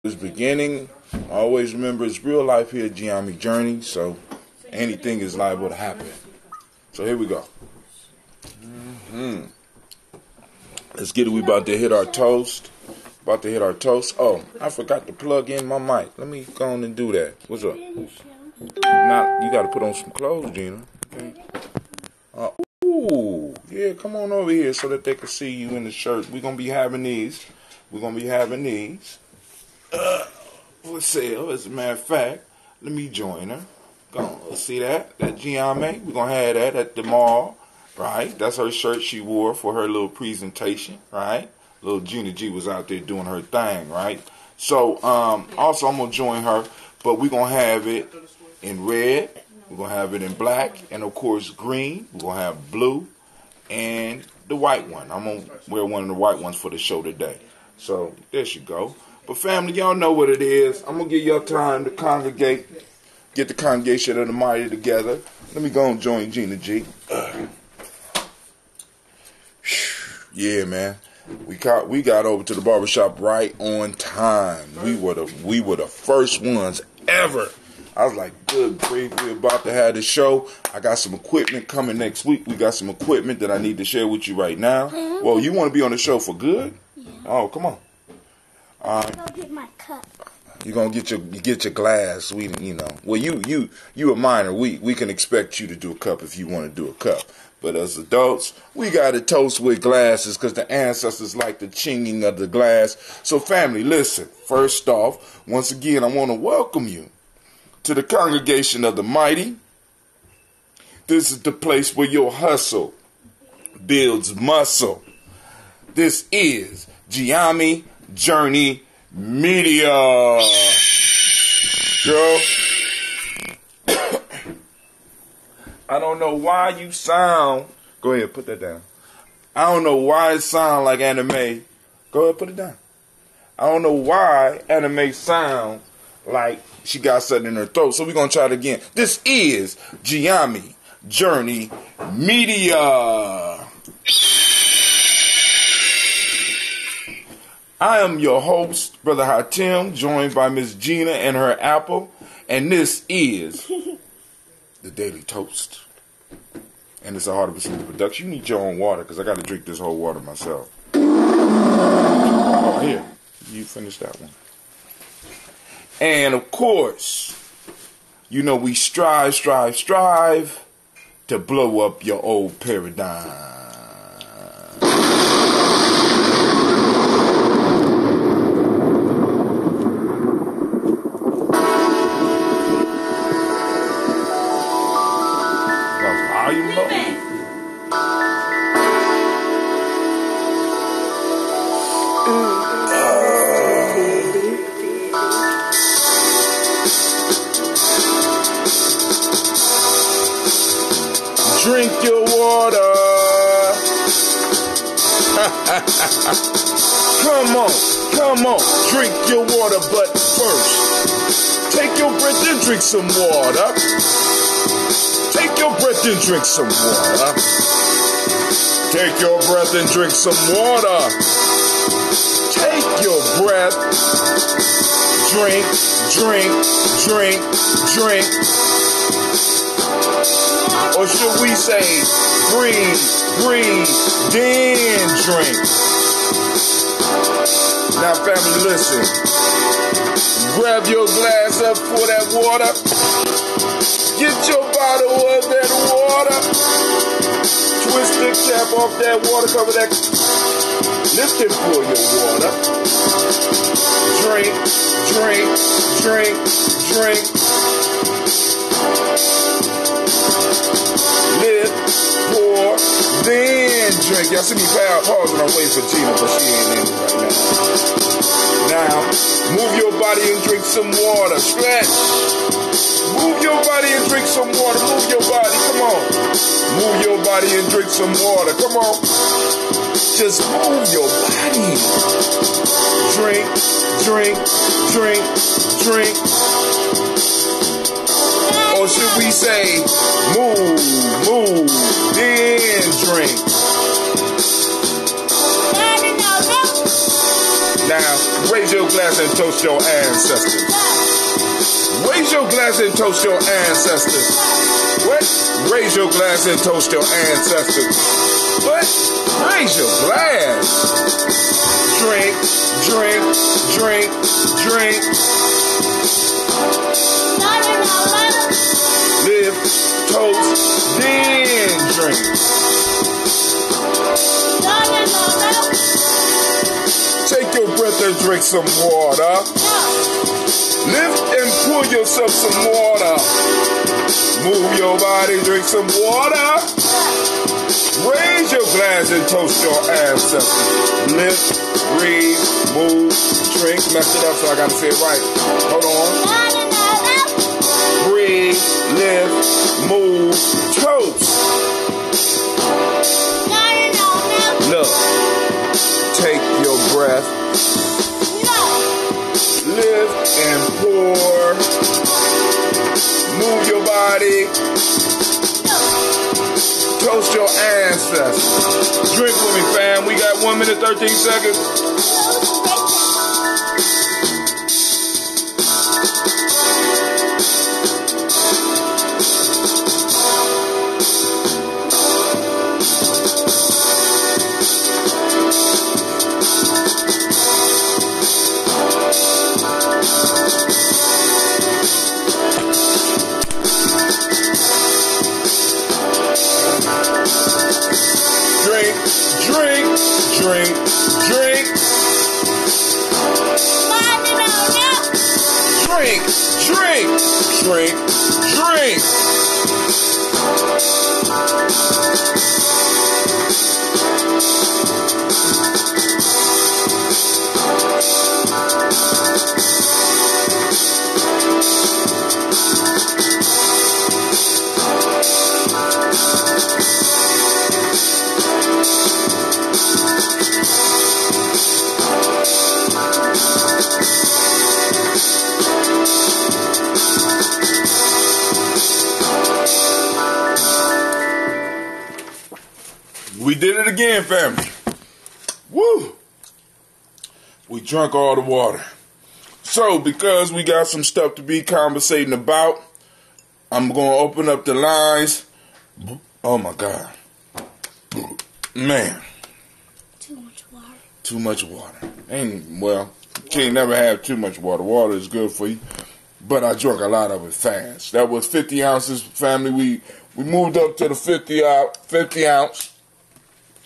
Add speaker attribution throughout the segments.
Speaker 1: It's beginning. Always remember it's real life here at Gianni Journey, so anything is liable to happen. So here we go. Let's get it. We about to hit our toast. Oh, I forgot to plug in my mic. Let me go on and do that. What's up? Now you got to put on some clothes, Gina. Okay. Ooh, yeah, come on over here so that they can see you in the shirt. We're gonna be having these. For sale, as a matter of fact. Let me join her. Go on, let's see that Gianni. We're gonna have that at the mall, right? That's her shirt she wore for her little presentation, right? Little Gina G was out there doing her thing, right? So, also I'm gonna join her, but we're gonna have it in red, we're gonna have it in black, and of course green. We're gonna have blue and the white one. I'm gonna wear one of the white ones for the show today. So there she go. But family, y'all know what it is. I'm gonna give y'all time to congregate, get the congregation of the mighty together. Let me go and join Gina G. Yeah, man. We got over to the barbershop right on time. We were the first ones ever. I was like, good grief, we're about to have the show. I got some equipment coming next week. We got some equipment that I need to share with you right now. Well, you want to be on the show for good? Yeah. Oh, come on.
Speaker 2: I'll go get my cup.
Speaker 1: You're gonna get your glass. Well, you a minor. We can expect you to do a cup if you want to do a cup. But as adults, we got to toast with glasses because the ancestors like the chinging of the glass. So family, listen. First off, once again, I want to welcome you to the congregation of the mighty. This is the place where your hustle builds muscle. This is Gianni Journey Media. Girl, I don't know why you sound... Go ahead, put that down. I don't know why it sound like anime. Go ahead, put it down. I don't know why anime sound like she got something in her throat. So we're going to try it again. This is Gianni Journey Media. I am your host, Brother Hatim, joined by Miss Gina and her apple. And this is the Daily Toast. And it's a Heart of a Simple production. You need your own water because I got to drink this whole water myself. Oh, here. You finish that one. And, of course, we strive to blow up your old paradigm. Drink your water. Come on, drink your water, but first, take your breath and drink some water. Take your breath and drink some water. Take your breath and drink some water. Take your breath. Drink. Or should we say, breathe, then drink. Now family, listen. Grab your glass up for that water. Get your bottle of that water. Twist the cap off that water, cover that. Lift it for your water. Drink. Lift, pour, then drink. Y'all see me pausing. I'm waiting for Gina, but she ain't in it right now. Now, move your body and drink some water. Stretch. Move your body and drink some water. Move your body. Come on. Move your body and drink some water. Come on. Just move your body. Drink. Or should we say, move, then drink. Now, Raise your glass and toast your ancestors. Raise your glass and toast your ancestors. What? Raise your glass and toast your ancestors. What? Raise your glass. Drink, drink, drink, drink. Live, toast, then drink. Take your breath and drink some water. Lift and pour yourself some water. Move your body, drink some water. Raise your glass and toast your ancestors. Lift, breathe, move, drink. Messed it up, so I gotta say it right. Hold on. Breathe, lift, move, toast. Look, take your breath. Lift and pour. Move your body. Toast your ancestors. Drink with me, fam. We got 1 minute, 13 seconds. Drink, drink. Drink, drink, drink, drink. We did it again, family. Woo! We drank all the water. So, because we got some stuff to be conversating about, I'm going to open up the lines. Oh, my God. Man.
Speaker 2: Too much water.
Speaker 1: Too much water. Well, you can't never have too much water. Water is good for you. But I drank a lot of it fast. That was 50 ounces, family. We moved up to the 50 ounce.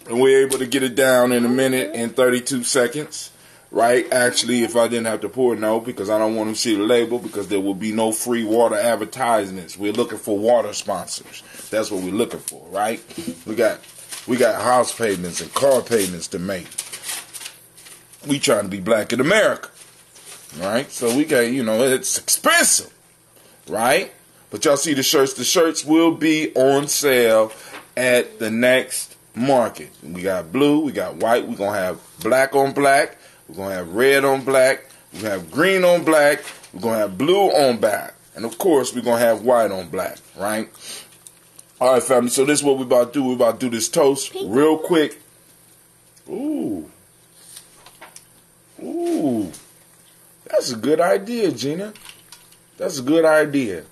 Speaker 1: And we're able to get it down in 1 minute and 32 seconds, right? Actually, if I didn't have to pour, no, because I don't want to see the label, because there will be no free water advertisements. We're looking for water sponsors. That's what we're looking for, right? We got house payments and car payments to make. We trying to be black in America, right? So we got, it's expensive, right? But y'all see the shirts. The shirts will be on sale at the next market. We got blue, we got white, we're going to have black on black, we're going to have red on black, we're going to have green on black, we're going to have blue on black, and of course we're going to have white on black, right? Alright, family, so this is what we're about to do. We're about to do this toast real quick. Ooh, that's a good idea, Gina. That's a good idea.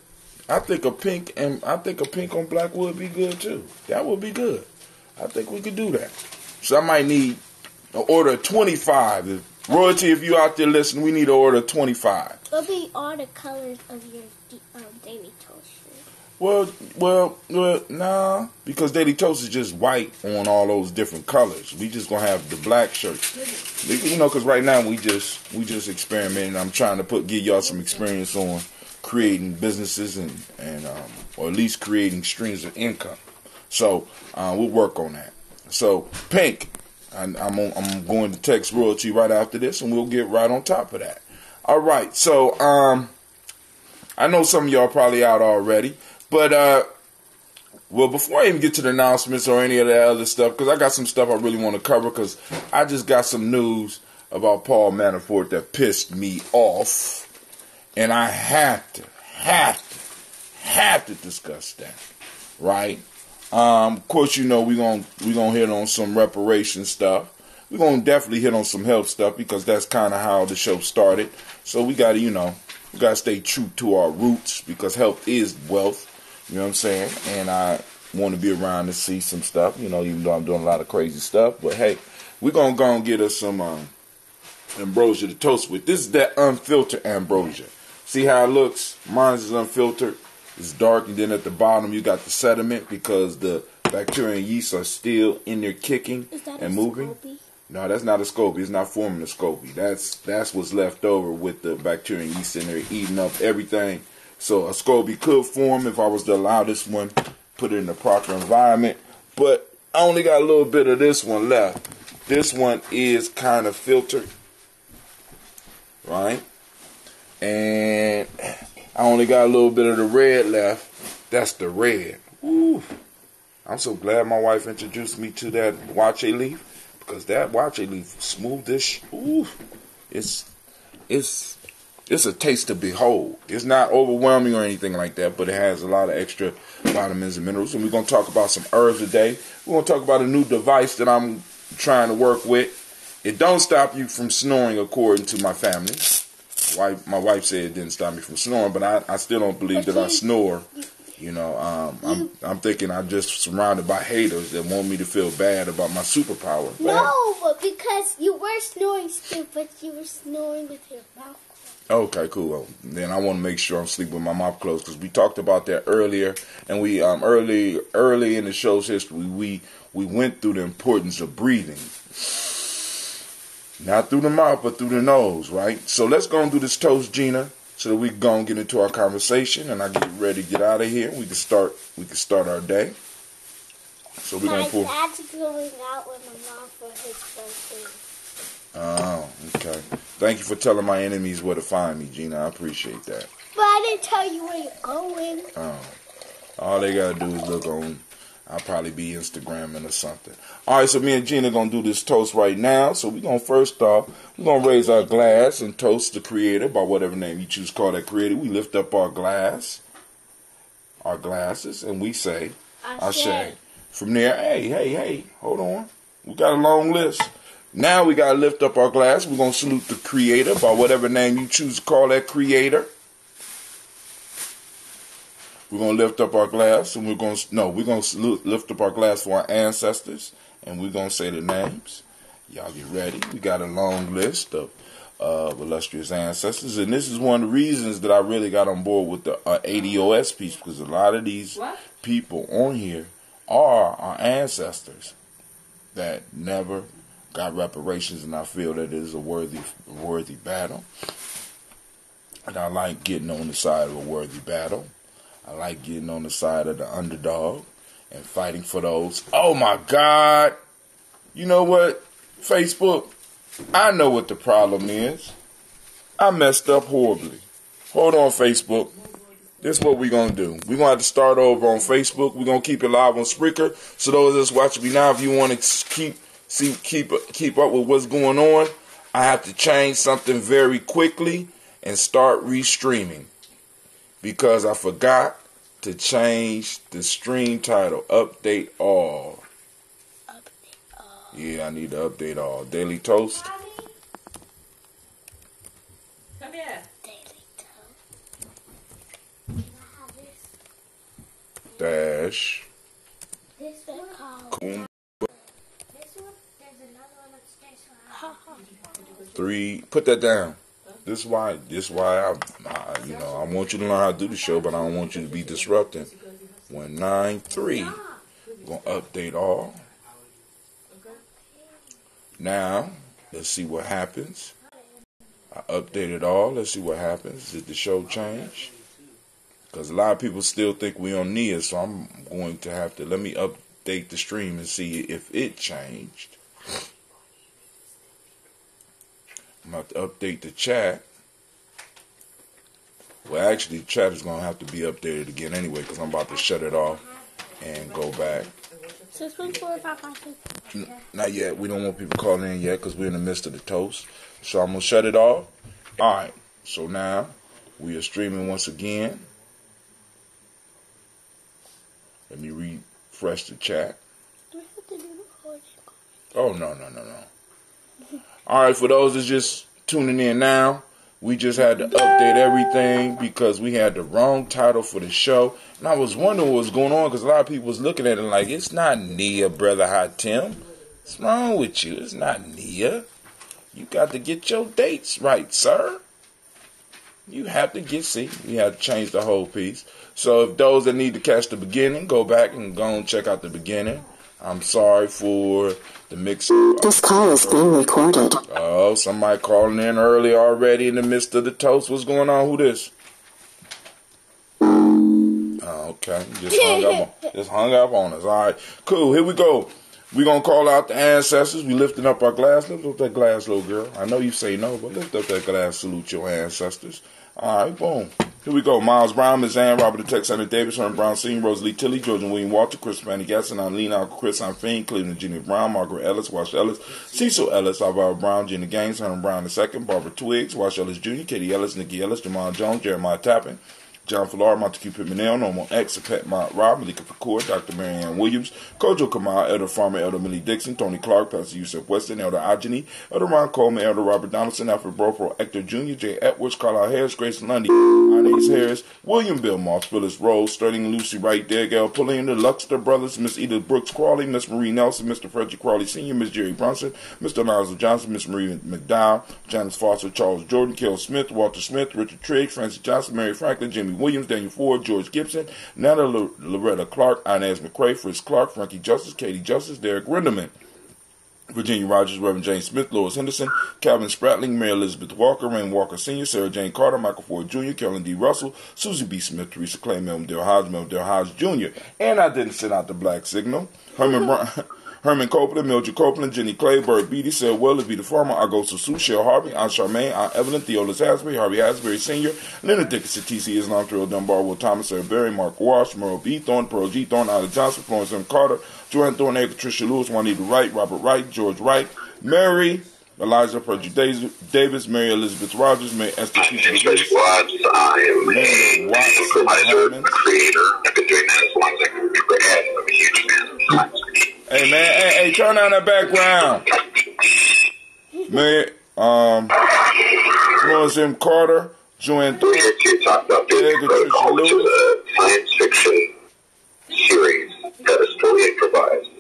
Speaker 1: I think a pink on black would be good too. That would be good. I think we could do that. So I might need an order of 25. Royalty, if you out there listening, we need an order of 25.
Speaker 2: It'll be all the colors of your Daily Toast shirt.
Speaker 1: Well, nah, because Daily Toast is just white on all those different colors. We just gonna have the black shirt. Because right now we just experimenting. I'm trying to give y'all some experience on creating businesses and or at least creating streams of income. So we'll work on that. So pink, I'm going to text Royalty right after this, and we'll get right on top of that. All right. So I know some of y'all probably out already, but before I even get to the announcements or any of that other stuff, because I got some stuff I really want to cover, because I just got some news about Paul Manafort that pissed me off, and I have to discuss that, right? Of course, we're gonna hit on some reparation stuff, we're going to definitely hit on some health stuff because that's kind of how the show started. So we got to, we got to stay true to our roots because health is wealth. You know what I'm saying? And I want to be around to see some stuff, even though I'm doing a lot of crazy stuff. But hey, we're going to go and get us some ambrosia to toast with. This is that unfiltered ambrosia. See how it looks? Mine is unfiltered. It's dark, and then at the bottom you got the sediment because the bacteria and yeast are still in there kicking and moving.
Speaker 2: Scoby?
Speaker 1: No, that's not a SCOBY. It's not forming a SCOBY. That's what's left over with the bacteria and yeast in there eating up everything. So a SCOBY could form if I was to allow this one, put it in the proper environment. But I only got a little bit of this one left. This one is kind of filtered, right? And I only got a little bit of the red left. That's the red. Woo. I'm so glad my wife introduced me to that wache leaf because that wache leaf smooth this. Ooh, it's a taste to behold. It's not overwhelming or anything like that, but it has a lot of extra vitamins and minerals. And we're gonna talk about some herbs today. We're gonna talk about a new device that I'm trying to work with. It don't stop you from snoring, according to my family. My wife said it didn't stop me from snoring, but I still don't believe that I snore. I'm thinking I'm just surrounded by haters that want me to feel bad about my superpower.
Speaker 2: No, but because you were snoring still, but you were snoring with your mouth closed.
Speaker 1: Okay, cool. Well, then I want to make sure I'm sleeping with my mouth closed because we talked about that earlier, and we early in the show's history we went through the importance of breathing. Not through the mouth, but through the nose, right? So let's go and do this toast, Gina, so that we can go and get into our conversation, and I get ready to get out of here. We can start our day. So we're gonna pull.
Speaker 2: My dad's going out with my mom for his birthday.
Speaker 1: Oh, okay. Thank you for telling my enemies where to find me, Gina. I appreciate that.
Speaker 2: But I didn't tell you where you're going.
Speaker 1: Oh, all they gotta do is look on. I'll probably be Instagramming or something. All right, so me and Gina going to do this toast right now. So we're going to first off, we're going to raise our glass and toast the creator by whatever name you choose to call that creator. We lift up our glasses, and we say, Ashe. From there, hey, hold on. We got a long list. Now we got to lift up our glass. We're going to salute the creator by whatever name you choose to call that creator. We're going to lift up our glass, and we're going to lift up our glass for our ancestors, and we're going to say the names. Y'all get ready. We got a long list of illustrious ancestors, and this is one of the reasons that I really got on board with the ADOS piece, because a lot of these people on here are our ancestors that never got reparations, and I feel that it is a worthy battle, and I like getting on the side of a worthy battle. I like getting on the side of the underdog and fighting for those. Oh my God. You know what? Facebook, I know what the problem is. I messed up horribly. Hold on, Facebook. This is what we're going to do. We're going to have to start over on Facebook. We're going to keep it live on Spreaker. So those of us watching me now, if you want to keep up with what's going on, I have to change something very quickly and start restreaming. Because I forgot to change the stream title. Update all. Yeah, I need to update all. Daily Toast.
Speaker 2: Mommy? Come here. Daily Toast.
Speaker 1: Dash.
Speaker 2: This one?
Speaker 1: Kuumba.
Speaker 2: This one? There's another one upstairs.
Speaker 1: 3. Put that down. This is why I want you to learn how to do the show, but I don't want you to be disrupting. 193. We're going to update all. Now, let's see what happens. I updated all. Let's see what happens. Did the show change? Because a lot of people still think we on Nia, so I'm going to have to, let me update the stream and see if it changed. I'm going to have to update the chat. Well, actually, the chat is going to have to be updated again anyway because I'm about to shut it off and go back.
Speaker 2: 6, 1, 4, 5, 5, 6.
Speaker 1: Not yet. We don't want people calling in yet because we're in the midst of the toast. So I'm going to shut it off. All right. So now we are streaming once again. Let me refresh the chat.
Speaker 2: Do we have to do recording?
Speaker 1: Oh, no. All right, for those that's just tuning in now, we just had to update everything because we had the wrong title for the show. And I was wondering what was going on because a lot of people was looking at it like, it's not Nia, Brother Hatim. What's wrong with you? It's not Nia. You got to get your dates right, sir. You have to we have to change the whole piece. So if those that need to catch the beginning, go back and go and check out the beginning. I'm sorry for the mix.
Speaker 3: This call is being recorded.
Speaker 1: Oh, somebody calling in early already in the midst of the toast. What's going on? Who this? Oh, okay. Just hung up on us. All right. Cool. Here we go. We're going to call out the ancestors. We lifting up our glass. Lift up that glass, little girl. I know you say no, but lift up that glass. Salute your ancestors. All right, boom. Here we go. Miles Brown, Ms. Ann, Robert the Texan, Davis, Herman Brown Sr., Rosalie Tilley, George and William Walter, Chris Fanny Gasson, Eileen, Uncle Chris, I'm Fiend, Cleveland, Jenny Brown, Margaret Ellis, Wash Ellis, Cecil Ellis, Alvaro Brown, Jenny Gaines, Herman Brown II, Barbara Twiggs, Wash Ellis Jr., Katie Ellis, Nikki Ellis, Jamal Jones, Jeremiah Tappan, John Fallar, Montague Pimenel, Normal X, Pet Mont Rob, Malika Fakour, Dr. Marianne Williams, Kojo Kamal, Elder Farmer, Elder Millie Dixon, Tony Clark, Pastor Yusuf Weston, Elder Ajani, Elder Ron Coleman, Elder Robert Donaldson, Alfred Brofro, Hector Jr., J. Edwards, Carlisle Harris, Grace Lundy, Inez Harris, William Bill Moss, Phyllis Rose, Sterling Lucy Wright, Dale Pulliam, the Luxter Brothers, Miss Edith Brooks Crawley, Miss Marie Nelson, Mr. Frederick Crawley Sr., Miss Jerry Brunson, Mr. Nigel Johnson, Miss Marie McDowell, Janice Foster, Charles Jordan, Kel Smith, Walter Smith, Richard Trigg, Francis Johnson, Mary Franklin, Jimmy Williams, Daniel Ford, George Gibson, Nana Loretta Clark, Inez McCrae, Fritz Clark, Frankie Justice, Katie Justice, Derek Rinderman, Virginia Rogers, Reverend James Smith, Lois Henderson, Calvin Spratling, Mary Elizabeth Walker, Rain Walker Sr., Sarah Jane Carter, Michael Ford Jr., Carolyn D. Russell, Susie B. Smith, Teresa Clay, Melvin Dale Hodge Jr., and I didn't send out the black signal, Herman Copeland, Mildred Copeland, Jenny Clay, Bert Beatty, Sarah Wells, Vita Farmer, Augusta Sue, Cheryl Harvey, Aunt Charmaine, Aunt Evelyn, Theolis Asbury, Harvey Asbury Sr., Leonard Dickinson, T.C. Islam, Terrell Dunbar, Will Thomas, Sarah Berry, Mark Walsh, Merle B. Thorne, Pearl G. Thorne, Ida Johnson, Florence M. Carter, Joanne Thorne, Patricia Lewis, Juanita Wright, Robert Wright, George Wright, Mary, Eliza Perju Davis, Mary Elizabeth Rogers, Mary Esther Peter Lewis, Mary Watson,
Speaker 4: supervisor, creator. I've been doing that as long as I can remember, and I'm a huge fan of the
Speaker 1: Hey man, hey, turn on the background. Man, Florence M. Carter, Joanne Thorne,
Speaker 4: we're here to talk about David Protocol, which is a science fiction series that is fully improvised.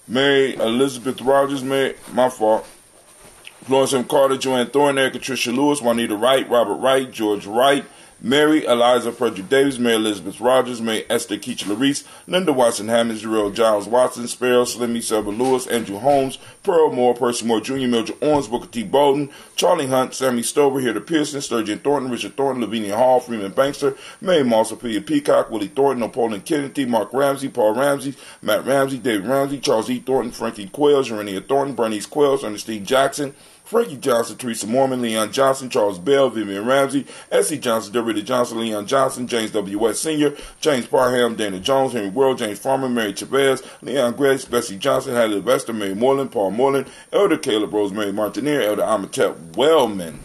Speaker 1: Mary Elizabeth Rogers, Florence M. Carter, Joanne Thorne, Patricia Lewis, Juanita Wright, Robert Wright, George Wright, Mary Eliza Frederick Davis, Mary Elizabeth Rogers, Mary Esther Keach Larice, Linda Watson Hammond, Jarrell Giles Watson, Sparrow, Slimmy Selva Lewis, Andrew Holmes, Pearl Moore, Percy Moore Jr., Mildred Owens, Booker T. Bowden, Charlie Hunt, Sammy Stover, Hilda Pearson, Sturgeon Thornton, Richard Thornton, Lavinia Hall, Freeman Bankster, Mary Moss, Ophelia Peacock, Willie Thornton, Napoleon Kennedy, Mark Ramsey, Paul Ramsey, Matt Ramsey, David Ramsey, Charles E. Thornton, Frankie Quells, Urania Thornton, Bernice Quells, Ernestine Jackson, Frankie Johnson, Teresa Mormon, Leon Johnson, Charles Bell, Vivian Ramsey, S.C. Johnson, Dorita Johnson, Leon Johnson, James W. West Sr., James Parham, Dana Jones, Henry World, James Farmer, Mary Chavez, Leon Grace, Bessie Johnson, Hadley Vester, Mary Moreland, Paul Moreland, Elder Caleb Rosemary Martineer, Elder Amatep Wellman,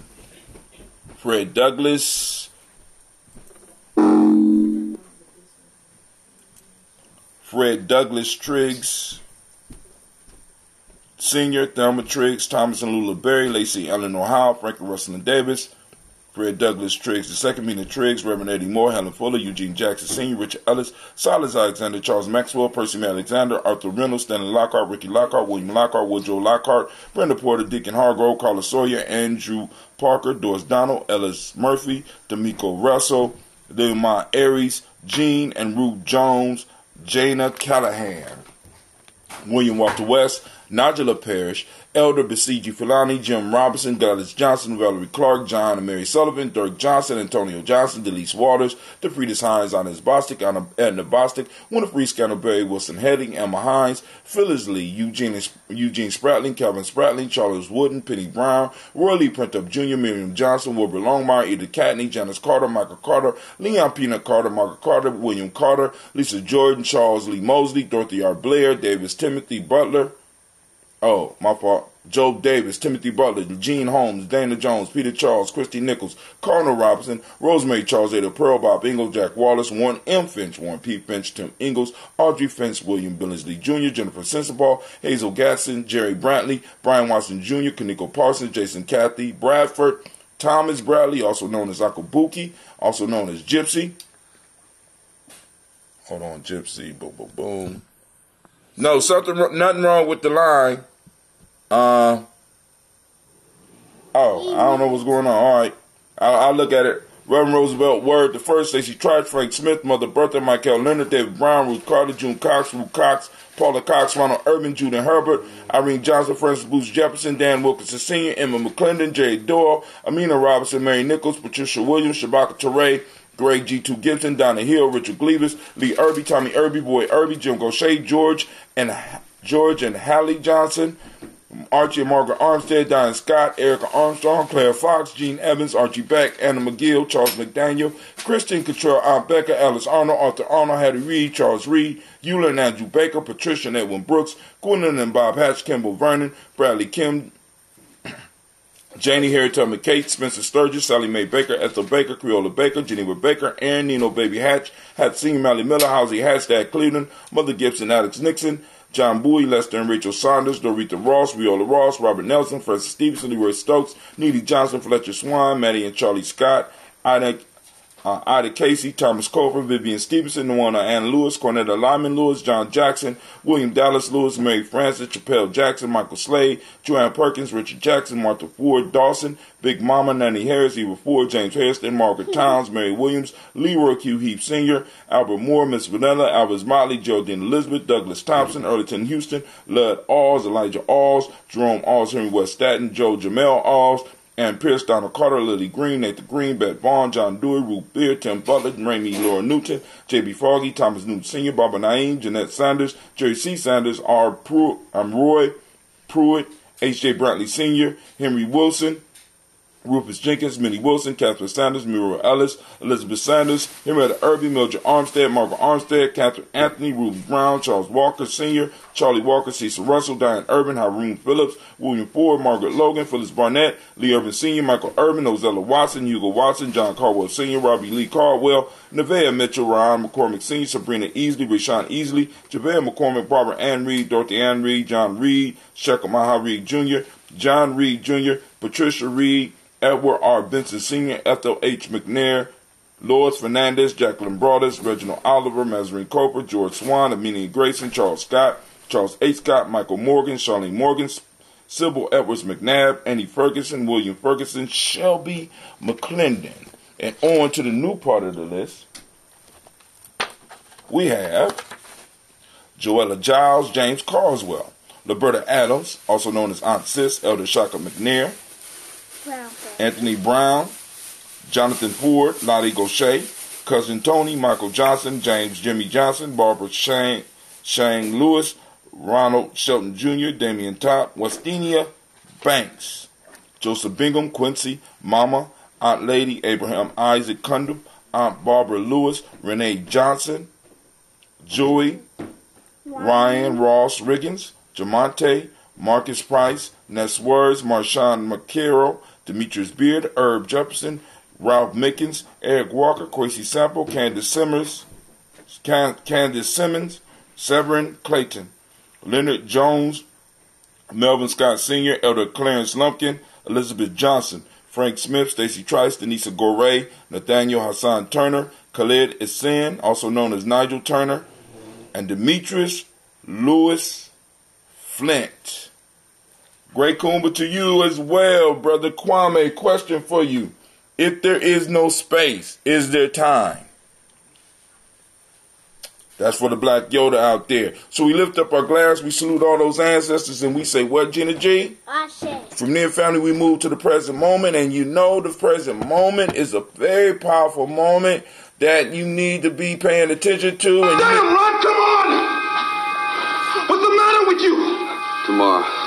Speaker 1: Fred Douglas, Triggs, Senior, Thelma Triggs, Thomas and Lula Berry, Lacey Eleanor Howe, Franklin Russell and Davis, Fred Douglas Triggs, the second Mina Triggs, Reverend Eddie Moore, Helen Fuller, Eugene Jackson Sr., Richard Ellis, Silas Alexander, Charles Maxwell, Percy May Alexander, Arthur Reynolds, Stanley Lockhart, Ricky Lockhart, William Lockhart, Woodrow Lockhart, Brenda Porter, Deacon Hargrove, Carla Sawyer, Andrew Parker, Doris Donald, Ellis Murphy, D'Amico Russell, Leomar Aries, Jean and Ruth Jones, Jana Callahan, William Walter West, Nigella Parrish, Elder Basiji Filani, Jim Robinson, Gladys Johnson, Valerie Clark, John and Mary Sullivan, Dirk Johnson, Antonio Johnson, Delise Waters, DeFridas Hines, Inez Bostic, Edna Bostic, Winifred Scannell, Barry Wilson Heading, Emma Hines, Phyllis Lee, Eugene Spratling, Calvin Spratling, Charles Wooden, Penny Brown, Roy Lee Printup Jr., Miriam Johnson, Wilbur Longmire, Edith Catney, Janice Carter, Michael Carter, Leon Peanut Carter, Margaret Carter, William Carter, Lisa Jordan, Charles Lee Mosley, Dorothy R. Blair, Davis Timothy Butler. Oh, my fault. Joe Davis, Timothy Butler, Eugene Holmes, Dana Jones, Peter Charles, Christy Nichols, Cardinal Robinson, Rosemary Charles, Ada Pearl, Bob Ingalls, Jack Wallace, Warren M. Finch, Warren P. Finch, Tim Ingalls, Audrey Finch, William Billingsley Jr., Jennifer Sensabaugh, Hazel Gatson, Jerry Brantley, Brian Watson Jr., Kaniko Parsons, Jason Cathy, Bradford, Thomas Bradley, also known as Akabuki, also known as Gypsy. Hold on, Gypsy, boom, boom, boom. No, nothing wrong with the line. I don't know what's going on. All right, I'll look at it. Reverend Roosevelt Word the First, Stacey Trice, Frank Smith, Mother Bertha, Michael Leonard, David Brown, Ruth Carter, June Cox, Ruth Cox, Paula Cox, Ronald Urban, Judah Herbert, Irene Johnson, Francis Booth Jefferson, Dan Wilkinson Sr., Emma McClendon, Jerry Doyle, Amina Robinson, Mary Nichols, Patricia Williams, Shabaka Teray, Greg G2 Gibson, Donna Hill, Richard Gleavis, Lee Irby, Tommy Irby, Boy Irby, Jim Gaucher, George and Hallie Johnson, Archie and Margaret Armstead, Diane Scott, Erica Armstrong, Claire Fox, Gene Evans, Archie Beck, Anna McGill, Charles McDaniel, Christine Cottrell, Aunt Becca, Alice Arnold, Arthur Arnold, Hattie Reed, Charles Reed, Eula and Andrew Baker, Patricia and Edwin Brooks, Gwendolyn and Bob Hatch, Kimball Vernon, Bradley Kim, Janie Harriet Tubman Kate, Spencer Sturgis, Sally Mae Baker, Ethel Baker, Creola Baker, Geneva Baker, Aaron Nino Baby Hatch, Hat Senior Mally Miller, Housie Hatch, Dad Cleveland, Mother Gibson, Alex Nixon, John Bowie, Lester and Rachel Saunders, Dorita Ross, Viola Ross, Robert Nelson, Francis Stevenson, Leroy Stokes, Neely Johnson, Fletcher Swan, Maddie and Charlie Scott, Ida Casey, Thomas Coper, Vivian Stevenson, Nuana Ann Lewis, Cornetta Lyman Lewis, John Jackson, William Dallas Lewis, Mary Francis, Chappelle Jackson, Michael Slade, Joanne Perkins, Richard Jackson, Martha Ford, Dawson, Big Mama, Nanny Harris, Eva Ford, James Hairston, Margaret Towns, Mary Williams, Leroy Q. Heap Sr., Albert Moore, Miss Vanilla, Alvis Motley, Geraldine Elizabeth, Douglas Thompson, Earlington Houston, Lud Alls, Elijah Alls, Jerome Alls, Henry West Staten, Joe Jamel Alls, and Pierce, Donald Carter, Lily Green, Nathan Green, Beth Vaughn, John Dewey, Ruth Beard, Tim Butler, Rainey Laura Newton, J.B. Foggy, Thomas Newton Sr., Barbara Naeem, Jeanette Sanders, Jerry C. Sanders, Roy Pruitt, H.J. Brantley Sr., Henry Wilson, Rufus Jenkins, Minnie Wilson, Catherine Sanders, Muriel Ellis, Elizabeth Sanders, Henrietta Irby, Mildred Armstead, Margaret Armstead, Catherine Anthony, Ruth Brown, Charles Walker Sr., Charlie Walker, Cecil Russell, Diane Urban, Haroon Phillips, William Ford, Margaret Logan, Phyllis Barnett, Lee Urban Sr., Michael Urban, Ozella Watson, Hugo Watson, John Caldwell Sr., Robbie Lee Caldwell, Nevaeh Mitchell, Ryan McCormick Sr., Sabrina Easley, Rashawn Easley, Javale McCormick, Barbara Ann Reed, Dorothy Ann Reed, John Reed, Shekhar Maha Reed Jr., John Reed Jr., Patricia Reed, Edward R. Benson Sr., Ethel H. McNair, Lois Fernandez, Jacqueline Broadus, Reginald Oliver, Mazarine Coper, George Swan, Amelia Grayson, Charles Scott, Charles H. Scott, Michael Morgan, Charlene Morgan, Sybil Edwards McNabb, Annie Ferguson, William Ferguson, Shelby McClendon. And on to the new part of the list, we have Joella Giles, James Carswell, Liberta Adams, also known as Aunt Sis, Elder Shaka McNair, Anthony Brown, Jonathan Ford, Lottie Gaucher, Cousin Tony, Michael Johnson, James Jimmy Johnson, Barbara Shang Lewis, Ronald Shelton Jr., Damian Top, Westinia Banks, Joseph Bingham, Quincy, Mama, Aunt Lady, Abraham Isaac Cundum, Aunt Barbara Lewis, Renee Johnson, Joey, Ryan Ross Riggins, Jamonte, Marcus Price, Ness Words, Marshawn McCarroll, Demetrius Beard, Herb Jefferson, Ralph Mickens, Eric Walker, Quincy Sample, Candace Simmons, Severin Clayton, Leonard Jones, Melvin Scott Sr., Elder Clarence Lumpkin, Elizabeth Johnson, Frank Smith, Stacy Trice, Denisa Gorey, Nathaniel Hassan Turner, Khalid Isen, also known as Nigel Turner, and Demetrius Lewis Flint. Great Kuumba to you as well, Brother Kwame. Question for you. If there is no space, is there time? That's for the Black Yoda out there. So we lift up our glass, we salute all those ancestors, and we say, what, Gina G?
Speaker 2: Ashe.
Speaker 1: From there, family, we move to the present moment, and you know the present moment is a very powerful moment that you need to be paying attention to. And
Speaker 5: damn, Rod, come on! What's the matter with you?
Speaker 6: Tomorrow.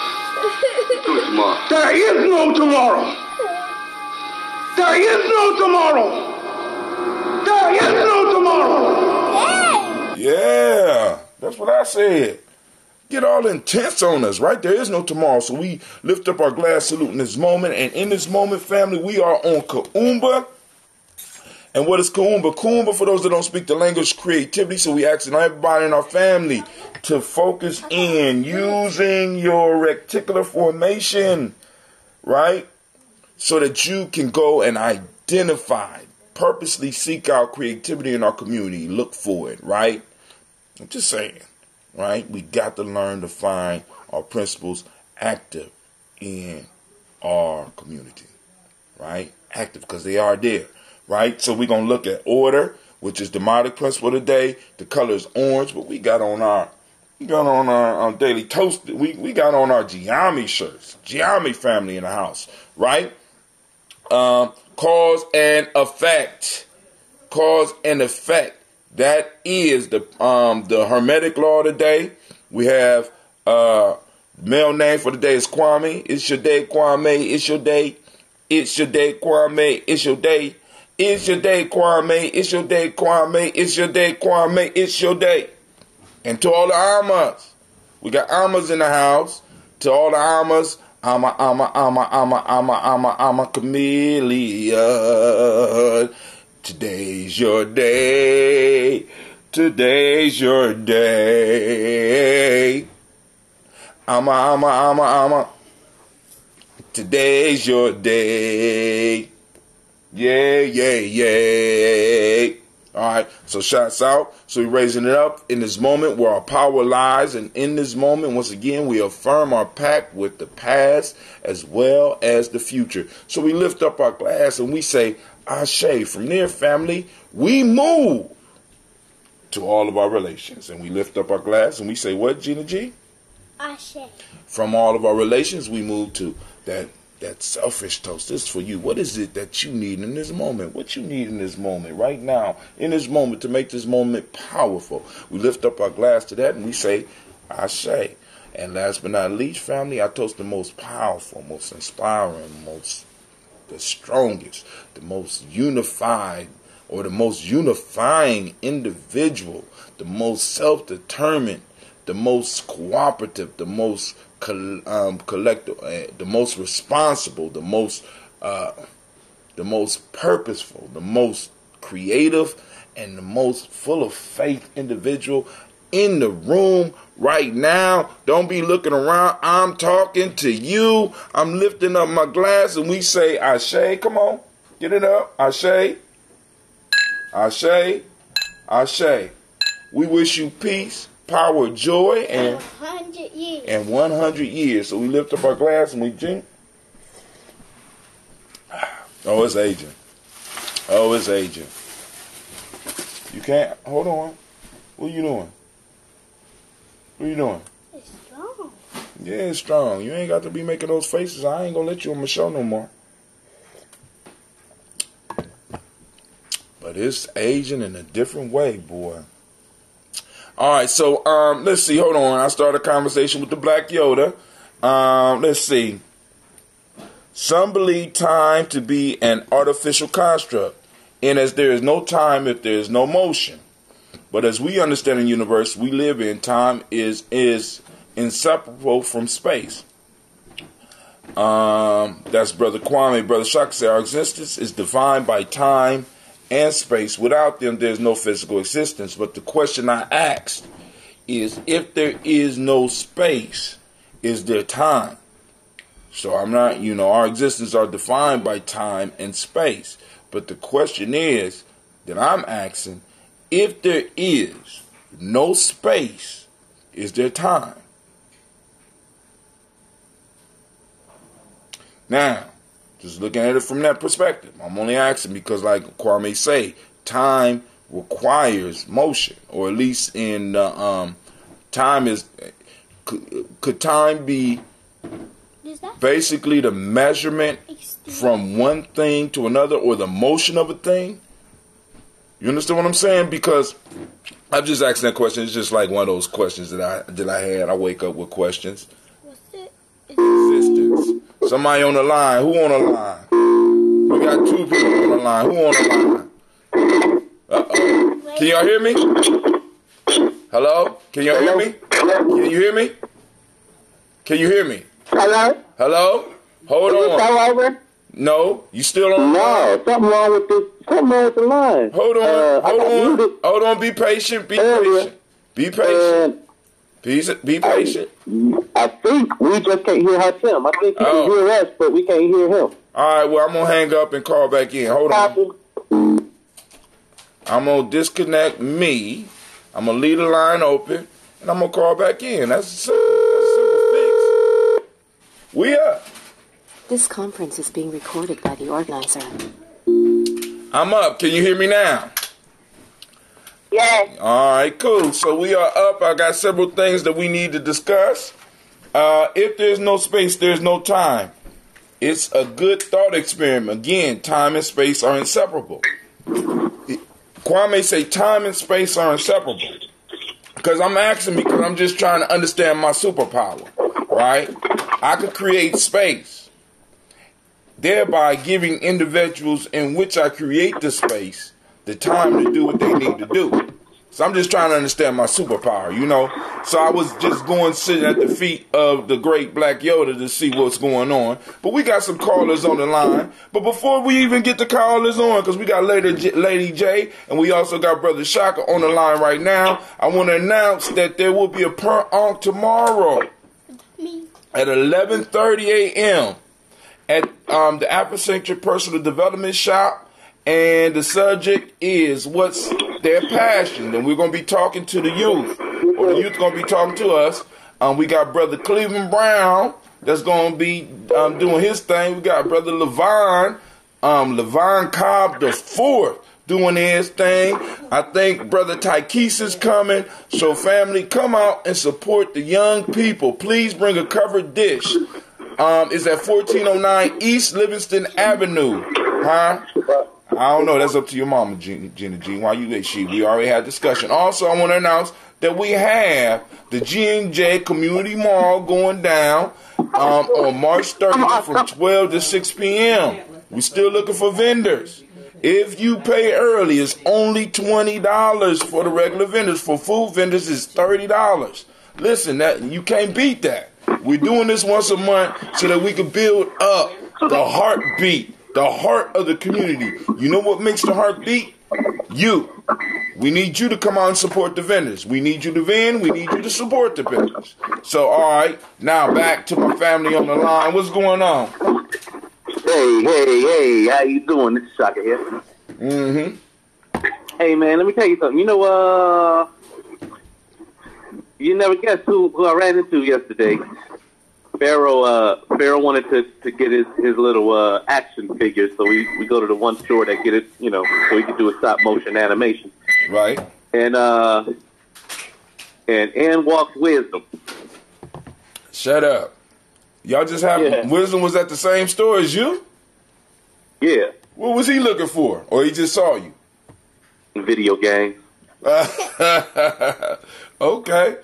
Speaker 6: Do it tomorrow.
Speaker 5: There is no tomorrow. There is no tomorrow. There is no tomorrow.
Speaker 1: yeah, that's what I said. get all intense on us, right? There is no tomorrow. So we lift up our glass salute in this moment. And in this moment, family, we are on Kuumba. And what is Kuumba? Kuumba, for those that don't speak the language, creativity. So we asking everybody in our family to focus in using your reticular formation, right? So that you can go and identify, purposely seek out creativity in our community. Look for it, right? I'm just saying, right? We got to learn to find our principles active in our community, right? Active, because they are there. Right, so we're gonna look at order, which is the demonic principle today. The color is orange, but we got on our daily toast. We got on our Giami shirts, Giami family in the house, right? Cause and effect, That is the Hermetic law today. We have male name for the day is Kwame. It's your day, Kwame. It's your day. It's your day, Kwame. It's your day. It's your day, Kwame. It's your day, Kwame. It's your day, Kwame. It's your day. And to all the Amas, we got Amas in the house. To all the Amas, I'm a chameleon. Today's your day. Today's your day. I'm a. Today's your day. Yay. All right, so shots out. So we're raising it up in this moment where our power lies. And in this moment, once again, we affirm our pact with the past as well as the future. So we lift up our glass and we say, Ashe. From there, family, we move to all of our relations. And we lift up our glass and we say, what, Gina G?
Speaker 2: Ashe.
Speaker 1: From all of our relations, we move to that selfish toast. This is for you. What is it that you need in this moment? What you need in this moment, right now, in this moment, to make this moment powerful. We lift up our glass to that and we say, Ashe. And last but not least, family, I toast the most powerful, most inspiring, the strongest, the most unified, or the most unifying individual, the most self-determined, the most cooperative, the most collective, the most responsible, the most purposeful, the most creative, and the most full of faith individual in the room right now. Don't be looking around. I'm talking to you. I'm lifting up my glass and we say, Ashe. Come on, get it up. Ashe. Ashe. Ashe. We wish you peace, power, joy, and
Speaker 2: 100 years.
Speaker 1: And 100 years. So we lift up our glass and we drink. Oh, it's aging. Oh, it's aging. You can't. Hold on. What are you doing? What are you doing?
Speaker 2: It's strong.
Speaker 1: Yeah, it's strong. You ain't got to be making those faces. I ain't gonna let you on my show no more. But it's aging in a different way, boy. All right, so let's see. Hold on. I started a conversation with the Black Yoda. Let's see. Some believe time to be an artificial construct, and as there is no time if there is no motion. But as we understand in the universe we live in, time is inseparable from space. That's Brother Kwame. Brother Shaka said our existence is defined by time and space. Without them, there's no physical existence. But the question I asked is, if there is no space, is there time? So I'm not, our existence are defined by time and space. But the question is that I'm asking, if there is no space, is there time? Now, just looking at it from that perspective, I'm only asking because, like Kwame say, time requires motion, or at least in time is. Could time be basically the measurement from one thing to another, or the motion of a thing? You understand what I'm saying? Because I'm just asking that question. It's just like one of those questions that I had. I wake up with questions.
Speaker 2: What's it?
Speaker 1: Existence. Somebody on the line. Who on the line? We got two people on the line. Who on the line? Uh-oh. Can y'all hear me? Hello? Can y'all hear me? Can you hear me? Can you hear me?
Speaker 7: Hello?
Speaker 1: Hello? Hold
Speaker 7: Is
Speaker 1: on.
Speaker 7: it all over?
Speaker 1: No, you still on?
Speaker 7: No, something wrong with this. Something wrong with the line.
Speaker 1: Hold on.
Speaker 7: I got muted.
Speaker 1: Hold on. Be patient. Be
Speaker 7: Earlier.
Speaker 1: patient. Be patient. Be patient.
Speaker 7: I think we just can't hear Hatem. I think he can hear us, but we can't hear him.
Speaker 1: All right, well, I'm going to hang up and call back in. Hold on. I'm going to disconnect me. I'm going to leave the line open, and I'm going to call back in. That's a simple fix. We up.
Speaker 3: This conference is being recorded by the organizer.
Speaker 1: I'm up. Can you hear me now?
Speaker 7: Yes.
Speaker 1: All right, cool. So we are up. I got several things that we need to discuss. If there's no space, there's no time. It's a good thought experiment. Again, time and space are inseparable. Kwame say time and space are inseparable. Because I'm asking because I'm just trying to understand my superpower, right? I could create space, thereby giving individuals in which I create the space the time to do what they need to do. So I'm just trying to understand my superpower, you know. So I was just going sitting at the feet of the great Black Yoda to see what's going on. But we got some callers on the line. But before we even get the callers on, because we got Lady J, and we also got Brother Shaka on the line right now, I want to announce that there will be a per-onk tomorrow at 11:30 a.m. at the Ancestor Personal Development Shop. And the subject is what's their passion. And we're going to be talking to the youth. Or the youth going to be talking to us. We got Brother Cleveland Brown that's going to be doing his thing. We got Brother Levon Cobb the fourth doing his thing. I think Brother Tykees is coming. So family, come out and support the young people. Please bring a covered dish. It's at 1409 East Livingston Avenue. Huh? I don't know. That's up to your mama, Gina G. Why you she? We already had discussion. Also, I want to announce that we have the G&J Community Mall going down on March 30th from 12 to 6 p.m. We're still looking for vendors. If you pay early, it's only $20 for the regular vendors. For food vendors, it's $30. Listen, that you can't beat that. We're doing this once a month so that we can build up the heartbeat. The heart of the community. You know what makes the heart beat? You. We need you to come out and support the vendors. We need you to vend. We need you to support the vendors. So, all right. Now, back to my family on the line. What's going on?
Speaker 7: Hey. How you doing? This is Shaka here.
Speaker 1: Mm-hmm.
Speaker 7: Hey, man, let me tell you something. You know, you never guess who I ran into yesterday. Pharaoh wanted to get his little action figures, so we go to the one store that get it, you know, so he can do a stop motion animation.
Speaker 1: Right.
Speaker 7: And Ann walks Wisdom.
Speaker 1: Shut up. Y'all just have Wisdom was at the same store as you?
Speaker 7: Yeah.
Speaker 1: What was he looking for? Or he just saw you?
Speaker 7: Video game.
Speaker 1: Okay.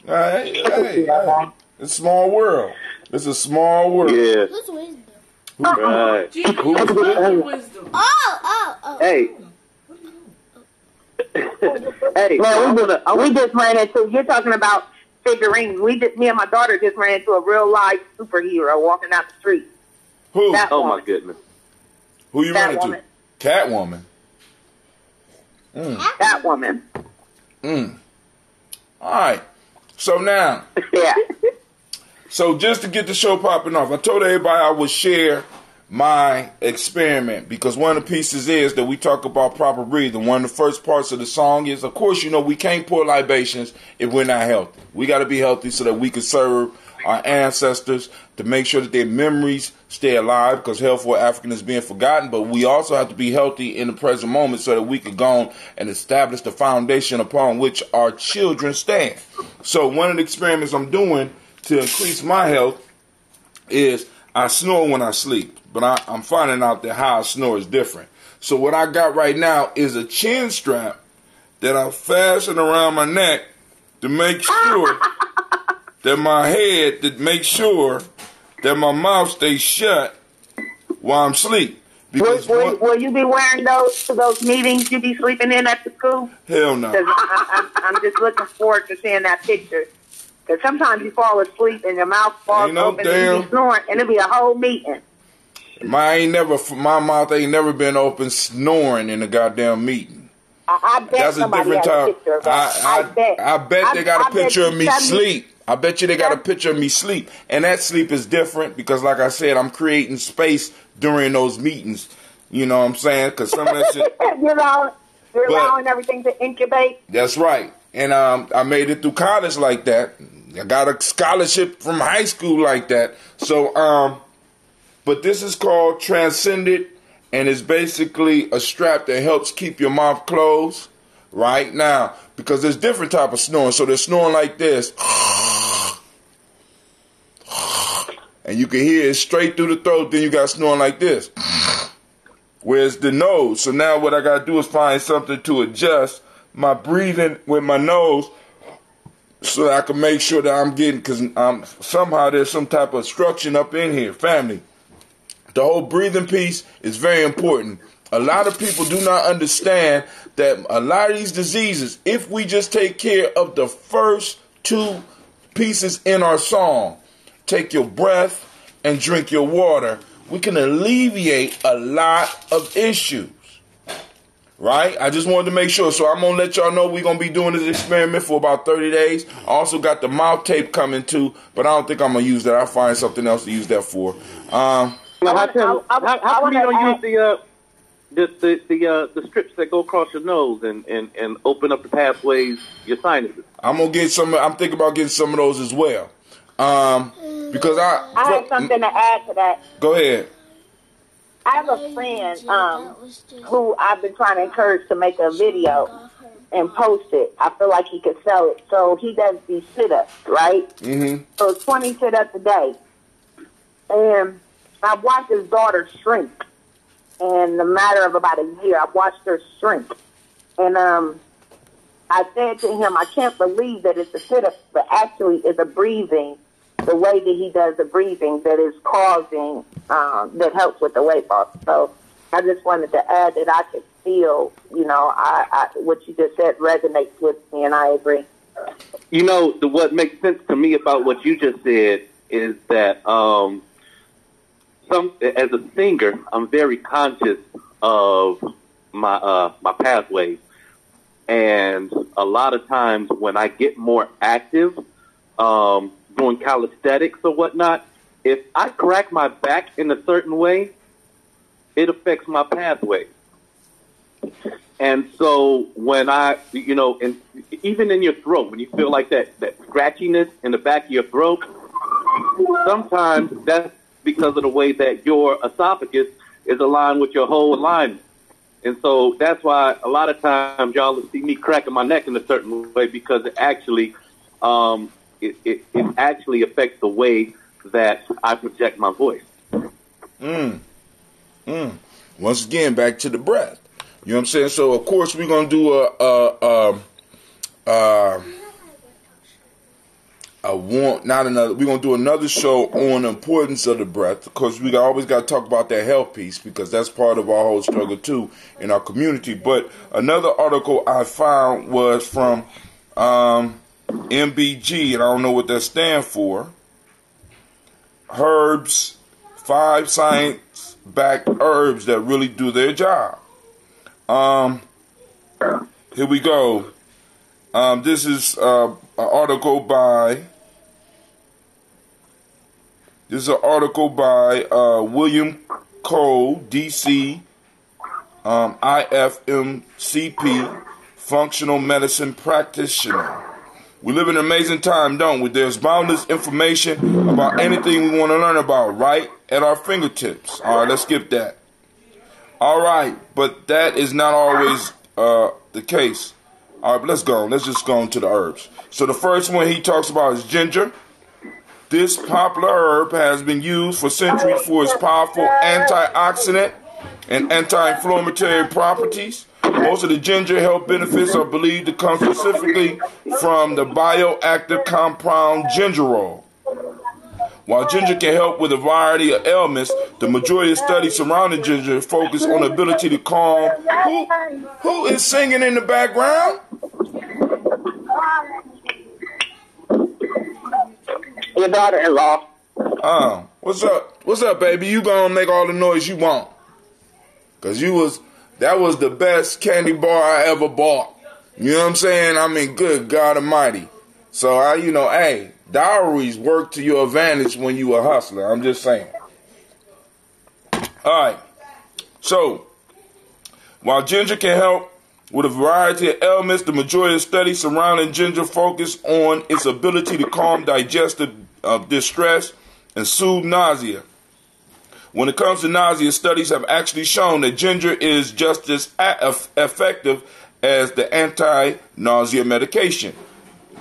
Speaker 1: All right. Hey. It's a small world. It's a small world.
Speaker 7: Yeah.
Speaker 2: Who's Wisdom?
Speaker 7: Right.
Speaker 1: Who's
Speaker 2: Wisdom? Oh.
Speaker 7: Hey. Hey.
Speaker 8: No, we just ran into. You're talking about figurines. Me and my daughter just ran into a real life superhero walking out the street.
Speaker 1: Who?
Speaker 7: Oh my goodness.
Speaker 1: Who you running to? Catwoman.
Speaker 8: Catwoman.
Speaker 1: All right. So now.
Speaker 8: Yeah.
Speaker 1: So just to get the show popping off, I told everybody I would share my experiment because one of the pieces is that we talk about proper breathing. One of the first parts of the song is, of course, you know, we can't pour libations if we're not healthy. We got to be healthy so that we can serve our ancestors, to make sure that their memories stay alive, because health for African is being forgotten. But we also have to be healthy in the present moment so that we can go on and establish the foundation upon which our children stand. So one of the experiments I'm doing to increase my health is I snore when I sleep, but I'm finding out that how I snore is different. So what I got right now is a chin strap that I fasten around my neck to make sure that my head, to make sure that my mouth stays shut while I'm asleep. Because
Speaker 8: will you be wearing those to those meetings you be sleeping in at the school?
Speaker 1: Hell no.
Speaker 8: I'm just looking forward to seeing that picture. Because sometimes you fall asleep and your mouth falls open and you be snoring, and it'll be a whole meeting.
Speaker 1: My mouth ain't never been open snoring in a goddamn meeting.
Speaker 8: I bet
Speaker 1: that's a different time. I bet they got a picture of me sleep. I bet you they got a picture of me sleep. And that sleep is different because, like I said, I'm creating space during those meetings. You know what I'm saying? Because some of that shit...
Speaker 8: You're allowing everything to incubate.
Speaker 1: That's right. And I made it through college like that. I got a scholarship from high school like that. So, but this is called Transcended, and it's basically a strap that helps keep your mouth closed right now. Because there's different type of snoring. So they're snoring like this. And you can hear it straight through the throat. Then you got snoring like this. Where's the nose? So now what I got to do is find something to adjust my breathing with my nose so that I can make sure that I'm getting, because somehow there's some type of obstruction up in here. Family, the whole breathing piece is very important. A lot of people do not understand that a lot of these diseases, if we just take care of the first two pieces in our song, take your breath and drink your water, we can alleviate a lot of issues. Right? I just wanted to make sure. So I'm going to let y'all know we're going to be doing this experiment for about 30 days. I also got the mouth tape coming too, but I don't think I'm going to use that. I'll find something else to use that for.
Speaker 7: How come you don't use the strips that go across your nose and open up the pathways, your sinuses?
Speaker 1: I'm thinking about getting some of those as well. Because I
Speaker 8: have something to add to that.
Speaker 1: Go ahead.
Speaker 8: I have a friend who I've been trying to encourage to make a video and post it. I feel like he could sell it. So he does these sit-ups, right? Mm-hmm. So it's 20 sit-ups a day. And I've watched his daughter shrink. In the matter of about a year, I've watched her shrink. And I said to him, I can't believe that it's a sit-up, but actually it's a breathing, the way that he does the breathing that is causing, that helps with the weight loss. So I just wanted to add that I could feel, what you just said resonates with me, and I agree.
Speaker 7: What makes sense to me about what you just said is that as a singer, I'm very conscious of my pathways. And a lot of times when I get more active, doing calisthenics or whatnot, if I crack my back in a certain way, it affects my pathway. And so when and even in your throat, when you feel like that scratchiness in the back of your throat, sometimes that's because of the way that your esophagus is aligned with your whole alignment. And so that's why a lot of times y'all will see me cracking my neck in a certain way, because it actually it actually affects the way that I project my voice.
Speaker 1: Once again, back to the breath. You know what I'm saying? So of course we're gonna do we're gonna do another show on the importance of the breath, because we always got to talk about that health piece, because that's part of our whole struggle too in our community. But another article I found was from MBG, and I don't know what that stands for. Herbs, 5 science-backed herbs that really do their job. Here we go. This is an article by William Cole, DC, IFMCP, functional medicine practitioner. We live in an amazing time, don't we? There's boundless information about anything we want to learn about right at our fingertips. All right, let's skip that. All right, but that is not always the case. All right, but let's go. Let's just go into the herbs. So the first one he talks about is ginger. This popular herb has been used for centuries for its powerful antioxidant and anti-inflammatory properties. Most of the ginger health benefits are believed to come specifically from the bioactive compound gingerol. While ginger can help with a variety of ailments, the majority of studies surrounding ginger focus on the ability to calm. Who is singing in the background?
Speaker 8: Your daughter-in-law.
Speaker 1: What's up? What's up, baby? You gonna make all the noise you want. Cause that was the best candy bar I ever bought. You know what I'm saying? I mean, good God Almighty. So hey, dowries work to your advantage when you a hustler. I'm just saying. Alright. So, while ginger can help with a variety of ailments, the majority of studies surrounding ginger focus on its ability to calm digestive distress and soothe nausea. When it comes to nausea, studies have actually shown that ginger is just as effective as the anti-nausea medication,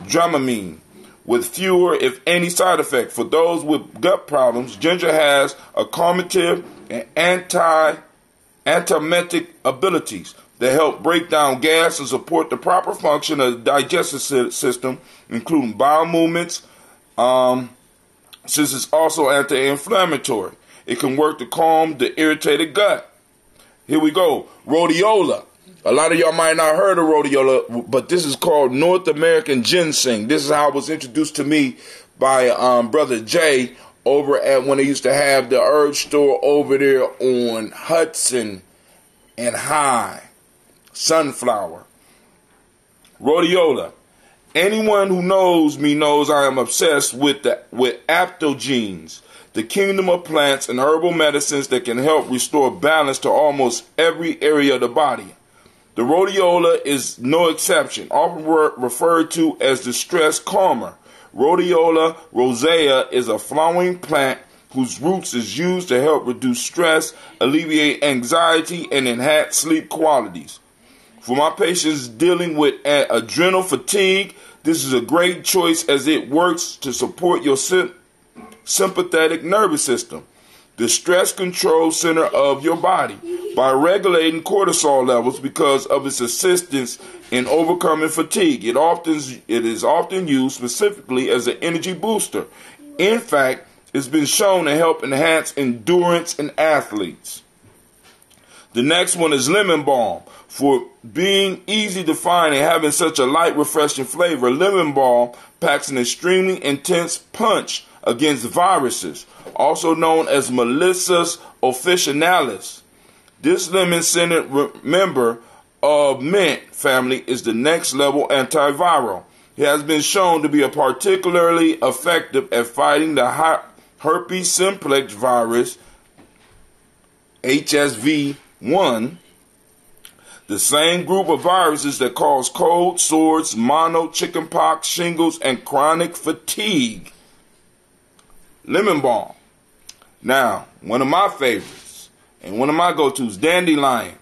Speaker 1: Dramamine, with fewer, if any, side effects. For those with gut problems, ginger has a calmative and antiemetic abilities that help break down gas and support the proper function of the digestive system, including bowel movements, since it's also anti-inflammatory. It can work to calm the irritated gut. Here we go. Rhodiola. A lot of y'all might not heard of rhodiola, but this is called North American ginseng. This is how it was introduced to me by Brother Jay over at when they used to have the herb store over there on Hudson and High. Sunflower. Rhodiola. Anyone who knows me knows I am obsessed with aptogenes, the kingdom of plants and herbal medicines that can help restore balance to almost every area of the body. The rhodiola is no exception, often referred to as the stress calmer. Rhodiola rosea is a flowering plant whose roots is used to help reduce stress, alleviate anxiety, and enhance sleep qualities. For my patients dealing with adrenal fatigue, this is a great choice as it works to support your sympathetic nervous system, the stress control center of your body, by regulating cortisol levels because of its assistance in overcoming fatigue. It is often used specifically as an energy booster. In fact, it's been shown to help enhance endurance in athletes. The next one is lemon balm. For being easy to find and having such a light, refreshing flavor, lemon balm packs an extremely intense punch against viruses, also known as Melissa officinalis. This lemon-scented member of mint family is the next level antiviral. It has been shown to be particularly effective at fighting the herpes simplex virus, HSV1, the same group of viruses that cause cold, sores, mono, chickenpox, shingles, and chronic fatigue. Lemon balm. Now, one of my favorites and one of my go-tos, dandelion.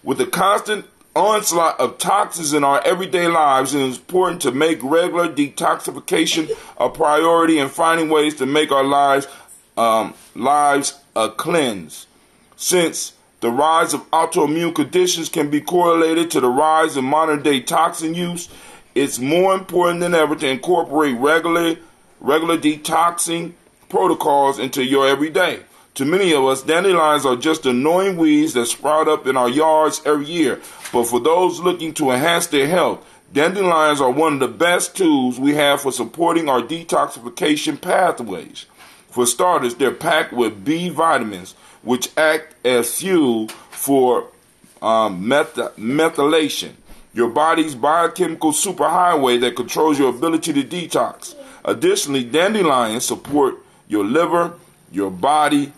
Speaker 1: With the constant onslaught of toxins in our everyday lives, it is important to make regular detoxification a priority and finding ways to make our lives a cleanse. Since the rise of autoimmune conditions can be correlated to the rise in modern-day toxin use, it's more important than ever to incorporate regular detoxing protocols into your everyday. To many of us, dandelions are just annoying weeds that sprout up in our yards every year. But for those looking to enhance their health, dandelions are one of the best tools we have for supporting our detoxification pathways. For starters, they're packed with B vitamins, which act as fuel for methylation, your body's biochemical superhighway that controls your ability to detox. Additionally, dandelions support your liver, your body's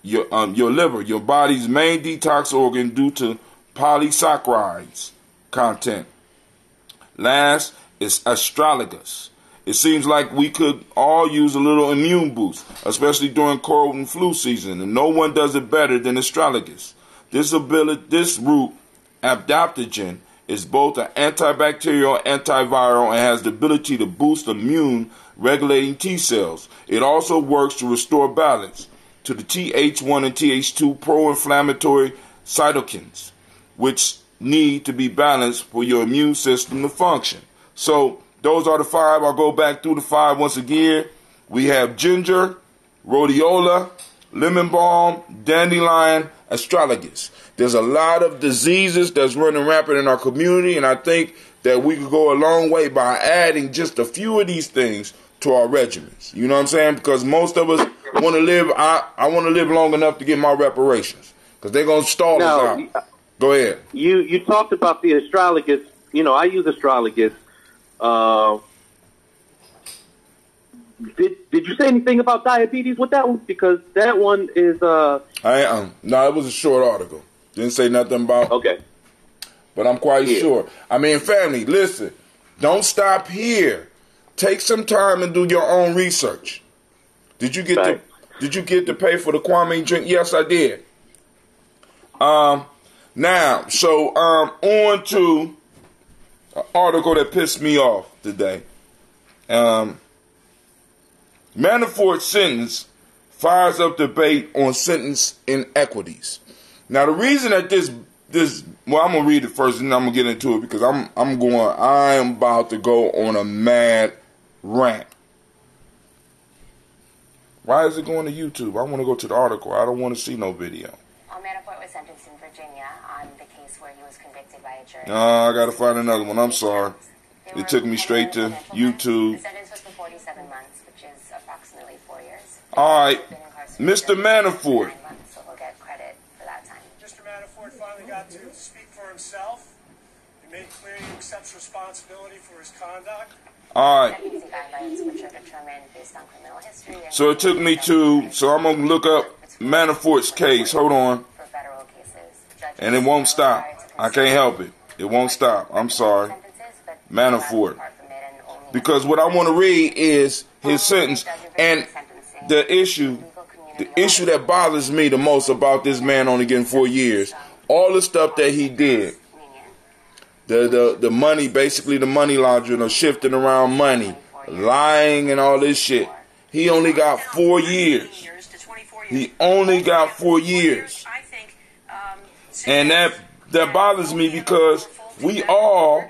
Speaker 1: main detox organ due to polysaccharides content. Last is astragalus. It seems like we could all use a little immune boost, especially during cold and flu season, and no one does it better than astragalus. This root, adaptogen, is both an antibacterial and antiviral and has the ability to boost immune regulating T cells. It also works to restore balance to the Th1 and Th2 pro-inflammatory cytokines, which need to be balanced for your immune system to function. So those are the five. I'll go back through the five once again. We have ginger, rhodiola, lemon balm, dandelion, astragalus. There's a lot of diseases that's running rampant in our community, and I think that we could go a long way by adding just a few of these things to our regiments. You know what I'm saying? Because most of us want to live. I want to live long enough to get my reparations. Because they're gonna stall us out. Go ahead.
Speaker 7: You talked about the astrologist. You know, I use astrologist. Did you say anything about diabetes with that one? Because that one is
Speaker 1: no, it was a short article. Didn't say nothing about.
Speaker 7: Okay.
Speaker 1: But I'm quite sure. I mean, family, listen. Don't stop here. Take some time and do your own research. Did you get to pay for the Kwame drink? Yes, I did. Now, so on to an article that pissed me off today. Manafort sentence fires up debate on sentence inequities. Now, the reason that well, I'm gonna read it first, and then I'm gonna get into it because I am about to go on a mad rant. Why is it going to YouTube? I want to go to the article. I don't want to see no video.
Speaker 3: Manafort was sentenced in Virginia on the case where he was convicted by a jury.
Speaker 1: I gotta find another one. I'm sorry. It took me straight to YouTube.
Speaker 3: The sentence was for 47 months, which is approximately 4 years.
Speaker 1: All right, Mr. Manafort.
Speaker 3: So he'll get credit for that time.
Speaker 9: Mr. Manafort finally got to speak for himself. He made clear he accepts responsibility for his conduct.
Speaker 1: All right.
Speaker 3: Sentencing guidelines, which are determined based on criminal history.
Speaker 1: So it took me to. So I'm gonna look up Manafort's case. Hold on.
Speaker 3: For federal cases,
Speaker 1: And it won't stop. I can't help it. It won't stop. I'm sorry. Manafort. Because what I want to read is his sentence. And the issue that bothers me the most about this man only getting 4 years, all the stuff that he did, the money, basically the money laundering or shifting around money, lying and all this shit, he only got 4 years. He only got 4 years. And that bothers me because we all,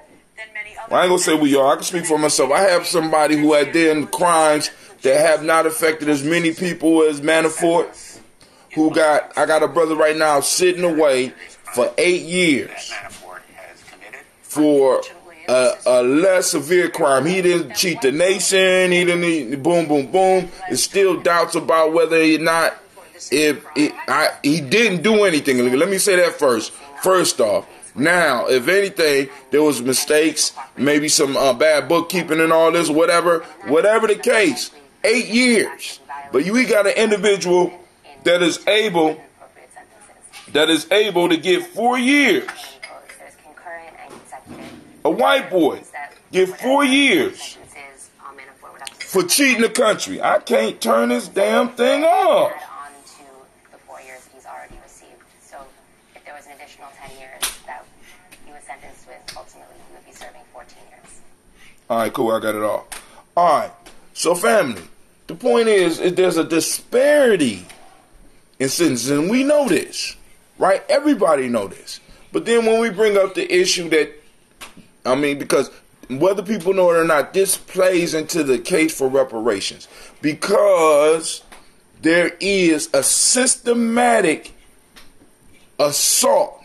Speaker 1: well, I ain't gonna say we all, I can speak for myself. I have somebody who had done crimes that have not affected as many people as Manafort, I got a brother right now sitting away for 8 years for a less severe crime. He didn't cheat the nation, he didn't boom, boom, boom. There's still doubts about whether or not he didn't do anything. Let me say that first. First off, now, if anything, there was mistakes, maybe some bad bookkeeping and all this, whatever the case, 8 years. But we got an individual that is able to get 4 years. A white boy get 4 years for cheating the country. I can't turn this damn thing off. All right, cool. I got it all. All right. So, family, the point is there's a disparity in sentences, and we know this, right? Everybody know this. But then when we bring up the issue because whether people know it or not, this plays into the case for reparations because there is a systematic assault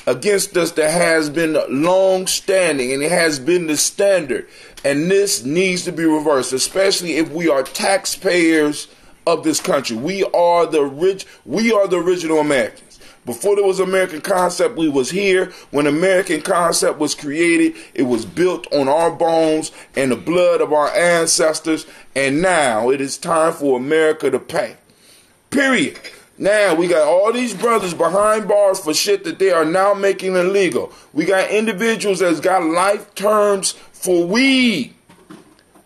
Speaker 1: against us that has been long-standing, and it has been the standard. And this needs to be reversed, especially if we are taxpayers of this country. We are the original Americans. Before there was American concept, we was here. When American concept was created, it was built on our bones and the blood of our ancestors. And now it is time for America to pay. Period. Now, we got all these brothers behind bars for shit that they are now making illegal. We got individuals that's got life terms for weed.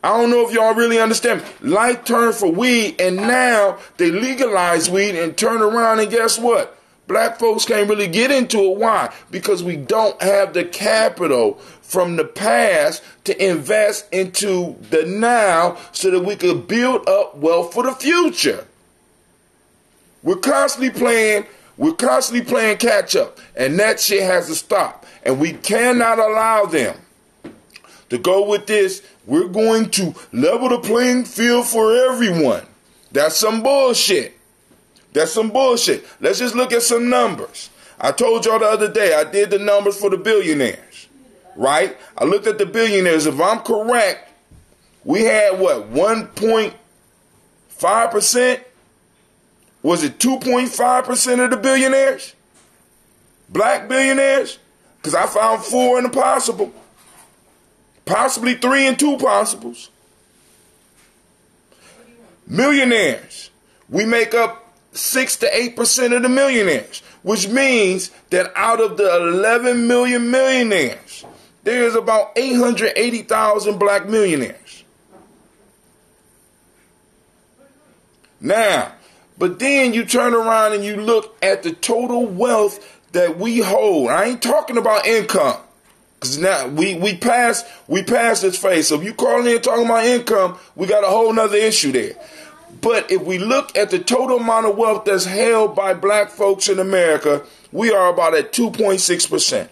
Speaker 1: I don't know if y'all really understand. Life term for weed, and now they legalize weed and turn around, and guess what? Black folks can't really get into it. Why? Because we don't have the capital from the past to invest into the now so that we could build up wealth for the future. We're constantly playing catch up, and that shit has to stop. And we cannot allow them to go with this. We're going to level the playing field for everyone. That's some bullshit. Let's just look at some numbers. I told y'all the other day, I did the numbers for the billionaires, right? I looked at the billionaires. If I'm correct, we had what, 1.5%? Was it 2.5% of the billionaires? Black billionaires? Because I found 4 in the possible. Possibly 3 and 2 possibles. Millionaires. We make up 6 to 8% of the millionaires, which means that out of the 11 million millionaires, there's about 880,000 black millionaires. Now, but then you turn around and you look at the total wealth that we hold. I ain't talking about income. Because now we passed this phase. So if you calling in talking about income, we got a whole nother issue there. But if we look at the total amount of wealth that's held by black folks in America, we are about at 2.6%.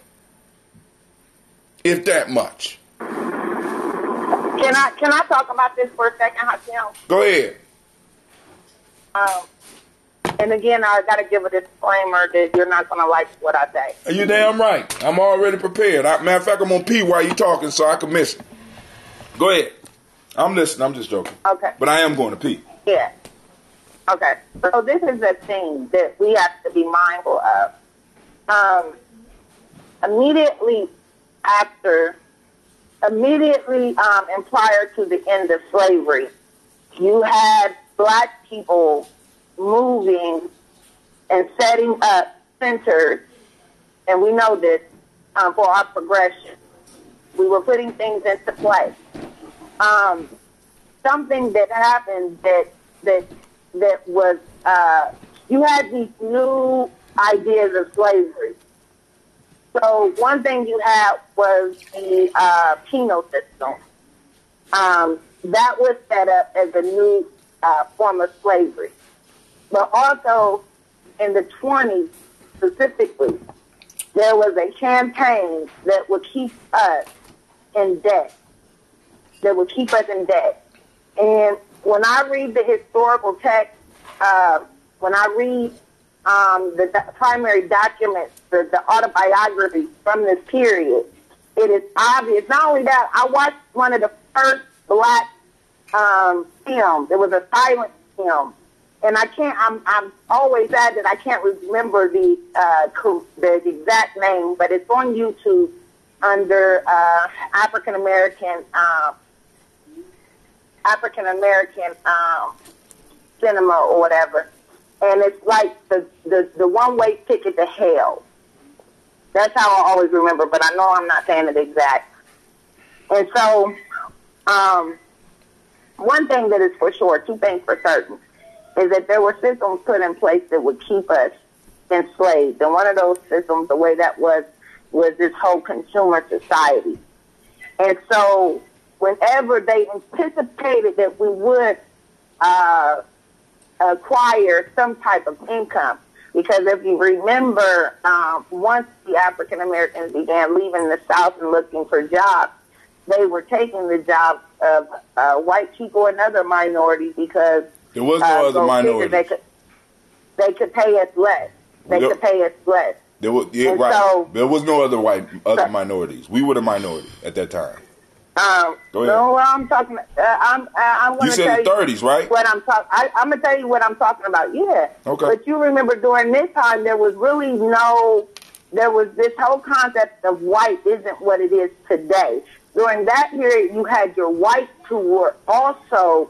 Speaker 1: If that much.
Speaker 8: Can I talk about this for a second, Hakeem?
Speaker 1: Go ahead.
Speaker 8: And again, I got to give a disclaimer that you're not going to like what I say.
Speaker 1: You damn right. I'm already prepared. Matter of fact, I'm going to pee while you're talking so I can miss it. Go ahead. I'm listening. I'm just joking.
Speaker 8: Okay.
Speaker 1: But I am going to pee.
Speaker 8: Yeah. Okay. So this is a thing that we have to be mindful of. Immediately and prior to the end of slavery, you had black people moving and setting up centers, and we know this, for our progression. We were putting things into place. Something that happened that was, you had these new ideas of slavery. So one thing you had was the penal system. That was set up as a new form of slavery. But also in the 20s specifically, there was a campaign that would keep us in debt. And when I read the historical text, when I read the primary documents, the autobiographies from this period, it is obvious. Not only that, I watched one of the first black films. It was a silent film. And I'm always sad that I can't remember the exact name, but it's on YouTube under African American cinema or whatever. And it's like the one-way ticket to hell. That's how I always remember, but I know I'm not saying it exact. And so, one thing that is for sure, 2 things for certain, is that there were systems put in place that would keep us enslaved. And one of those systems, the way that was this whole consumer society. And so whenever they anticipated that we would acquire some type of income, because if you remember, once the African Americans began leaving the South and looking for jobs, they were taking the jobs of white people and other minorities because
Speaker 1: there was no other minority.
Speaker 8: They could pay us less. There was
Speaker 1: no other minorities. We were the minority at that time. Go ahead.
Speaker 8: No, I'm talking. I'm going
Speaker 1: you
Speaker 8: to tell
Speaker 1: said the 30s, right?
Speaker 8: What I'm talking. I'm going to tell you what I'm talking about. Yeah.
Speaker 1: Okay.
Speaker 8: But you remember during this time there was really there was this whole concept of white isn't what it is today. During that period, you had your whites who were also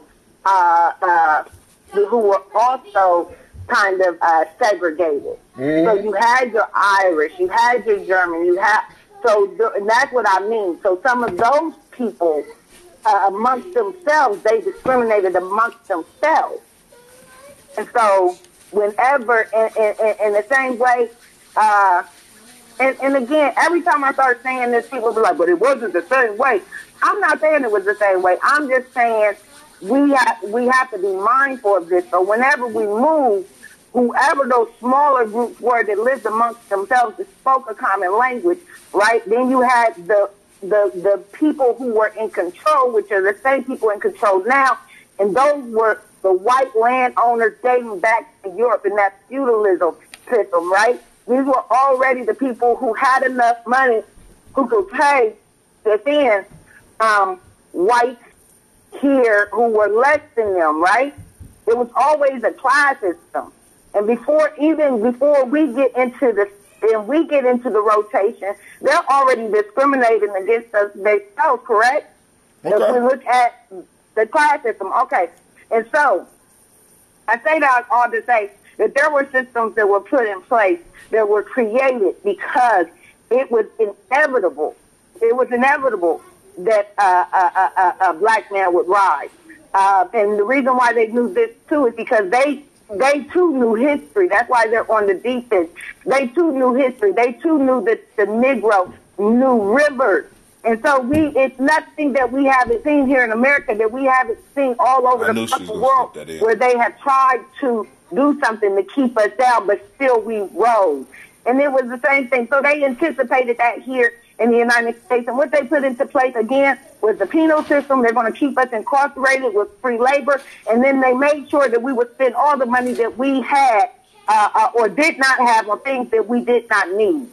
Speaker 8: kind of segregated. Mm-hmm. So you had your Irish, you had your German, and that's what I mean. So some of those people amongst themselves, they discriminated amongst themselves. And so whenever, in the same way, and again, every time I start saying this, people be like, but it wasn't the same way. I'm not saying it was the same way. I'm just saying we have to be mindful of this. So whenever we move, whoever those smaller groups were that lived amongst themselves that spoke a common language, right? Then you had the people who were in control, which are the same people in control now, and those were the white landowners dating back to Europe in that feudalism system, right? These were already the people who had enough money who could pay to then white here who were less than them, right? It was always a class system. And before we get into the rotation, they're already discriminating against us themselves, correct?
Speaker 1: Okay.
Speaker 8: If we look at the class system, okay. And so, I say that all to say that there were systems that were put in place that were created because it was inevitable. It was inevitable that a black man would rise. And the reason why they knew this too is because they too knew history. That's why they're on the defense. They too knew history. They too knew that the Negro knew rivers. And so it's nothing that we haven't seen here in America, that we haven't seen all over the fucking world, where they have tried to do something to keep us down, but still we rose. And it was the same thing. So they anticipated that here in the United States. And what they put into place, again, was the penal system. They're going to keep us incarcerated with free labor. And then they made sure that we would spend all the money that we had or did not have on things that we did not need.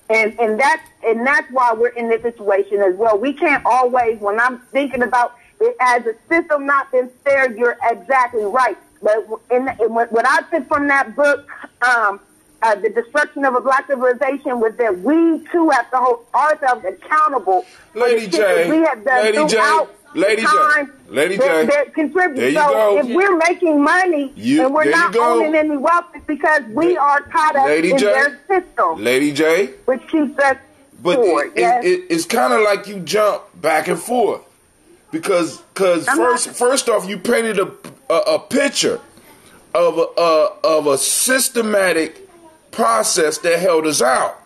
Speaker 8: And that's why we're in this situation as well. We can't always, when I'm thinking about it as a system not been fair, you're exactly right. But what I took from that book, The Destruction of a Black Civilization, was that we too have to hold ourselves accountable.
Speaker 1: Lady J,
Speaker 8: we have done Lady J, that contribute.
Speaker 1: There you
Speaker 8: so
Speaker 1: go.
Speaker 8: if we're making money and we're not owning any wealth, it's because we are caught up in their system.
Speaker 1: Lady J,
Speaker 8: which keeps us poor.
Speaker 1: It's kind of like you jump back and forth because first off, you painted a picture of a systematic process that held us out.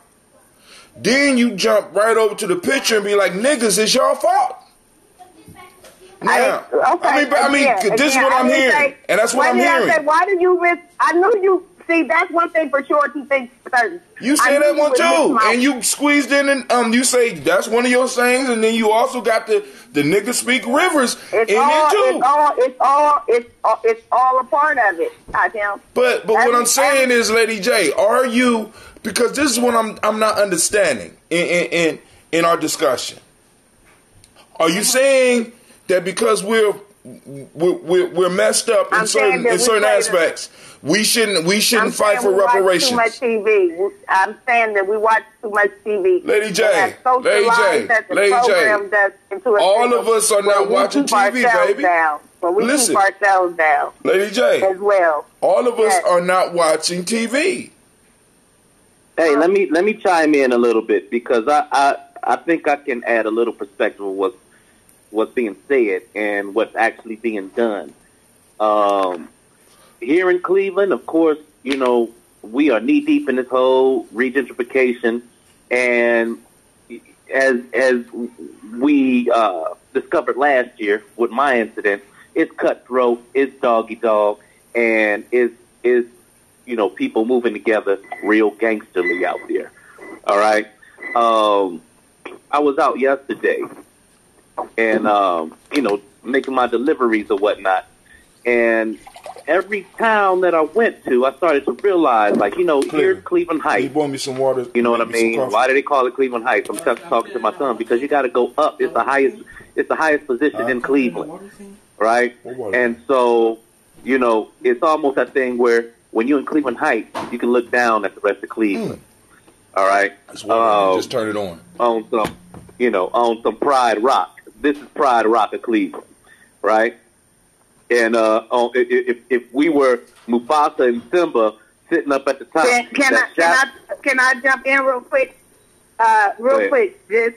Speaker 1: Then you jump right over to the picture and be like, "Niggas, it's your fault." Now, this is what I'm hearing, and that's what I'm hearing.
Speaker 8: Why did you miss? I knew you. See, that's one thing for sure. Two things for certain.
Speaker 1: You say that one too, and you squeezed in, and you say that's one of your sayings, and then you also got the nigga speak rivers in there too.
Speaker 8: It's all a part of it. Goddamn.
Speaker 1: But what I'm saying is, Lady J, are you? Because this is what I'm not understanding in our discussion. Are you saying that because we're messed up in certain aspects, we shouldn't fight for reparations?
Speaker 8: Too much TV. I'm saying that we watch too much TV.
Speaker 1: Lady J, all of us are not watching TV, baby.
Speaker 8: Keep ourselves down.
Speaker 1: Lady J,
Speaker 8: as well.
Speaker 1: All of us are not watching TV.
Speaker 7: Hey, let me chime in a little bit because I think I can add a little perspective of what's being said and what's actually being done. Here in Cleveland, of course, we are knee deep in this whole regentrification, and as we discovered last year with my incident, it's cutthroat, it's doggy dog, and it's people moving together real gangsterly out there. All right. I was out yesterday and, making my deliveries or whatnot. And every town that I went to, I started to realize, here's Cleveland Heights.
Speaker 1: You bought me some water.
Speaker 7: You know what I mean? Why do they call it Cleveland Heights? I'm just talking to my son because you got to go up. It's the highest position in Cleveland, right? And so, it's almost that thing where when you're in Cleveland Heights, you can look down at the rest of Cleveland. All right?
Speaker 1: Just turn it on.
Speaker 7: On some Pride Rock. This is Pride Rock of Cleveland, right? And if we were Mufasa and Simba sitting up at the top,
Speaker 8: can I jump in real quick? This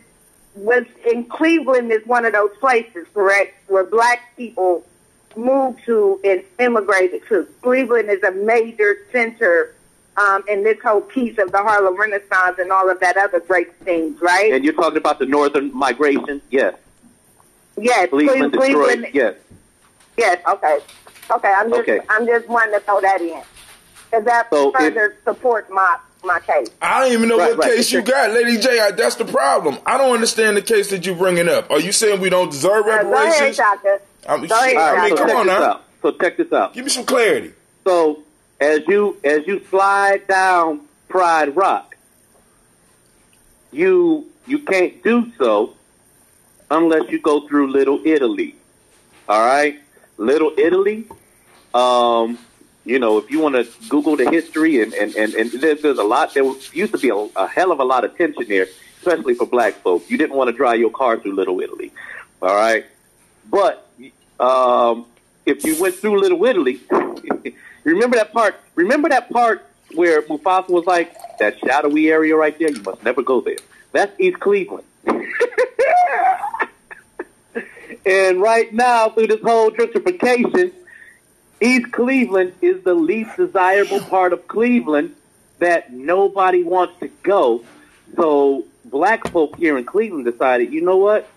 Speaker 8: was in Cleveland is one of those places, correct, where black people moved to and immigrated to. Cleveland is a major center in this whole piece of the Harlem Renaissance and all of that other great things, right?
Speaker 7: And you're talking about the northern migration? Yes.
Speaker 8: Yes.
Speaker 7: Cleveland, Detroit, yes.
Speaker 8: Yes, okay. I'm just wanting to throw that in. Because that further supports my case.
Speaker 1: I don't even know what case you got, Lady J. That's the problem. I don't understand the case that you're bringing up. Are you saying we don't deserve reparations?
Speaker 8: Go ahead, Doctor.
Speaker 1: Come on now.
Speaker 7: So check this out.
Speaker 1: Give me some clarity.
Speaker 7: So as you slide down Pride Rock, you can't do so unless you go through Little Italy. All right, Little Italy. You know, if you want to Google the history, and there's a lot. There used to be a hell of a lot of tension there, especially for black folks. You didn't want to drive your car through Little Italy. All right, but if you went through Little Italy, remember that part? Remember that part where Mufasa was like, that shadowy area right there, you must never go there. That's East Cleveland. And right now, through this whole gentrification, East Cleveland is the least desirable part of Cleveland that nobody wants to go. So black folk here in Cleveland decided, you know what?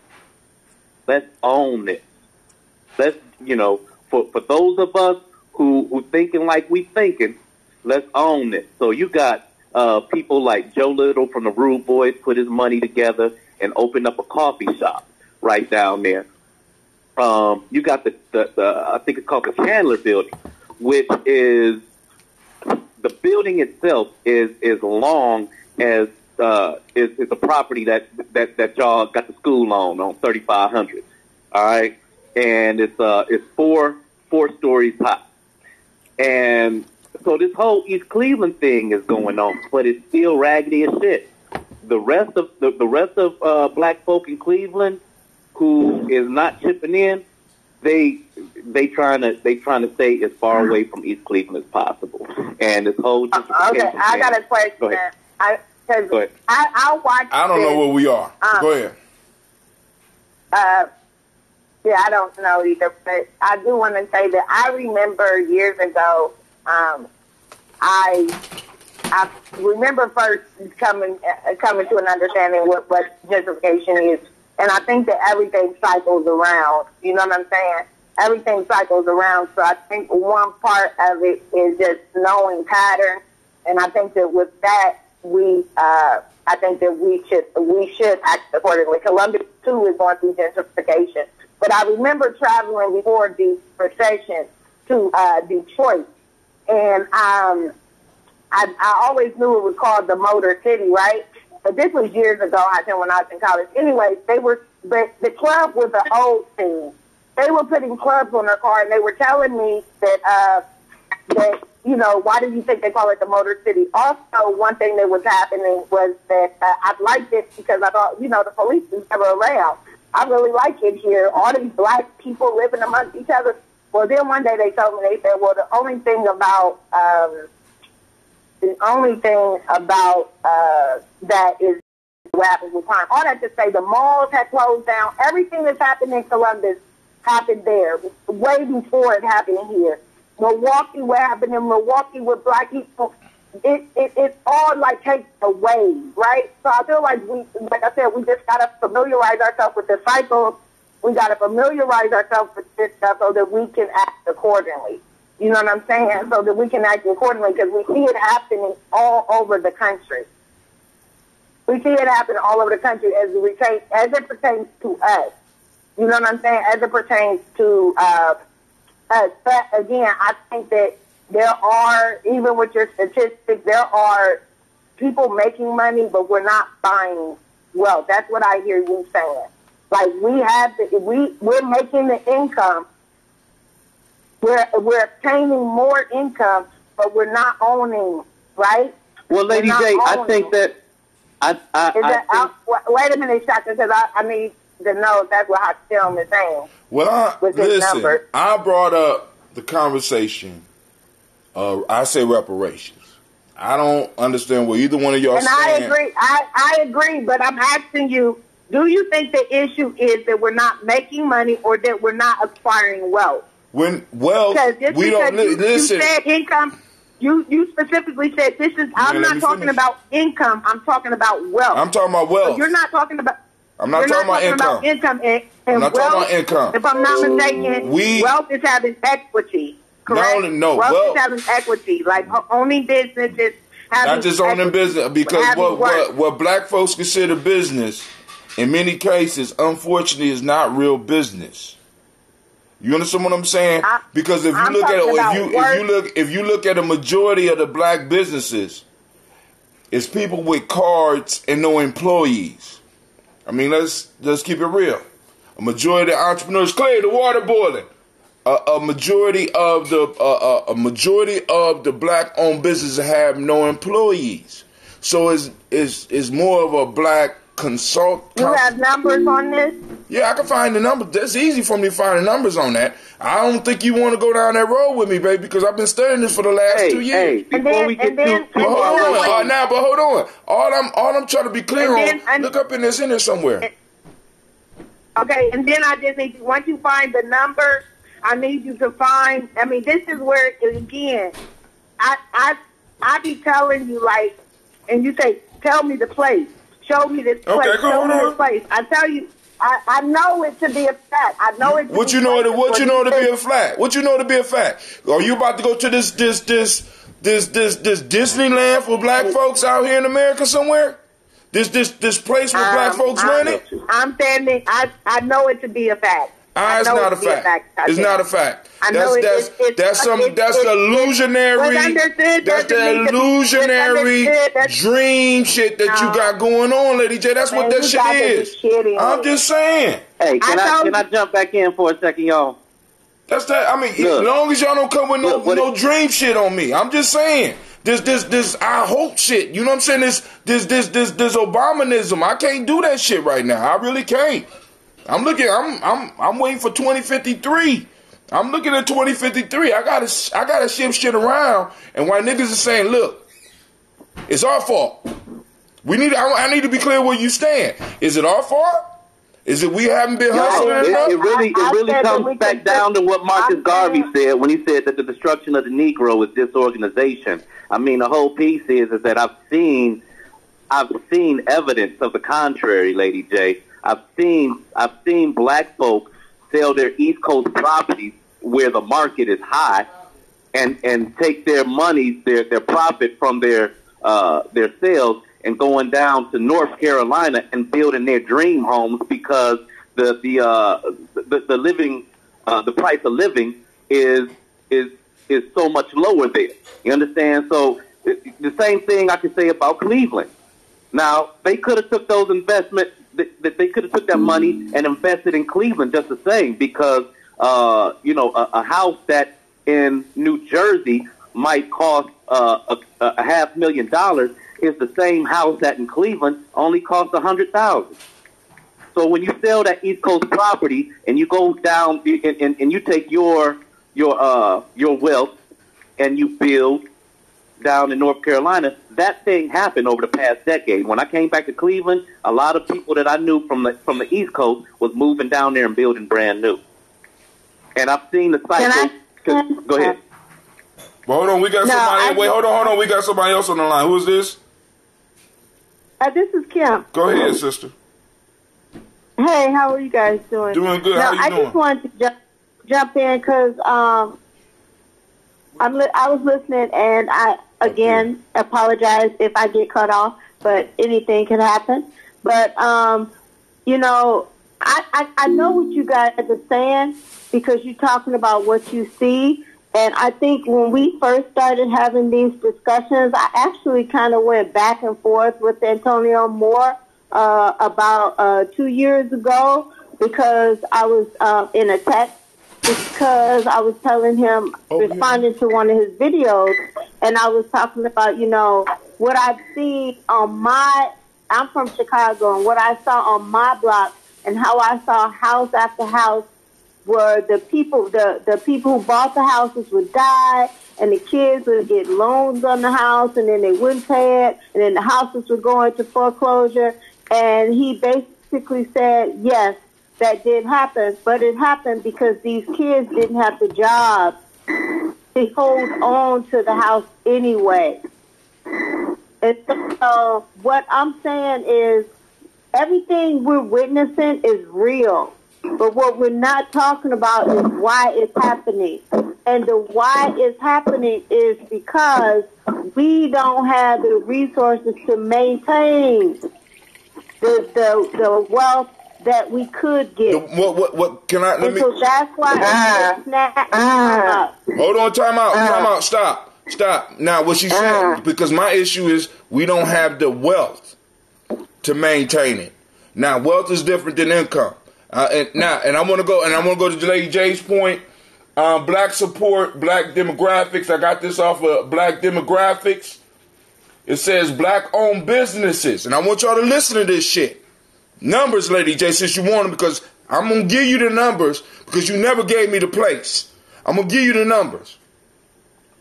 Speaker 7: Let's own it. Let's, you know, for those of us who thinking like we thinking, let's own it. So you got people like Joe Little from the Rude Boys put his money together and opened up a coffee shop right down there. You got the I think it's called the Chandler Building, which is, the building itself is long as is a property that y'all got the school on 3500. All right, and it's four stories high, and so this whole East Cleveland thing is going on, but it's still raggedy as shit. The rest of black folk in Cleveland who is not chipping in, they trying to stay as far away from East Cleveland as possible. And this whole
Speaker 8: okay, I got a question.
Speaker 7: Go ahead.
Speaker 8: Go ahead. I watched.
Speaker 1: I don't know where we are. Go ahead.
Speaker 8: Yeah, I don't know either, but I do want to say that I remember years ago. I remember first coming to an understanding what gentrification is. And I think that everything cycles around. You know what I'm saying? Everything cycles around. So I think one part of it is just knowing patterns. And I think that with that, I think that we should act accordingly. Columbus too is going through gentrification. But I remember traveling before the recession to Detroit, and I always knew it was called the Motor City, right? But this was years ago, I think, when I was in college. Anyway, but the club was an old thing. They were putting clubs on their car, and they were telling me that, you know, why do you think they call it the Motor City? Also, one thing that was happening was that I liked it because I thought, you know, the police is never around. I really like it here. All these black people living amongst each other. Well, then one day they told me, they said, well, the only thing about that is what happens with crime. All that to say, the malls had closed down. Everything that's happened in Columbus happened there way before it happened here. Milwaukee, what happened in Milwaukee with black people, it's all like takes away, right? So I feel like like I said, we just gotta familiarize ourselves with the cycles. We gotta familiarize ourselves with this stuff so that we can act accordingly. You know what I'm saying? So that we can act accordingly, because we see it happening all over the country. We see it happen all over the country as it pertains to us. You know what I'm saying? As it pertains to us. But again, I think that there are, even with your statistics, there are people making money, but we're not buying wealth. That's what I hear you saying. Like we're making the income. We're obtaining more income, but we're not owning, right?
Speaker 7: Well, Lady J, I think that
Speaker 8: wait a minute, Shaka, because I need to know if that's what Hakim is saying.
Speaker 1: Well, listen, I brought up the conversation of, I say, reparations. I don't understand what either one of y'all saying.
Speaker 8: And I agree, but I'm asking you, do you think the issue is that we're not making money or that we're not acquiring wealth?
Speaker 1: When wealth, we don't listen.
Speaker 8: You said income. You specifically said this is. I'm not talking about income. I'm talking about wealth.
Speaker 1: I'm talking about wealth.
Speaker 8: So you're not talking about.
Speaker 1: I'm not talking about income.
Speaker 8: I'm
Speaker 1: not talking about income.
Speaker 8: If I'm not mistaken, wealth is having equity. Correct?
Speaker 1: No.
Speaker 8: Wealth is having equity, like owning businesses.
Speaker 1: Not just owning business, because what black folks consider business, in many cases, unfortunately, is not real business. You understand what I'm saying? Because if you look at a majority of the black businesses, it's people with cards and no employees. I mean, let's keep it real. A majority of entrepreneurs, Clay, the water boiling. A majority of the black-owned businesses have no employees. So it's more of a black consult.
Speaker 8: You have numbers on this?
Speaker 1: Yeah, I can find the numbers. That's easy for me to find the numbers on that. I don't think you want to go down that road with me, baby, because I've been studying this for the last 2 years.
Speaker 8: Hold
Speaker 1: on. All I'm trying to be clear on. Look up in there somewhere.
Speaker 8: Okay, and then I just need, once you find the numbers, I need you to find. I mean, this is where again, I be telling you like, and you say, tell me the place, show me this place, show me this place. I tell you. I know it to be a fact. I know it. What you know to be
Speaker 1: a fact? What you know to be a fact? Are you about to go to this Disneyland for black folks out here in America somewhere? This place where black folks rented?
Speaker 8: I'm standing. I know it to be a fact.
Speaker 1: It's not a fact. It's not a fact. That's the illusionary dream shit that you got going on, Lady J. That's what that shit is. I'm just saying.
Speaker 7: Hey, can I jump back in for a second, y'all?
Speaker 1: That's that. I mean, as long as y'all don't come with no dream shit on me, I'm just saying. This I hope shit. You know what I'm saying? This Obamanism. I can't do that shit right now. I really can't. I'm waiting for 2053. I'm looking at 2053. I gotta shift shit around. And why niggas is saying, look, it's our fault. I need to be clear where you stand. Is it our fault? Is it we haven't been hustling enough?
Speaker 7: It really comes back down to what Marcus Garvey said when he said that the destruction of the Negro is disorganization. I mean, the whole piece is that I've seen evidence of the contrary, Lady J. I've seen black folks sell their East Coast properties where the market is high, and take their money, their profit from their sales, and going down to North Carolina and building their dream homes because the living the price of living is so much lower there. You understand? So the same thing I can say about Cleveland. Now they could have took those investments. They could have took that money and invested in Cleveland just the same, because a house that in New Jersey might cost $500,000 is the same house that in Cleveland only costs $100,000. So when you sell that East Coast property and you go down and you take your wealth and you build down in North Carolina, that thing happened over the past decade. When I came back to Cleveland, a lot of people that I knew from the East Coast was moving down there and building brand new. And I've seen the cycle. Go ahead.
Speaker 1: Well, hold on, we got somebody. Wait, hold on. We got somebody else on the line. Who is this?
Speaker 10: This is Kim.
Speaker 1: Go ahead, sister.
Speaker 10: Hey, how are you guys doing?
Speaker 1: Doing good. How you doing?
Speaker 10: I just wanted to jump in because I was listening, and I again apologize if I get cut off, but anything can happen. But I know what you guys are saying because you're talking about what you see. And I think when we first started having these discussions, I actually kind of went back and forth with Antonio Moore about 2 years ago because I was in a text because I was telling him, responding to one of his videos, and I was talking about, what I've seen on I'm from Chicago, and what I saw on my block and how I saw house after house where the people who bought the houses would die, and the kids would get loans on the house, and then they wouldn't pay it, and then the houses would go into foreclosure. And he basically said, yes, that did happen, but it happened because these kids didn't have the job to hold on to the house anyway. And so what I'm saying is everything we're witnessing is real. But what we're not talking about is why it's happening. And the why it's happening is because we don't have the resources to maintain the wealth that we could get.
Speaker 1: What can I let me?
Speaker 10: So that's why
Speaker 1: hold on, time out, stop. Now what she's saying, because my issue is we don't have the wealth to maintain it. Now wealth is different than income. And I want to go to Lady J's point. Black support, black demographics. I got this off of Black Demographics. It says black-owned businesses, and I want y'all to listen to this shit. Numbers, Lady J, since you want them, because I'm gonna give you the numbers because you never gave me the place. I'm gonna give you the numbers.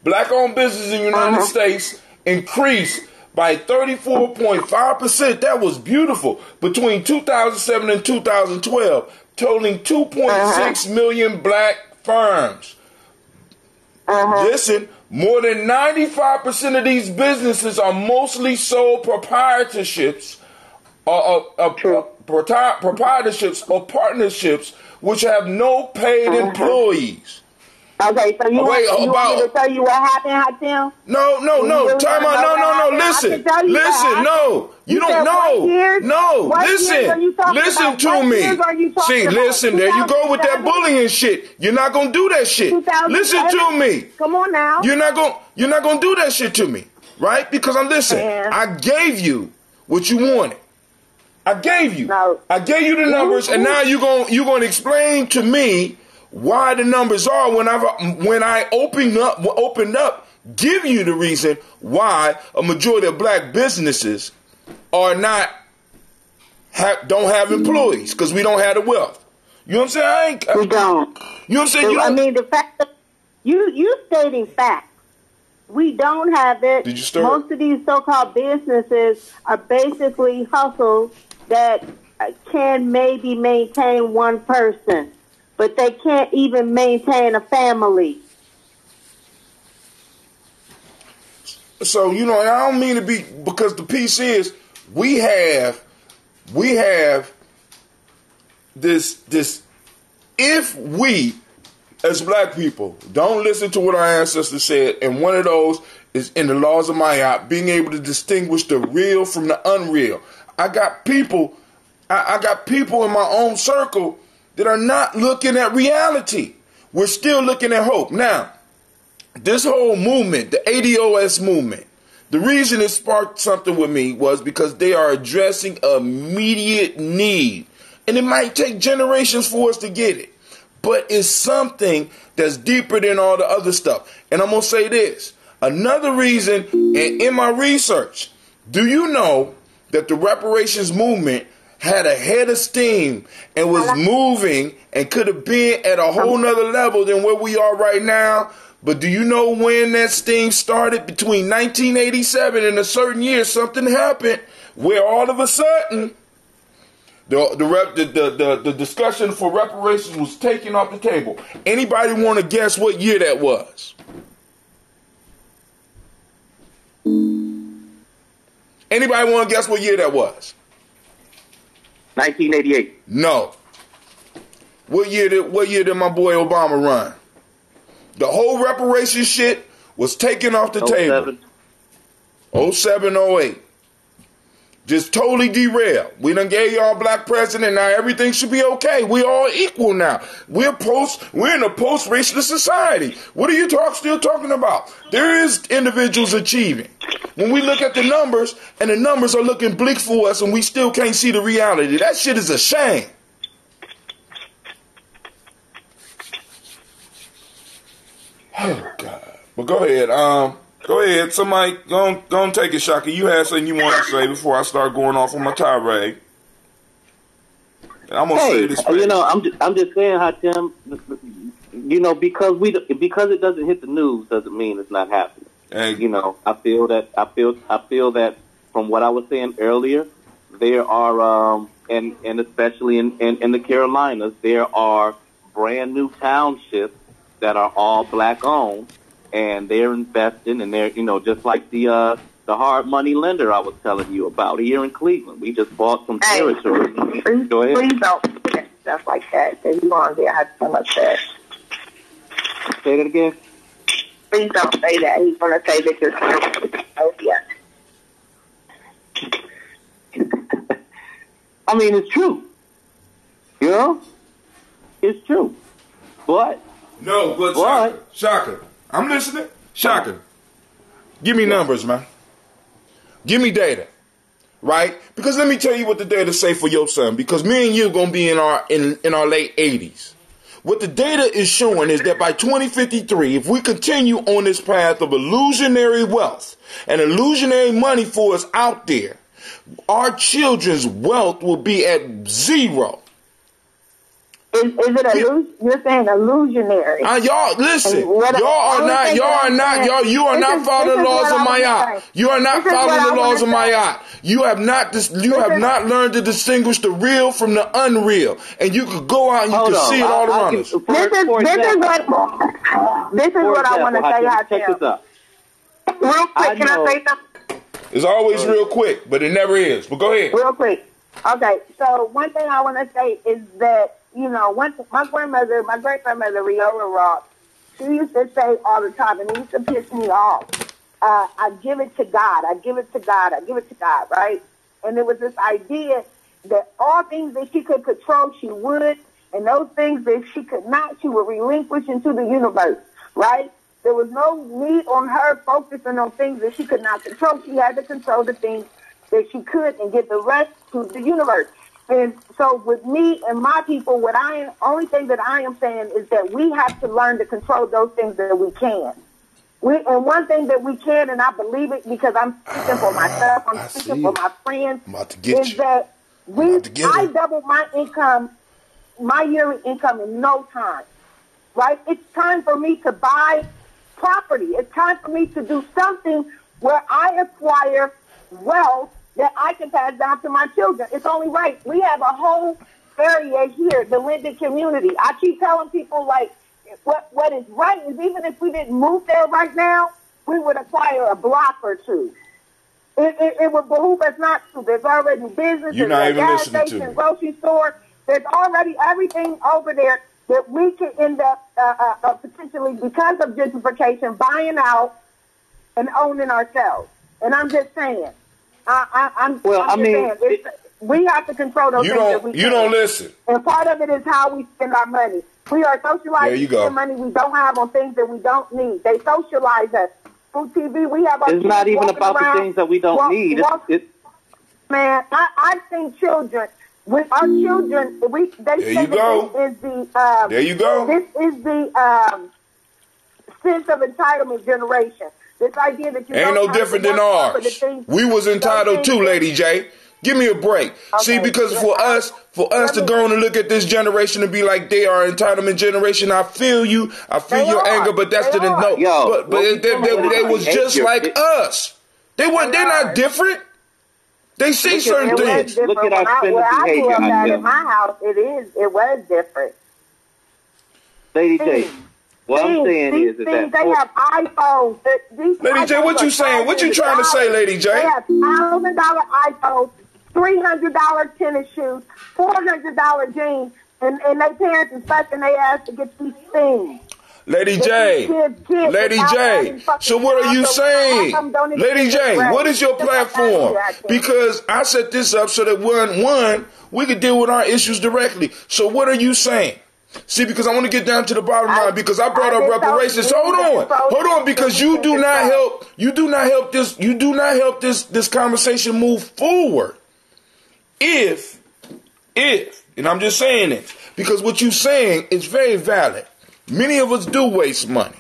Speaker 1: Black-owned businesses in the United States increased by 34.5%. That was beautiful. Between 2007 and 2012, totaling 2.6 million black firms. Listen, more than 95% of these businesses are mostly sole proprietorships proprietorships or partnerships which have no paid employees.
Speaker 10: Okay, so you want me to tell you what happened, Hatim?
Speaker 1: No. Time out. No. Listen. No. You don't know. No. Listen to me. See, listen. There you go with that bullying shit. You're not gonna do that shit. Listen to me.
Speaker 10: Come on now.
Speaker 1: You're not gonna do that shit to me, right? Because I gave you what you wanted. I gave you the numbers, and now you're gonna explain to me why the numbers are when I opened up, give you the reason why a majority of black businesses are don't have employees because we don't have the wealth. You know what I'm saying?
Speaker 10: We don't.
Speaker 1: You know what I'm saying?
Speaker 10: I mean, the fact that you stating facts. We don't have it.
Speaker 1: Did you start?
Speaker 10: Most of these so-called businesses are basically hustles that can maybe maintain one person, but they can't even maintain a family.
Speaker 1: So, I don't mean to be, because the piece is, we have this, if we, as black people, don't listen to what our ancestors said, and one of those is in the laws of Ma'at, being able to distinguish the real from the unreal. I got people in my own circle that are not looking at reality. We're still looking at hope. Now, this whole movement, the ADOS movement, the reason it sparked something with me was because they are addressing immediate need. And it might take generations for us to get it. But it's something that's deeper than all the other stuff. And I'm going to say this. Another reason, and in my research, do you know that the reparations movement had a head of steam and was moving and could have been at a whole nother level than where we are right now? But do you know when that steam started? Between 1987 and a certain year, something happened where all of a sudden the discussion for reparations was taken off the table. Anybody want to guess what year that was? Anybody want to guess what year that was?
Speaker 7: 1988.
Speaker 1: No. What year did my boy Obama run? The whole reparation shit was taken off the table. 07, 08. Just totally derailed. We done gave y'all a black president. Now everything should be okay. We all equal now. We're in a post-racialist society. What are you still talking about? There is individuals achieving. When we look at the numbers, and the numbers are looking bleak for us, and we still can't see the reality, that shit is a shame. Oh, God. Well, go ahead. Go ahead. Somebody, go and take it, Shaka. You had something you wanted to say before I start going off on my tirade. I'm gonna say this.
Speaker 7: I'm just saying, Hatim. Because it doesn't hit the news doesn't mean it's not happening.
Speaker 1: Hey.
Speaker 7: I feel that from what I was saying earlier, there are and especially in the Carolinas, there are brand new townships that are all black owned, and they're investing, and they're just like the hard money lender I was telling you about here in Cleveland. We just bought some territory. Go ahead.
Speaker 8: Please don't say stuff like that. Because you on there have so much that.
Speaker 7: Say that again.
Speaker 8: Please don't say that. He's going to say that you're
Speaker 7: I mean, it's true. It's true. But
Speaker 1: Shaka, I'm listening. Shaka, give me numbers, man. Give me data. right? Because let me tell you what the data say for your son, because me and you are going to be in our late 80s. What the data is showing is that by 2053, if we continue on this path of illusionary wealth and illusionary money for us out there, our children's wealth will be at zero.
Speaker 8: Is it illusion? You're saying illusionary.
Speaker 1: Y'all, listen. You are not following the laws of Mayat. You are not following the laws of Mayat. You have not learned to distinguish the real from the unreal. And you could go out and you can see it all around us.
Speaker 8: This is what I want to say out there.
Speaker 7: Check this out.
Speaker 8: Real quick, can I say something?
Speaker 1: It's always real quick, but it never is. But go ahead.
Speaker 8: Real quick. Okay, so one thing I want to say is that, you know, my great-grandmother, Riola Ross, she used to say all the time, and it used to piss me off, I give it to God, I give it to God, I give it to God, right? And there was this idea that all things that she could control, she would, and those things that she could not, she would relinquish into the universe, right? There was no need on her focusing on things that she could not control. She had to control the things that she could and give the rest to the universe. And so with me and my people, only thing that I am saying is that we have to learn to control those things that we can. And one thing that we can, and I believe it because I'm speaking for myself, I'm speaking for my friends, is that I doubled my income, my yearly income in no time, right? It's time for me to buy property. It's time for me to do something where I acquire wealth that I can pass down to my children. It's only right. We have a whole area here, the Linden community. I keep telling people, like, what is right is even if we didn't move there right now, we would acquire a block or two. It would behoove us not to. There's already business, there's a gas station, grocery store. There's already everything over there that we can end up potentially, because of gentrification, buying out and owning ourselves. And I'm just saying. We have to control those things that we can.
Speaker 1: You don't listen.
Speaker 8: And part of it is how we spend our money. We are socializing spend money we don't have on things that we don't need. They socialize us. Through TV, we have our
Speaker 7: It's not even about the things that we don't need.
Speaker 8: Man, I've seen children. With our children, they say that this is the
Speaker 1: there you go.
Speaker 8: This is the sense of entitlement generation. This idea that you
Speaker 1: ain't no different than ours. We was entitled too, Lady J. Give me a break. Okay. See, because for us to go on and look at this generation and be like they are entitlement generation, I feel you. I feel your anger, but that's the no. But they was just like us. They're not different. They see certain things.
Speaker 7: Look at our spending behavior.
Speaker 8: In my house, it was different.
Speaker 7: Lady J. What I'm saying is that
Speaker 8: they have iPhones.
Speaker 1: Lady J, what you saying? What you trying to say, Lady J?
Speaker 8: They have $1,000 iPhones, $300 tennis shoes, $400 jeans, and their parents is fucking their ass to get these things.
Speaker 1: Lady J, so what are you saying? Lady J, what is your platform? Because I set this up so that one, we could deal with our issues directly. So what are you saying? See, because I want to get down to the bottom line, because I brought up reparations. So hold on, because you do not help this conversation move forward. If, and I'm just saying it, because what you're saying is very valid. Many of us do waste money.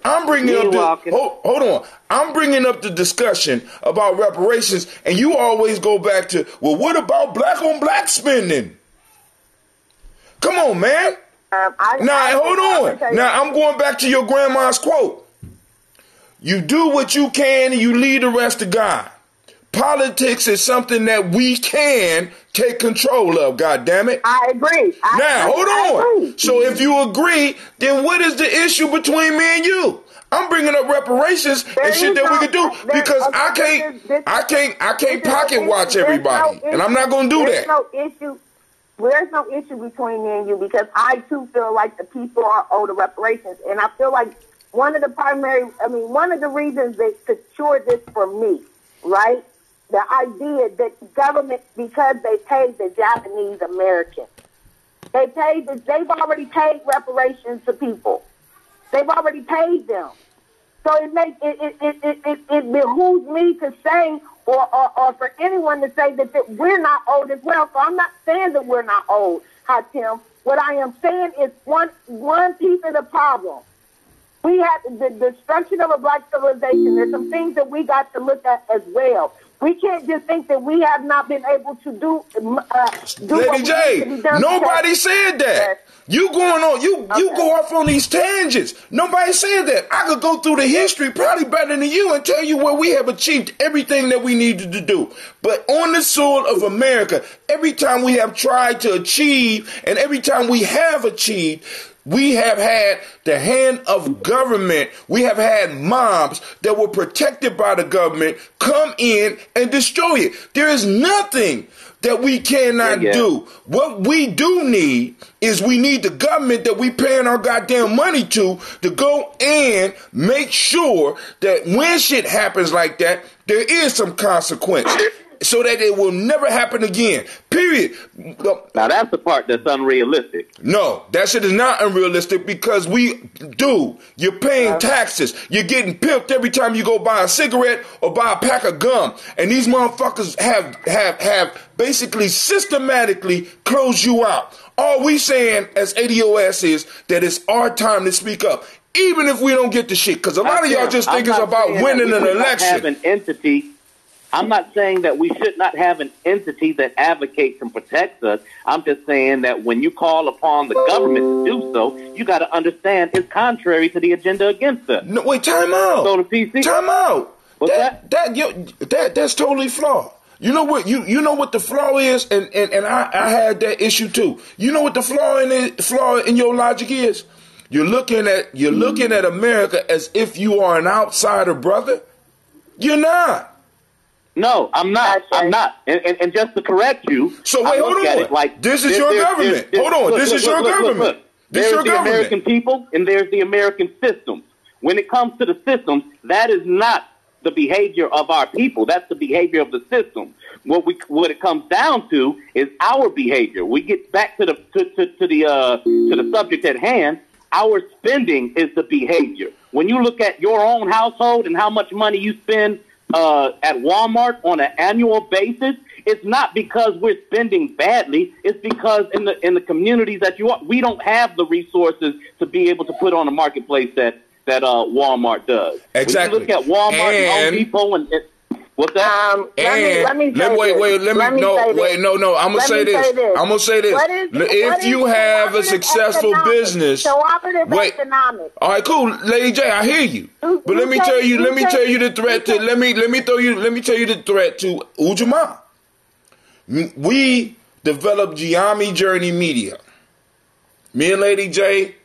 Speaker 1: I'm bringing up hold on. I'm bringing up the discussion about reparations, and you always go back to, well, what about black on black spending? Come on, man. Hold on. Now, I'm going back to your grandma's quote. You do what you can and you leave the rest to God. Politics is something that we can take control of, goddammit.
Speaker 8: I agree.
Speaker 1: Hold on. So if you agree, then what is the issue between me and you? I'm bringing up reparations and shit that we could do, because I can't pocket watch everybody, and I'm not going to do that.
Speaker 8: There's no issue between me and you, because I too feel like the people are owed the reparations, and I feel like one of the reasons they secured this for me, right? The idea that the government, because they paid the Japanese Americans, they've already paid reparations to people. They've already paid them. So it behooves me to say or for anyone to say that we're not old as well. So I'm not saying that we're not old, Hatim. What I am saying is one piece of the problem. We have the destruction of a black civilization. There's some things that we got to look at as well. We can't just think that we have not been able to do
Speaker 1: Lady J, nobody said that. Yes. You going on, you go off on these tangents. Nobody said that. I could go through the history probably better than you and tell you where we have achieved everything that we needed to do. But on the soil of America, every time we have tried to achieve and every time we have achieved, we have had the hand of government. We have had mobs that were protected by the government come in and destroy it. There is nothing that we cannot do. What we do need is we need the government that we paying our goddamn money to go and make sure that when shit happens like that, there is some consequence. So that it will never happen again. Period.
Speaker 7: Now that's the part that's unrealistic.
Speaker 1: No, that shit is not unrealistic because you're paying taxes. You're getting pimped every time you go buy a cigarette or buy a pack of gum. And these motherfuckers have basically systematically closed you out. All we saying as ADOS is that it's our time to speak up. Even if we don't get the shit. Because a lot of y'all just think it's about winning an election.
Speaker 7: Have an entity. I'm not saying that we should not have an entity that advocates and protects us. I'm just saying that when you call upon the government to do so, you got to understand it's contrary to the agenda against us.
Speaker 1: No, wait, time out.
Speaker 7: So the PC.
Speaker 1: Time out.
Speaker 7: What's that?
Speaker 1: That's totally flawed. You know what? You know what the flaw is, and I had that issue too. You know what the flaw in your logic is? You're looking at America as if you are an outsider, brother. You're not.
Speaker 7: No, I'm not. I'm not. And just to correct you.
Speaker 1: So wait, hold on.
Speaker 7: Like,
Speaker 1: this is your government. Hold on. This is your government.
Speaker 7: There's the American people and there's the American system. When it comes to the system, that is not the behavior of our people. That's the behavior of the system. What it comes down to is our behavior. We get back to the subject at hand. Our spending is the behavior. When you look at your own household and how much money you spend at Walmart on an annual basis, it's not because we're spending badly. It's because in the communities that we don't have the resources to be able to put on a marketplace that Walmart does.
Speaker 1: Exactly.
Speaker 7: When you look at Walmart and Home Depot and what's that?
Speaker 8: Let me say this.
Speaker 1: No. I'm gonna say this. If you have a successful business,
Speaker 8: economics.
Speaker 1: All right, cool, Lady J, I hear you. But let me tell you the threat to Ujamaa. We developed Giami Journey Media. Me and Lady J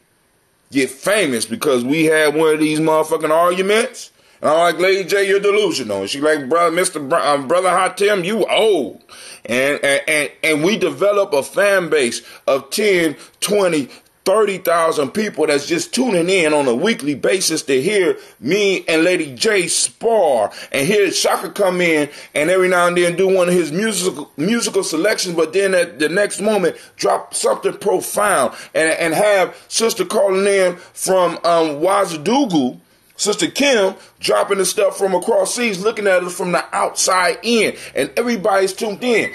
Speaker 1: get famous because we had one of these motherfucking arguments. And I'm like, Lady J, you're delusional. And she's like, Brother Hatim, you old. And we develop a fan base of 10, 20, 30,000 people that's just tuning in on a weekly basis to hear me and Lady J spar and hear Shaka come in and every now and then do one of his musical selections, but then at the next moment drop something profound and have Sister calling in from Wazadugu, Sister Kim dropping the stuff from across seas, looking at us from the outside in, and everybody's tuned in.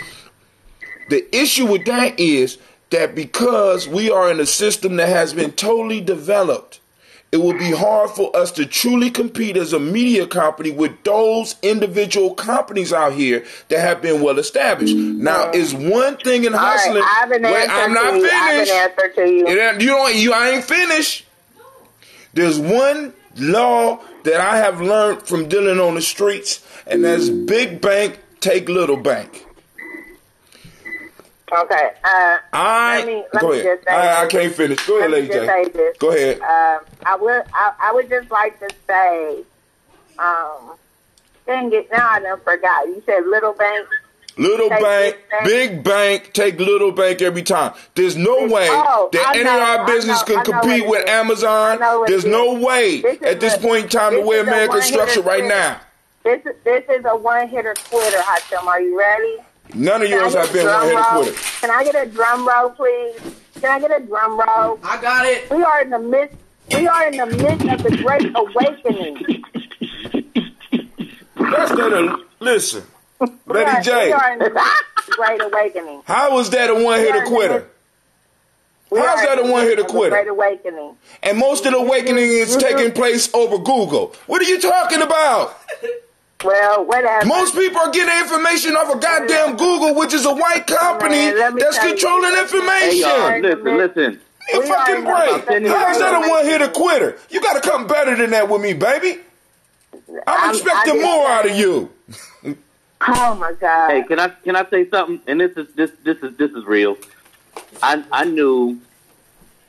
Speaker 1: The issue with that is that because we are in a system that has been totally developed, it will be hard for us to truly compete as a media company with those individual companies out here that have been well established. Now, is one thing in hustling.
Speaker 8: Right, I'm not finished. I have an answer to you.
Speaker 1: I ain't finished. There's one law that I have learned from dealing on the streets, and that's big bank, take little bank.
Speaker 8: Okay. Let me just say
Speaker 1: I can't finish. Go ahead, Lady J. Go ahead.
Speaker 8: I would just like to say, dang it, now I done forgot. You said little bank.
Speaker 1: Little bank, big bank, take little bank every time. There's no way that any of our business can compete with Amazon. There's no way at this point in time the way America's structured right now.
Speaker 8: This is a one-hitter quitter, Hatim. Are you ready?
Speaker 1: None of yours have been one-hitter quitter.
Speaker 8: Can I get a drum roll, please? Can I get a drum roll?
Speaker 11: I got it.
Speaker 8: We are in the midst of the Great Awakening.
Speaker 1: Listen. Lady J.
Speaker 8: We are in the Great Awakening.
Speaker 1: How was that a one-hitter quitter? How's that a one-hitter quitter?
Speaker 8: Great Awakening.
Speaker 1: And most of the awakening is taking place over Google. What are you talking about?
Speaker 8: Well, whatever.
Speaker 1: Most people are getting information off of goddamn Google, which is a white company that's controlling information.
Speaker 7: Hey, listen.
Speaker 1: You fucking break. How's that a one-hitter quitter? You got to come better than that with me, baby. I'm expecting more out of you.
Speaker 8: Oh my God.
Speaker 7: Hey, can I say something? And this is real. I knew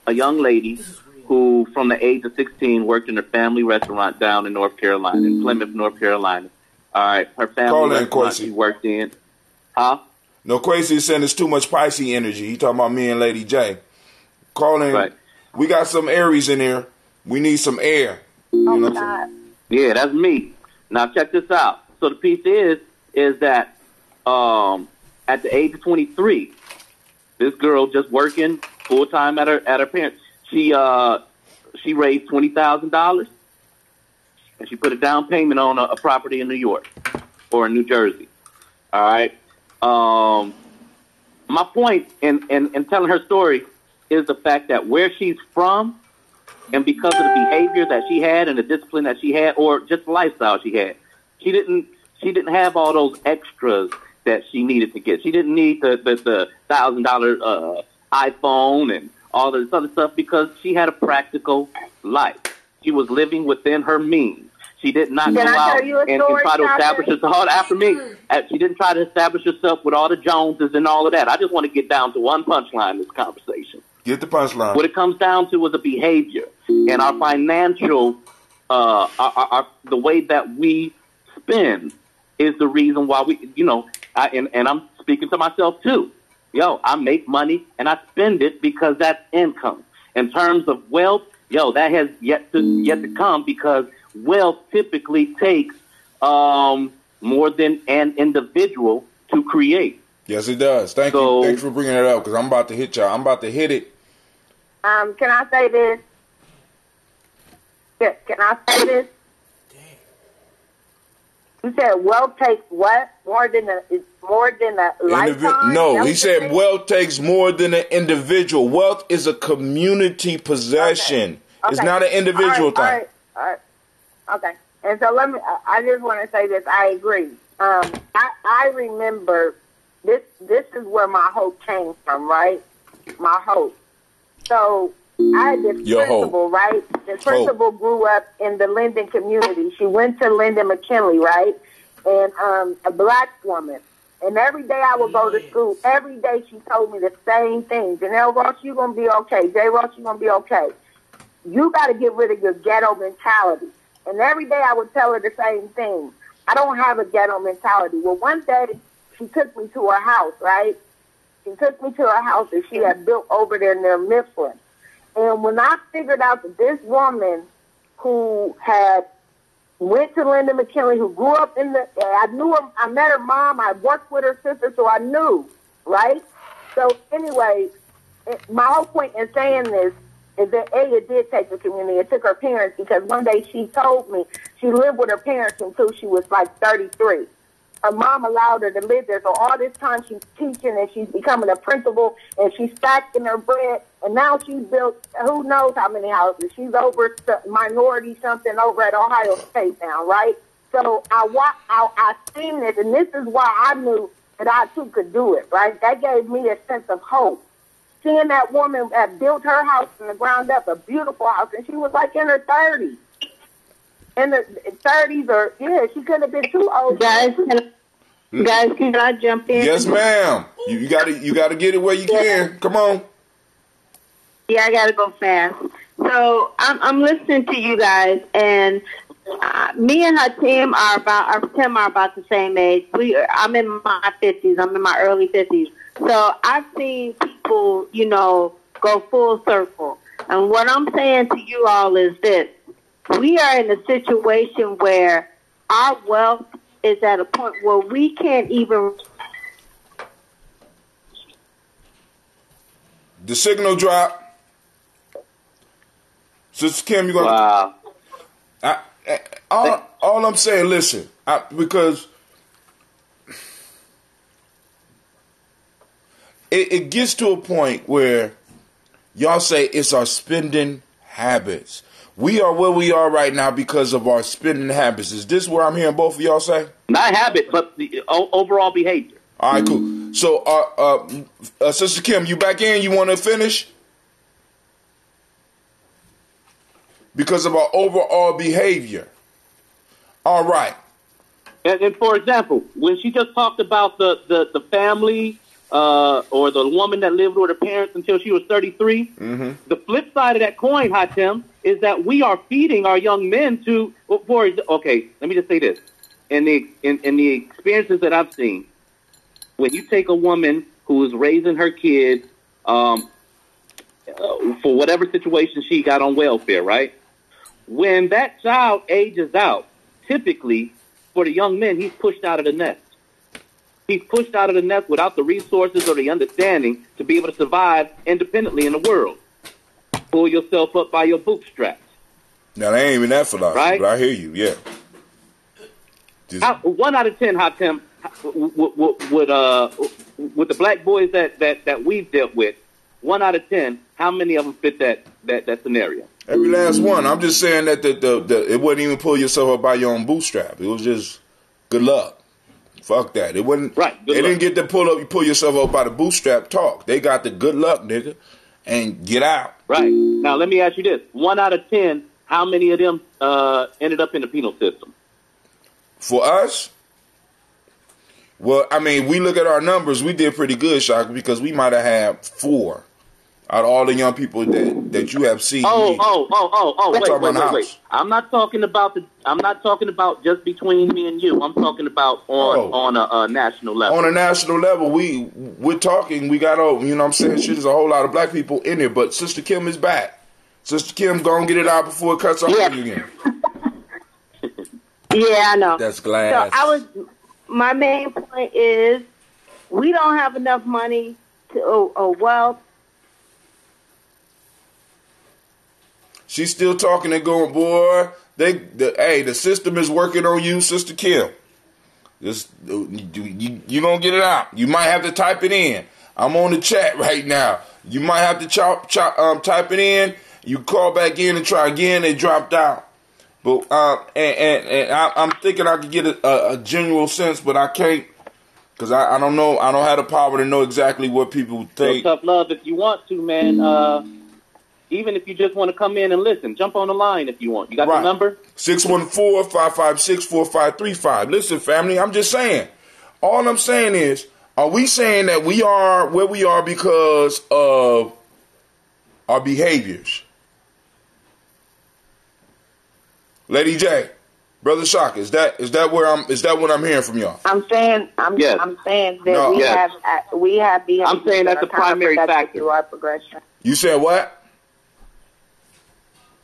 Speaker 7: a young lady who, from the age of 16, worked in a family restaurant down in North Carolina, in Plymouth, North Carolina. All right, her family restaurant she worked in. Huh?
Speaker 1: No, Quasi is saying it's too much Pisces energy. He talking about me and Lady J. Call in. Right. We got some Aries in here. We need some air.
Speaker 8: Oh my God.
Speaker 7: Yeah, that's me. Now check this out. So the piece is that at the age of 23, this girl just working full time at her parents. She raised $20,000 and she put a down payment on a property in New York or in New Jersey. All right. My point in telling her story is the fact that where she's from, and because of the behavior that she had and the discipline that she had, or just the lifestyle she had, she didn't have all those extras that she needed to get. She didn't need the $1,000 iPhone and all this other stuff because she had a practical life. She was living within her means. She did not go out and try to establish herself. After me, she didn't try to establish herself with all the Joneses and all of that. I just want to get down to one punchline in this conversation.
Speaker 1: Get the punchline.
Speaker 7: What it comes down to is a behavior, and our financial, the way that we spend is the reason why we, and I'm speaking to myself too. I make money and I spend it because that's income. In terms of wealth, that has yet to come because wealth typically takes more than an individual to create.
Speaker 1: Yes, it does. Thank you. Thanks for bringing it up because I'm about to hit y'all. I'm about to hit it.
Speaker 8: Can I say this? Can I say this? You said wealth takes what? More than a lifetime?
Speaker 1: No, he said wealth takes more than an individual. Wealth is a community possession. Okay. It's not an individual thing.
Speaker 8: All right. Okay. And so I just want to say this. I agree. I remember this is where my hope came from, right? My hope. So I had this principal, right? The principal grew up in the Linden community. She went to Linden McKinley, right? And a black woman. And every day I would go to school. Every day she told me the same thing. Janelle Ross, you're going to be okay. Jay Ross, you're going to be okay. You got to get rid of your ghetto mentality. And every day I would tell her the same thing. I don't have a ghetto mentality. Well, one day she took me to her house, right? She took me to her house that she had built over there near Mifflin. And when I figured out that this woman who had went to Linda McKinley, who grew up I knew her, I met her mom, I worked with her sister, so I knew, right? So anyway, my whole point in saying this is that it did take the community. It took her parents because one day she told me she lived with her parents until she was like 33. Her mom allowed her to live there. So all this time she's teaching and she's becoming a principal and she's stacking her bread. And now she's built who knows how many houses. She's over minority something over at Ohio State now, right? So I seen this, and this is why I knew that I too could do it, right? That gave me a sense of hope. Seeing that woman that built her house from the ground up, a beautiful house, and she was like in her 30s. In the 30s, or she couldn't have been too old.
Speaker 10: Guys, can I jump in?
Speaker 1: Yes, ma'am. You gotta get it where you can. Come on.
Speaker 10: Yeah, I gotta go fast. So I'm listening to you guys, and me and Tim are about the same age. I'm in my 50s. I'm in my early 50s. So I've seen people, go full circle. And what I'm saying to you all is this. We are in a situation where our wealth is at a point where we can't even...
Speaker 1: The signal drop. Sister Kim, you're going to... All I'm saying, listen, because it gets to a point where y'all say it's our spending habits. We are where we are right now because of our spending habits. Is this what I'm hearing both of y'all say?
Speaker 7: Not habit, but the overall behavior.
Speaker 1: All right, cool. So, Sister Kim, you back in? You want to finish? Because of our overall behavior. All right.
Speaker 7: And for example, when she just talked about the family or the woman that lived with her parents until she was 33, the flip side of that coin, Hatem, is that we are feeding our young men to. Okay, let me just say this: in the experiences that I've seen, when you take a woman who is raising her kids for whatever situation she got on welfare, right? When that child ages out, typically for the young men, he's pushed out of the nest. He's pushed out of the nest without the resources or the understanding to be able to survive independently in the world. Pull yourself up by your bootstraps.
Speaker 1: Now, they ain't even that philosophy, right? But I hear you, yeah.
Speaker 7: 1 out of 10, Hatem, with the black boys that we've dealt with, 1 out of 10, how many of them fit that scenario?
Speaker 1: Every last one. I'm just saying that it wasn't even pull yourself up by your own bootstrap. It was just good luck. Fuck that. It wasn't right. They didn't get to pull yourself up by the bootstrap talk. They got the good luck, nigga, and get out.
Speaker 7: Right. Now let me ask you this: 1 out of 10, how many of them ended up in the penal system?
Speaker 1: For us? Well, I mean, we look at our numbers, we did pretty good, Shaka, because we might have had 4 out of all the young people that you have seen.
Speaker 7: Wait. I'm not talking about just between me and you. I'm talking about on a national level.
Speaker 1: On a national level, we're talking, we got over, you know what I'm saying? Shit, there's a whole lot of black people in there, but Sister Kim is back. Sister Kim, go and get it out before it cuts off you again.
Speaker 10: Yeah, I know.
Speaker 1: That's glass.
Speaker 10: So my main point is we don't have enough money or wealth.
Speaker 1: She's still talking and going, boy. The system is working on you, Sister Kim. You gonna get it out. You might have to type it in. I'm on the chat right now. You might have to type it in. You call back in and try again. It dropped out. But I'm thinking I could get a general sense, but I can't because I don't know. I don't have the power to know exactly what people think.
Speaker 7: Tough love if you want to, man. Even if you just want to come in and listen, jump on the line if you want. You got the number?
Speaker 1: 614-556-4535. Listen, family, I'm just saying. All I'm saying is, are we saying that we are where we are because of our behaviors? Lady J, Brother Shock, is that what I'm hearing from y'all?
Speaker 10: I'm saying that we have behaviors.
Speaker 7: I'm saying that's the primary factor
Speaker 10: through our progression.
Speaker 1: You said what?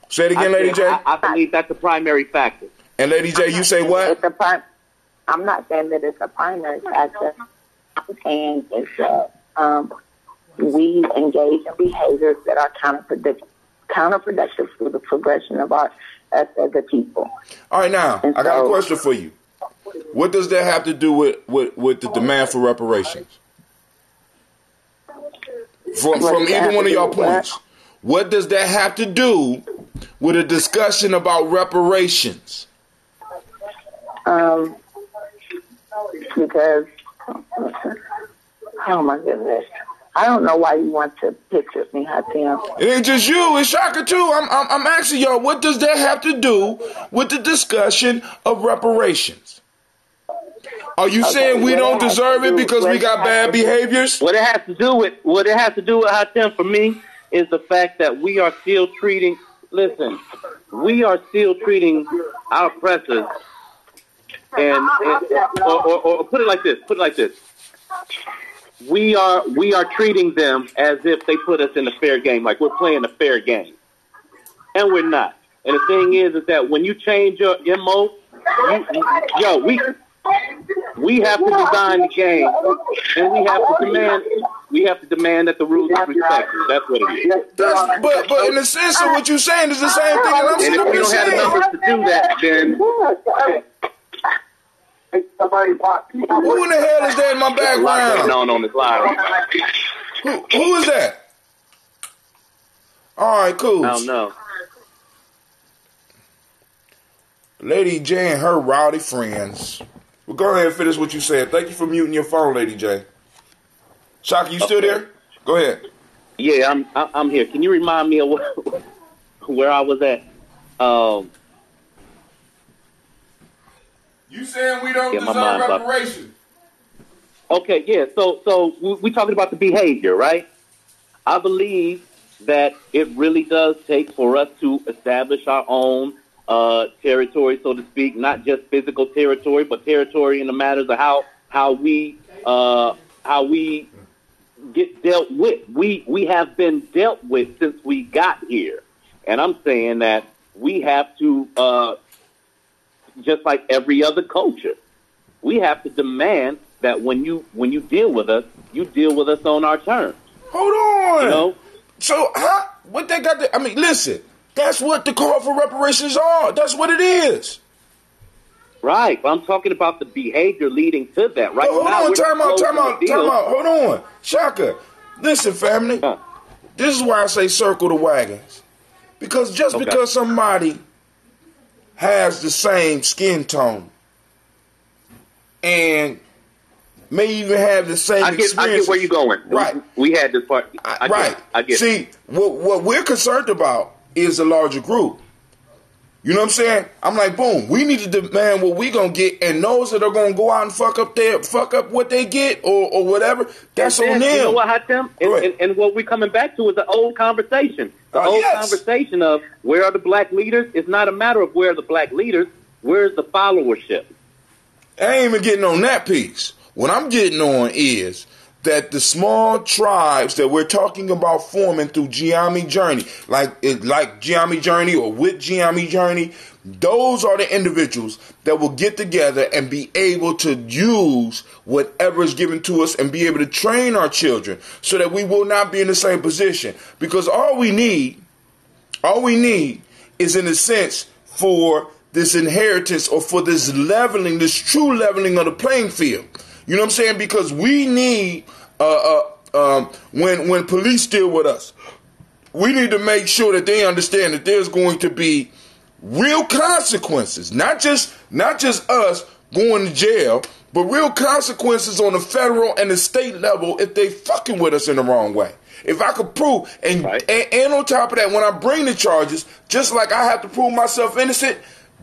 Speaker 1: Say it again, Lady J.
Speaker 7: I believe that's the primary factor.
Speaker 1: And Lady J, you say what?
Speaker 8: I'm not saying that it's a primary factor. I'm saying it's we engage in behaviors that are counterproductive to the progression of us as a people.
Speaker 1: All right, now, I got a question for you. What does that have to do with the demand for reparations? From either one of y'all points. What does that have to do with a discussion about reparations?
Speaker 8: Because, oh my goodness, I don't know why you want to picture me, Hatem.
Speaker 1: It ain't just you, it's Shaka too. I'm asking y'all, what does that have to do with the discussion of reparations? Are you saying we don't deserve it because we got bad behaviors?
Speaker 7: What it has to do with Hatem for me is the fact that we are still treating. Listen, we are still treating our oppressors, or put it like this. We are treating them as if they put us in a fair game, like we're playing a fair game, and we're not. And the thing is that when you change your MO, we have to design the game, and we have to demand that the rules are respected. That's what it is.
Speaker 1: But in the sense of what you're saying is the same thing. And
Speaker 7: if you don't have the numbers to do that, then
Speaker 1: who in the hell is that in my background?
Speaker 7: On this line.
Speaker 1: Who is that? All right, cool.
Speaker 7: I don't know.
Speaker 1: Lady J and her rowdy friends. Well, go ahead and finish what you said. Thank you for muting your phone, Lady J. Shaka, you still there? Go ahead.
Speaker 7: Yeah, I'm here. Can you remind me of where I was at?
Speaker 1: You saying we don't deserve reparation?
Speaker 7: Okay, yeah. So we talking about the behavior, right? I believe that it really does take for us to establish our own territory, so to speak, not just physical territory, but territory in the matters of how we get dealt with. We have been dealt with since we got here, and I'm saying that we have to, just like every other culture, we have to demand that when you deal with us, you deal with us on our terms.
Speaker 1: Hold on.
Speaker 7: You know?
Speaker 1: So what they got to, I mean, listen, that's what the call for reparations are. That's what it is.
Speaker 7: Right, but I'm talking about the behavior leading to that. Right
Speaker 1: hold
Speaker 7: now,
Speaker 1: on, time out. Hold on. Shaka, listen, family. This is why I say circle the wagons. Because because somebody has the same skin tone and may even have the same experience.
Speaker 7: I get where you're going.
Speaker 1: Right.
Speaker 7: We had this part. I get
Speaker 1: See,
Speaker 7: it.
Speaker 1: what we're concerned about is the larger group. You know what I'm saying? I'm like, boom, we need to demand what we gonna get, and those that are gonna go out and fuck up what they get or whatever, that's on them.
Speaker 7: You know what, Hatem? And what we're coming back to is the old conversation. The old conversation of where are the black leaders? It's not a matter of where are the black leaders, where's the followership?
Speaker 1: I ain't even getting on that piece. What I'm getting on is that the small tribes that we're talking about forming through Giammi Journey, like Giammi Journey or with Giammi Journey, those are the individuals that will get together and be able to use whatever is given to us and be able to train our children so that we will not be in the same position. Because all we need is, in a sense, for this inheritance or for this leveling, this true leveling of the playing field. You know what I'm saying? Because we need, when police deal with us, we need to make sure that they understand that there's going to be real consequences. Not just us going to jail, but real consequences on the federal and the state level if they fucking with us in the wrong way. If I could prove, and on top of that, when I bring the charges, just like I have to prove myself innocent,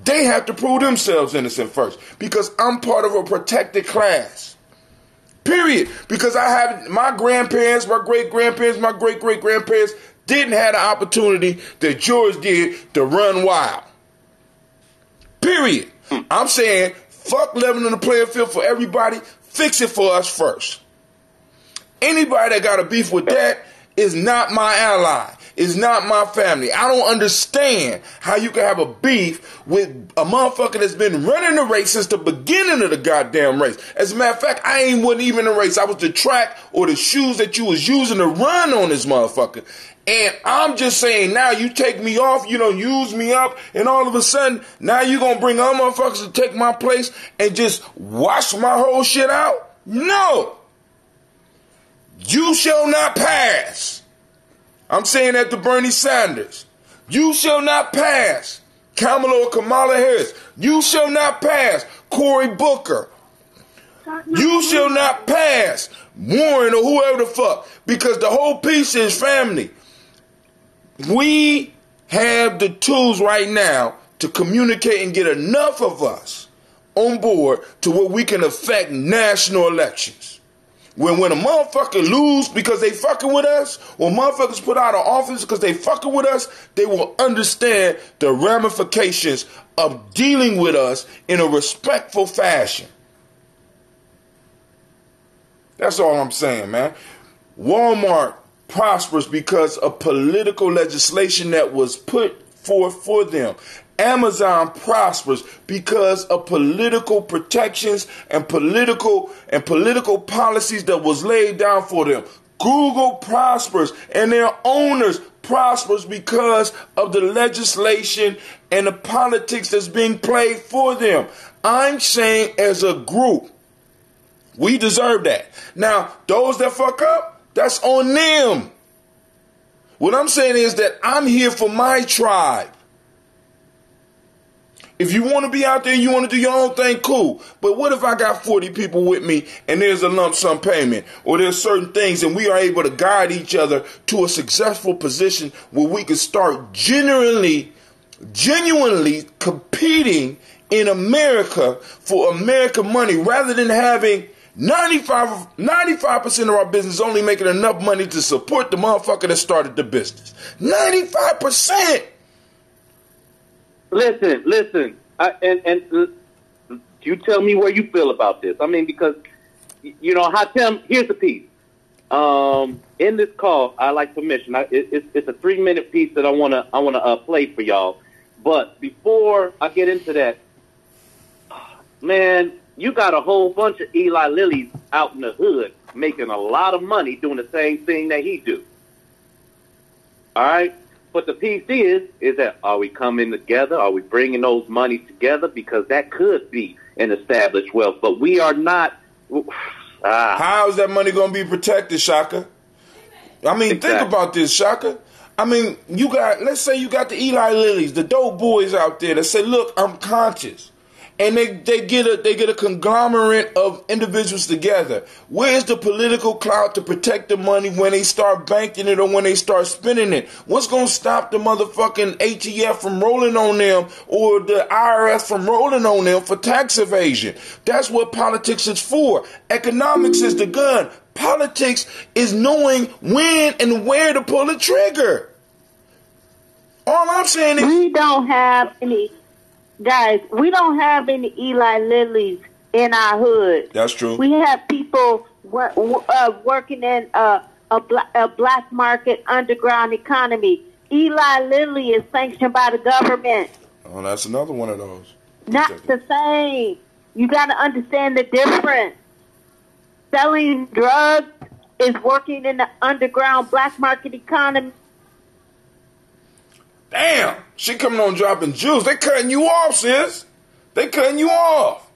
Speaker 1: they have to prove themselves innocent first. Because I'm part of a protected class. Period. Because I have my grandparents, my great-grandparents, my great-great-grandparents didn't have the opportunity that yours did to run wild. Period. I'm saying, fuck leveling the playing field for everybody. Fix it for us first. Anybody that got a beef with that is not my ally. Is not my family. I don't understand how you can have a beef with a motherfucker that's been running the race since the beginning of the goddamn race. As a matter of fact, I wasn't even in the race. I was the track or the shoes that you was using to run on this motherfucker. And I'm just saying, now you take me off, you don't use me up, and all of a sudden, now you gonna bring other motherfuckers to take my place and just wash my whole shit out? No! You shall not pass. I'm saying that to Bernie Sanders. You shall not pass. Kamala Harris. You shall not pass. Cory Booker. You shall not pass. Warren or whoever the fuck. Because the whole piece is family. We have the tools right now to communicate and get enough of us on board to where we can affect national elections. When a motherfucker lose because they fucking with us, or motherfuckers put out of office because they fucking with us, they will understand the ramifications of dealing with us in a respectful fashion. That's all I'm saying, man. Walmart prospers because of political legislation that was put forth for them. Amazon prospers because of political protections and political policies that was laid down for them. Google prospers and their owners prospers because of the legislation and the politics that's being played for them. I'm saying as a group, we deserve that. Now, those that fuck up, That's on them. What I'm saying is that I'm here for my tribe. If you want to be out there and you want to do your own thing, cool. But what if I got 40 people with me and there's a lump sum payment, or there's certain things and we are able to guide each other to a successful position where we can start genuinely competing in America for American money, rather than having 95% of our business only making enough money to support the motherfucker that started the business. 95%.
Speaker 7: Listen. And you tell me where you feel about this. I mean, because, you know, here's the piece. In this call, I like permission. It's a 3-minute piece that I wanna play for y'all. But before I get into that, man, you got a whole bunch of Eli Lillies out in the hood making a lot of money doing the same thing that he do. All right? But the piece is that, are we coming together? Are we bringing those money together? Because that could be an established wealth. But we are not.
Speaker 1: How is that money going to be protected, Shaka? I mean, Think about this, Shaka. I mean, let's say you got the Eli Lillies, the dope boys out there that say, look, I'm conscious. And they get a conglomerate of individuals together. Where's the political clout to protect the money when they start banking it or when they start spending it? What's going to stop the motherfucking ATF from rolling on them, or the IRS from rolling on them for tax evasion? That's what politics is for. Economics is the gun. Politics is knowing when and where to pull the trigger. All I'm saying is,
Speaker 10: we don't have any Eli Lillies in our hood.
Speaker 1: That's true.
Speaker 10: We have people working in a black market underground economy. Eli Lilly is sanctioned by the government.
Speaker 1: Oh, that's another one of those.
Speaker 10: Not the same. You got to understand the difference. Selling drugs is working in the underground black market economy.
Speaker 1: Damn, she coming on dropping jewels. They cutting you off, sis. They cutting you off.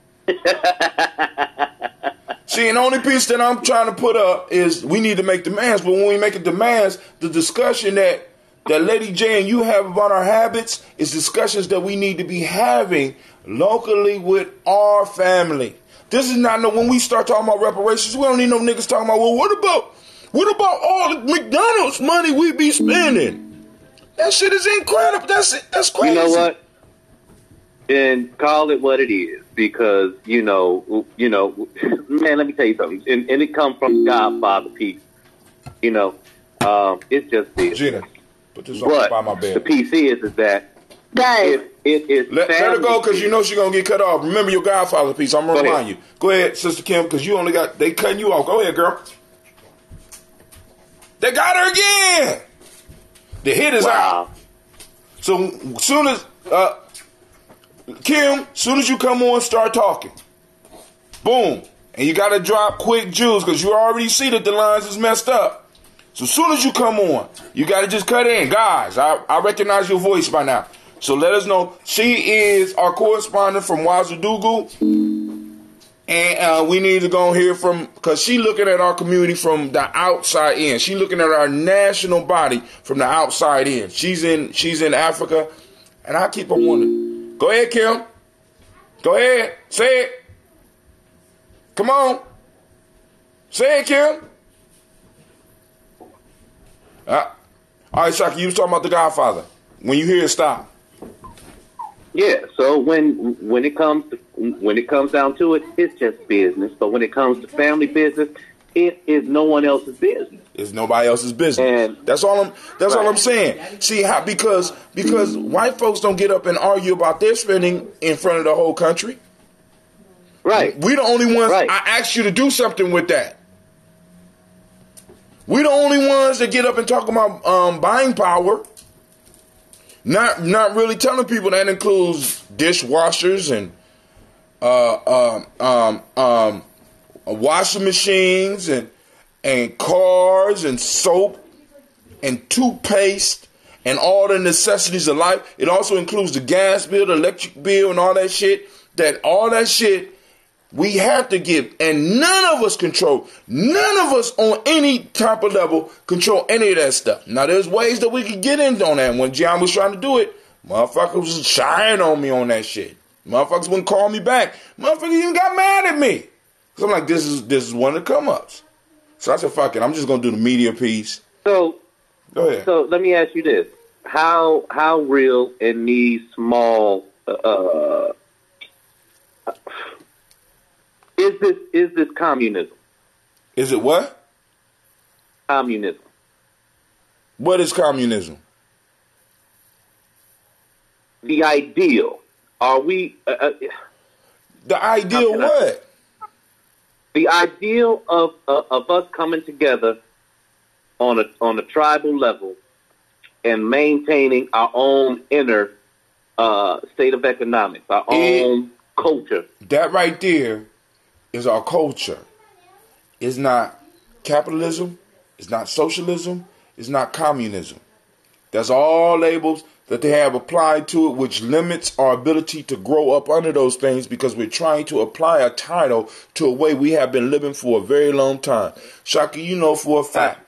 Speaker 1: See, and the only piece that I'm trying to put up is we need to make demands. But when we make demands, the discussion that Lady J and you have about our habits is discussions that we need to be having locally with our family. This is not when we start talking about reparations, we don't need no niggas talking about, well, what about all the McDonald's money we be spending? That shit is incredible. That's crazy.
Speaker 7: You know what? And call it what it is, because you know, man. Let me tell you something, and it comes from Godfather piece. You know, it's just this.
Speaker 1: Gina, put this on by my bed.
Speaker 7: The piece is that it is.
Speaker 1: Let her go, because you know she's gonna get cut off. Remember your Godfather piece. I'm gonna remind you. Go ahead, Sister Kim, because they cutting you off. Go ahead, girl. They got her again. The hit is out. So soon as Kim, soon as you come on, start talking. Boom. And you got to drop quick jewels, because you already see that the lines is messed up. So soon as you come on, you got to just cut in. Guys, I recognize your voice by now. So let us know. She is our correspondent from Wazadugu. And we need to go and hear from, because she looking at our community from the outside in. She looking at our national body from the outside in. She's in Africa, and I keep on wondering. Go ahead, Kim. Go ahead. Say it. Come on. Say it, Kim. All right, Shaka, you was talking about the Godfather. When you hear it, stop.
Speaker 7: Yeah, so when it comes down to it, it's just business. But when it comes to family business, it is no one else's business.
Speaker 1: It's nobody else's business. And that's all I'm saying. See how because white folks don't get up and argue about their spending in front of the whole country.
Speaker 7: Right.
Speaker 1: We the only ones. Right. I asked you to do something with that. We the only ones that get up and talk about buying power. Not really telling people that includes dishwashers and washing machines and cars and soap and toothpaste and all the necessities of life. It also includes the gas bill, the electric bill, and all that shit. All that shit We have to give, and none of us on any type of level control any of that stuff. Now, there's ways that we could get in on that. When John was trying to do it, motherfuckers was shying on me on that shit. Motherfuckers wouldn't call me back. Motherfuckers even got mad at me. So I'm like, this is one of the come-ups. So I said, fuck it, I'm just going to do the media piece.
Speaker 7: So,
Speaker 1: go ahead.
Speaker 7: So let me ask you this. How real in these small is this communism?
Speaker 1: Is it what?
Speaker 7: Communism.
Speaker 1: What is communism?
Speaker 7: The ideal. Are we...
Speaker 1: the ideal what?
Speaker 7: The ideal of us coming together on a tribal level and maintaining our own inner state of economics, our own culture.
Speaker 1: That right there is our culture. It's not capitalism. It's not socialism. It's not communism. That's all labels that they have applied to it, which limits our ability to grow up under those things because we're trying to apply a title to a way we have been living for a very long time. Shaka, you know for a fact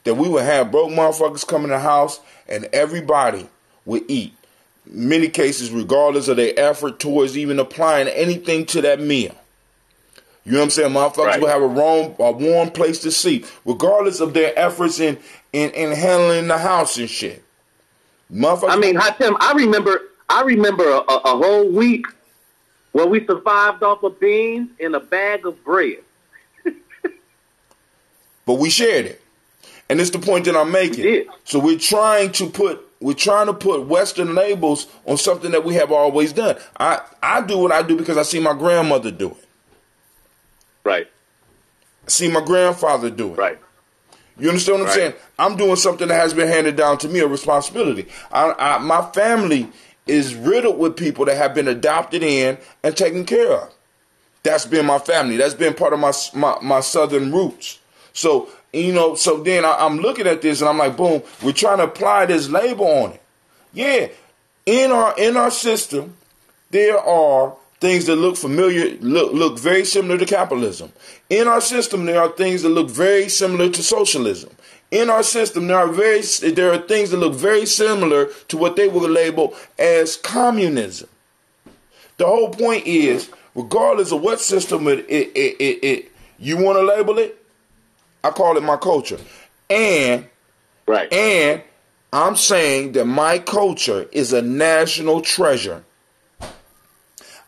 Speaker 1: that we would have broke motherfuckers come in the house and everybody would eat. In many cases, regardless of their effort towards even applying anything to that meal. You know what I'm saying? Motherfuckers would have a warm place to sleep, regardless of their efforts in handling the house and shit.
Speaker 7: I mean, Hatem, I remember a whole week where we survived off of beans and a bag of bread.
Speaker 1: But we shared it. And it's the point that I'm making. So we're trying to put Western labels on something that we have always done. I do what I do because I see my grandmother do it.
Speaker 7: Right.
Speaker 1: I see my grandfather do it.
Speaker 7: Right.
Speaker 1: You understand what I'm saying? I'm doing something that has been handed down to me, a responsibility. My family is riddled with people that have been adopted in and taken care of. That's been my family. That's been part of my southern roots. So, so then I'm looking at this and I'm like, boom, we're trying to apply this label on it. Yeah, in our system, there are things that look familiar, look very similar to capitalism. In our system, there are things that look very similar to socialism. In our system, there are things that look very similar to what they would label as communism. The whole point is, regardless of what system you want to label it, I call it my culture. And I'm saying that my culture is a national treasure.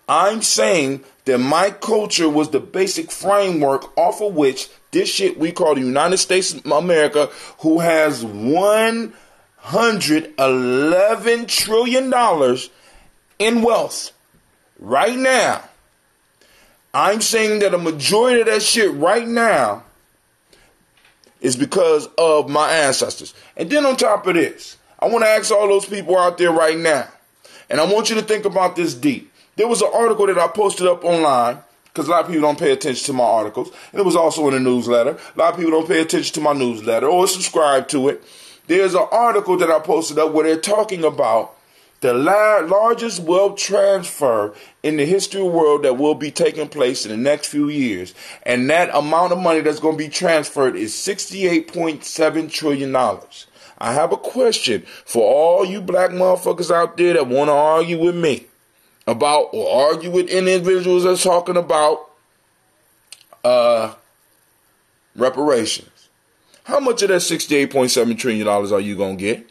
Speaker 1: I'm saying that my culture was the basic framework off of which this shit we call the United States of America, who has $111 trillion in wealth right now. I'm saying that a majority of that shit right now is because of my ancestors. And then on top of this, I want to ask all those people out there right now, and I want you to think about this deep. There was an article that I posted up online, because a lot of people don't pay attention to my articles, and it was also in a newsletter. A lot of people don't pay attention to my newsletter or subscribe to it. There's an article that I posted up where they're talking about the largest wealth transfer in the history of the world that will be taking place in the next few years. And that amount of money that's going to be transferred is $68.7 trillion. I have a question for all you black motherfuckers out there that want to argue with me about or argue with individuals that's talking about reparations. How much of that $68.7 trillion are you going to get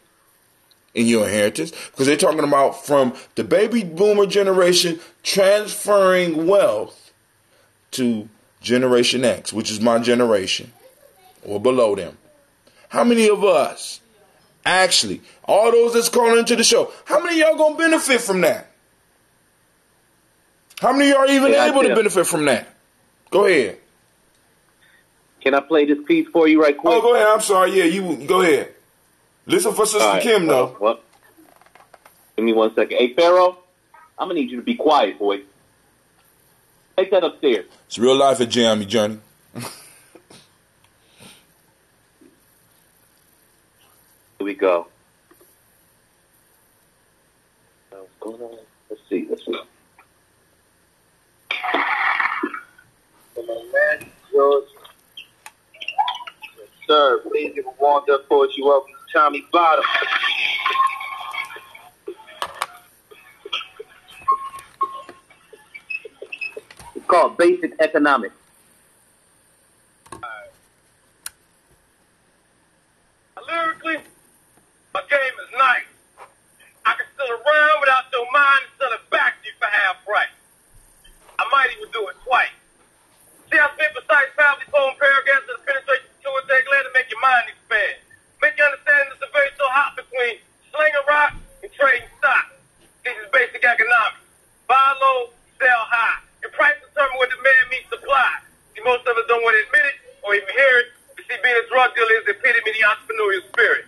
Speaker 1: in your inheritance? Because they're talking about from the baby boomer generation transferring wealth to Generation X, which is my generation, or below them. How many of us, actually, all those that's calling into the show, how many of y'all going to benefit from that? How many of y'all are even able to benefit from that? Go ahead.
Speaker 7: Can I play this piece for you right quick?
Speaker 1: Oh, go ahead. I'm sorry. Yeah, you go ahead. Listen for Sister Kim, though.
Speaker 7: Well, give me 1 second. Hey, Pharaoh, I'm going to need you to be quiet, boy. Take that upstairs.
Speaker 1: It's real life at Jamie Journey.
Speaker 7: Here we go. What's going on? Let's see.
Speaker 4: sir. Please give a warmed up poetry welcome to Tommy Bottom.
Speaker 7: It's called Basic Economics.
Speaker 11: Lyrically, my game is nice. I can still around without your mind and sell it back to you for half price. I might even do it twice. See, I spit precise family poem paragraphs that penetrate to a day glad to make your mind expand. Make you understand there's a very so hot between slinging rock and trading stock. This is basic economics. Buy low, sell high. Your price determines what demand meets supply. See, most of us don't want to admit it or even hear it. You see, being a drug dealer is the epitome of the entrepreneurial spirit.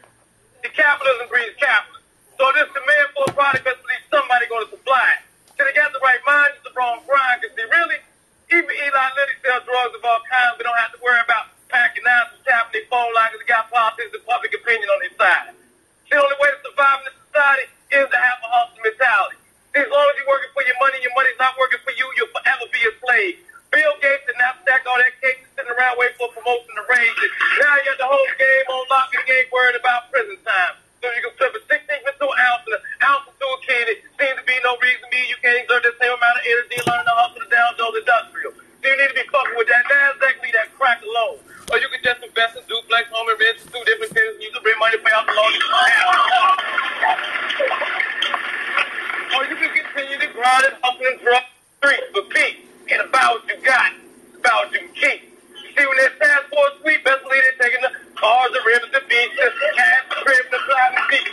Speaker 11: See, capitalism breeds capitalism. So this demand for a product has to leave somebody going to supply it. See, they got the right mind, it's the wrong grind. Because see, really, even Eli Lilly sells drugs of all kinds. We don't have to worry about packing knives and tapping their phone line because they got politics and public opinion on their side. See, the only way to survive in this society is to have a hustle mentality. See, as long as you're working for your money's not working for you, you'll forever be a slave. Bill Gates and Nasdaq, all that cake sitting around waiting for a promotion to raise it. Now you got the whole game on lock and you ain't worried about prison time. So you can flip a 16th into an ounce and an ounce into a kid. It seems to be no reason to be you can't exert the same amount of energy learning to hustle the Dow Jones Industrial. So you need to be fucking with that Nasdaq, leave that crack alone. Or you can just invest in duplex, home and rent, two different things, use the bring money to pay off the loan. Or you can continue to grind and hustle and drug streets for peace. Ain't about what you got, it's about what you can keep. You see, when that task force sweep, best believe they're taking the cars, the rims, the beaches, cash, the crib, the fly, the beach.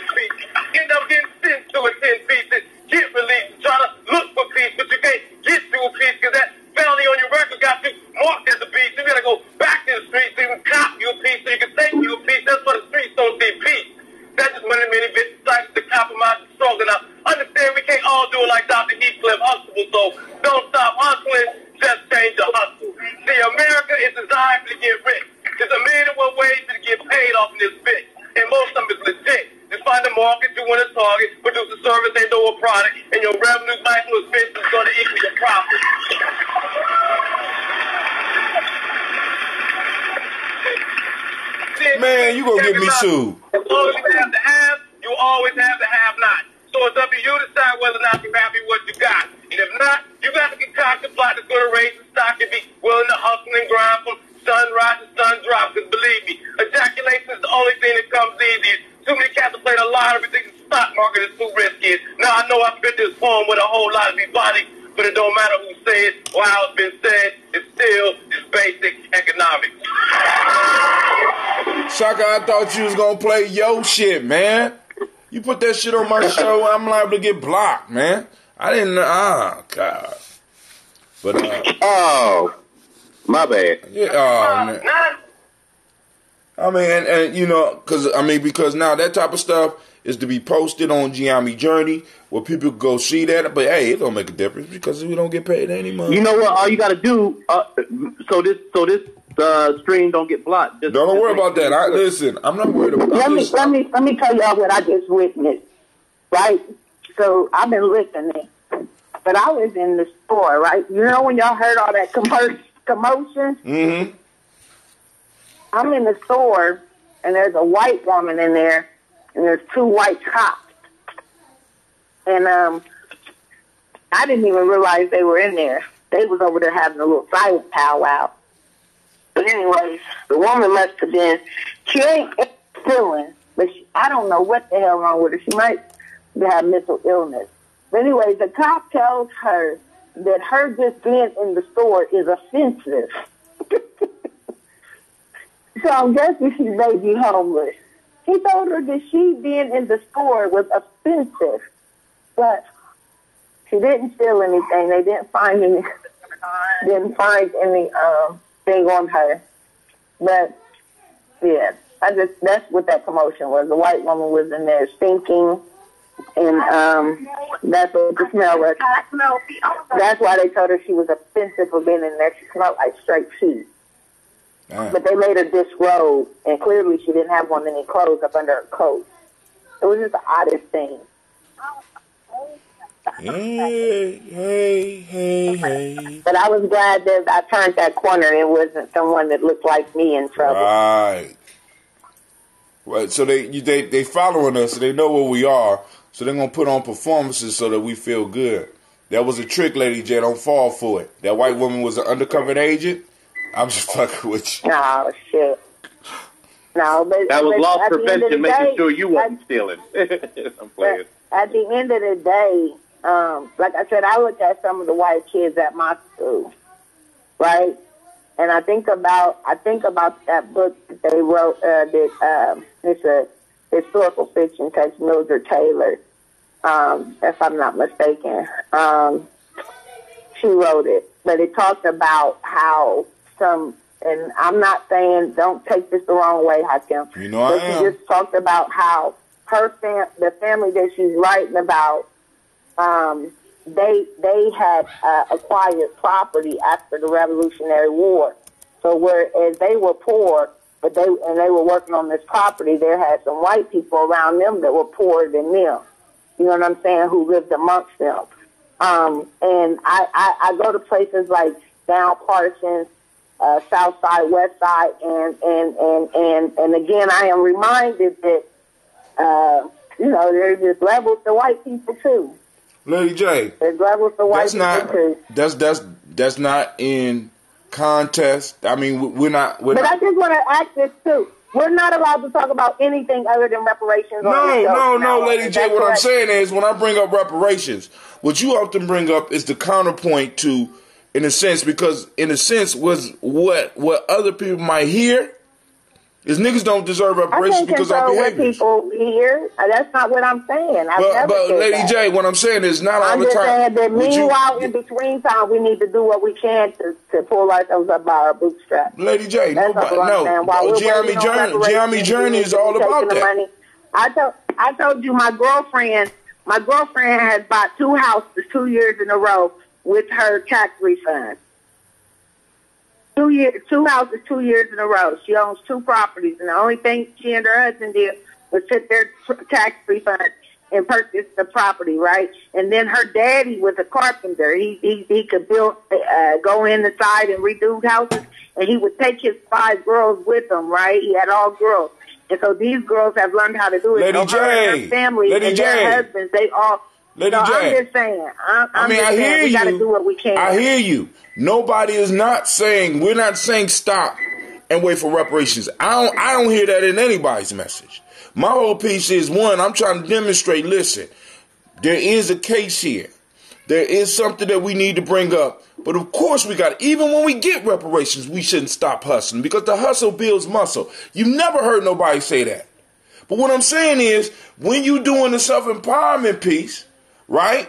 Speaker 11: End up getting sent to a 10 pieces. Get released, try to look for peace, but you can't get to a piece because that felony on your record got you marked as a beast. You gotta go back to the streets so you can cop you a piece so you can take you a piece. That's why the streets don't see peace. That's just one of the many bits decided to compromise the struggle. Now, understand we can't all do it like Dr. Heathcliff Huxtable, so don't stop hustling, just change the hustle. See, America is designed to get rich. There's a million and one ways to get paid off in this bitch, and most of them is legit. Just find the market you want to target, produce a service they know a product, and your revenues, national expenses is going to equal your profit.
Speaker 1: Man, you gonna get me sued.
Speaker 11: As long as you have the have, you always have the have not. So it's up to you to decide whether or not you're happy with what you got. And if not, you got to concoct a plot that's going to raise the stock and be willing to hustle and grind from sunrise to sun drop. Because believe me, ejaculation is the only thing that comes easy. Too many cats play the lottery, think the stock market is too risky. Now, I know I spit this poem with a whole lot of body, but it don't matter who says or how it's been said. It's still just basic economics.
Speaker 1: Shaka, I thought you was gonna play yo shit, man. You put that shit on my show, I'm liable to get blocked, man. I didn't know. Ah, God. But,
Speaker 7: oh, my bad.
Speaker 1: Yeah, oh, man. I mean, and you know, because now that type of stuff is to be posted on Giammi Journey where people go see that. But hey, it don't make a difference because we don't get paid any money.
Speaker 7: You know what? All you got to do, so this stream don't get blocked.
Speaker 1: Don't worry about that. Listen, I'm not worried about.
Speaker 10: Let me tell y'all what I just witnessed. Right, so I've been listening, but I was in the store. Right, you know when y'all heard all that commotion.
Speaker 1: Mm-hmm.
Speaker 10: I'm in the store, and there's a white woman in there, and there's two white cops. And I didn't even realize they were in there. They was over there having a little silent powwow. But anyways, the woman must have been, she ain't stealing, but I don't know what the hell wrong with her. She might have mental illness. But anyways, the cop tells her that her just being in the store is offensive. So I'm guessing she may be homeless. He told her that she being in the store was offensive, but she didn't steal anything. They didn't find any thing on her. But yeah, that's what that commotion was. The white woman was in there stinking, and that's what the smell was. That's why they told her she was offensive for being in there. She smelled like straight feet. But they made her disrobe, and clearly she didn't have on any clothes up under her coat. It was just the oddest thing.
Speaker 1: Hey.
Speaker 10: But I was glad that I turned that corner and it wasn't someone that looked like me in trouble.
Speaker 1: Right. Right, so they following us, so they know where we are, so they're gonna put on performances so that we feel good. That was a trick, Lady J. Don't fall for it. That white woman was an undercover agent. I'm just fucking with you.
Speaker 8: Oh shit. No, but
Speaker 7: that was loss
Speaker 8: day,
Speaker 7: prevention, making sure you wasn't stealing. I'm playing.
Speaker 8: At the end of the day, like I said, I look at some of the white kids at my school, right? And I think about that book that they wrote. It's a historical fiction text, Mildred Taylor, if I'm not mistaken. She wrote it, but it talked about how some, and I'm not saying, don't take this the wrong way, Hakim.
Speaker 1: You know I am.
Speaker 8: She just talked about how the family that she's writing about, they had acquired property after the Revolutionary War. So whereas they were poor, but they were working on this property, there had some white people around them that were poorer than them. You know what I'm saying? Who lived amongst them. And I go to places like Down Parsons, South Side, West Side, and again, I am reminded that there's just levels to white people too.
Speaker 1: Lady J,
Speaker 8: there's levels to white people too.
Speaker 1: That's not in contest. I mean, we're not.
Speaker 8: But I just want to ask this too. We're not allowed to talk about anything other than reparations.
Speaker 1: No, Lady J. What I'm saying is, when I bring up reparations, what you often bring up is the counterpoint to, in a sense, because in a sense was what other people might hear is niggas don't deserve reparations because of our behaviors.
Speaker 8: People hear. That's not what I'm saying.
Speaker 1: But Lady J, what I'm saying is not all the time.
Speaker 8: I'm just saying that meanwhile, in between time, we need to do what we can to pull ourselves up by our bootstraps.
Speaker 1: Lady J, Giammi Journey is all about that.
Speaker 8: I told you my girlfriend has bought 2 houses 2 years in a row with her tax refund. 2 houses 2 years in a row. She owns 2 properties, and the only thing she and her husband did was sit their tax refund and purchase the property, right? And then her daddy was a carpenter. He could build, go in the side and redo houses, and he would take his 5 girls with him, right? He had all girls. And so these girls have learned how to do it.
Speaker 1: Lady
Speaker 8: so her and her family and their husbands, they all...
Speaker 1: Lady J.
Speaker 8: I'm just saying. I hear you. We got to do what we can.
Speaker 1: I hear you. Nobody is not saying, we're not saying stop and wait for reparations. I don't hear that in anybody's message. My whole piece is, one, I'm trying to demonstrate, listen, there is a case here. There is something that we need to bring up. But of course even when we get reparations, we shouldn't stop hustling because the hustle builds muscle. You've never heard nobody say that. But what I'm saying is, when you're doing the self-empowerment piece, right,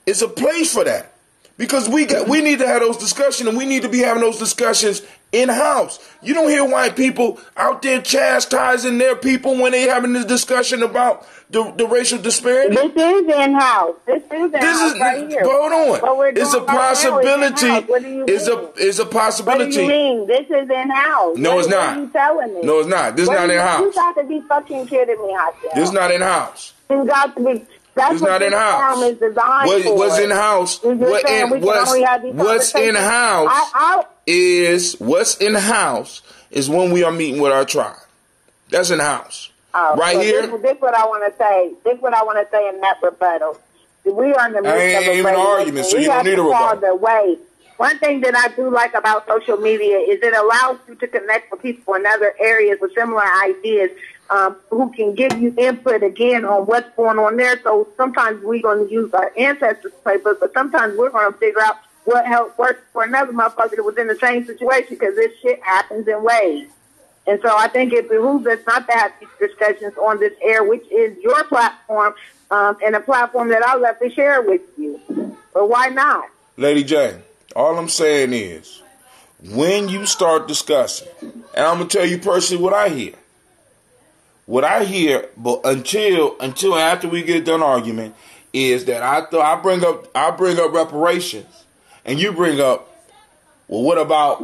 Speaker 1: it's a place for that. Because we need to have those discussions, and we need to be having those discussions in-house. You don't hear white people out there chastising their people when they having this discussion about the racial disparity.
Speaker 8: This is in-house. This is right here.
Speaker 1: Hold on. It's a possibility.
Speaker 8: What do you mean?
Speaker 1: It's a possibility.
Speaker 8: What do you mean? This is in-house.
Speaker 1: No, it's not.
Speaker 8: What are you telling me?
Speaker 1: No, it's not. This is not in-house.
Speaker 8: You got to be fucking kidding me, Hakim.
Speaker 1: This is not in-house.
Speaker 8: You got to be... That's
Speaker 1: it's not in house. What's in house? What's in house is when we are meeting with our tribe. That's in house. Right here.
Speaker 8: This what I want to say. This what I want to say in that rebuttal. We are in the midst of an argument, so you don't need a rebuttal. One thing that I do like about social media is it allows you to connect with people in other areas with similar ideas. Who can give you input again on what's going on there. So sometimes we're going to use our ancestors' playbook, but sometimes we're going to figure out what helped work for another motherfucker that was in the same situation because this shit happens in waves. And so I think it behooves us not to have these discussions on this air, which is your platform and a platform that I love to share with you. But why not?
Speaker 1: Lady J, all I'm saying is when you start discussing, and I'm going to tell you personally what I hear. What I hear, but until after we get done argument, is that I bring up reparations, and you bring up, well, what about?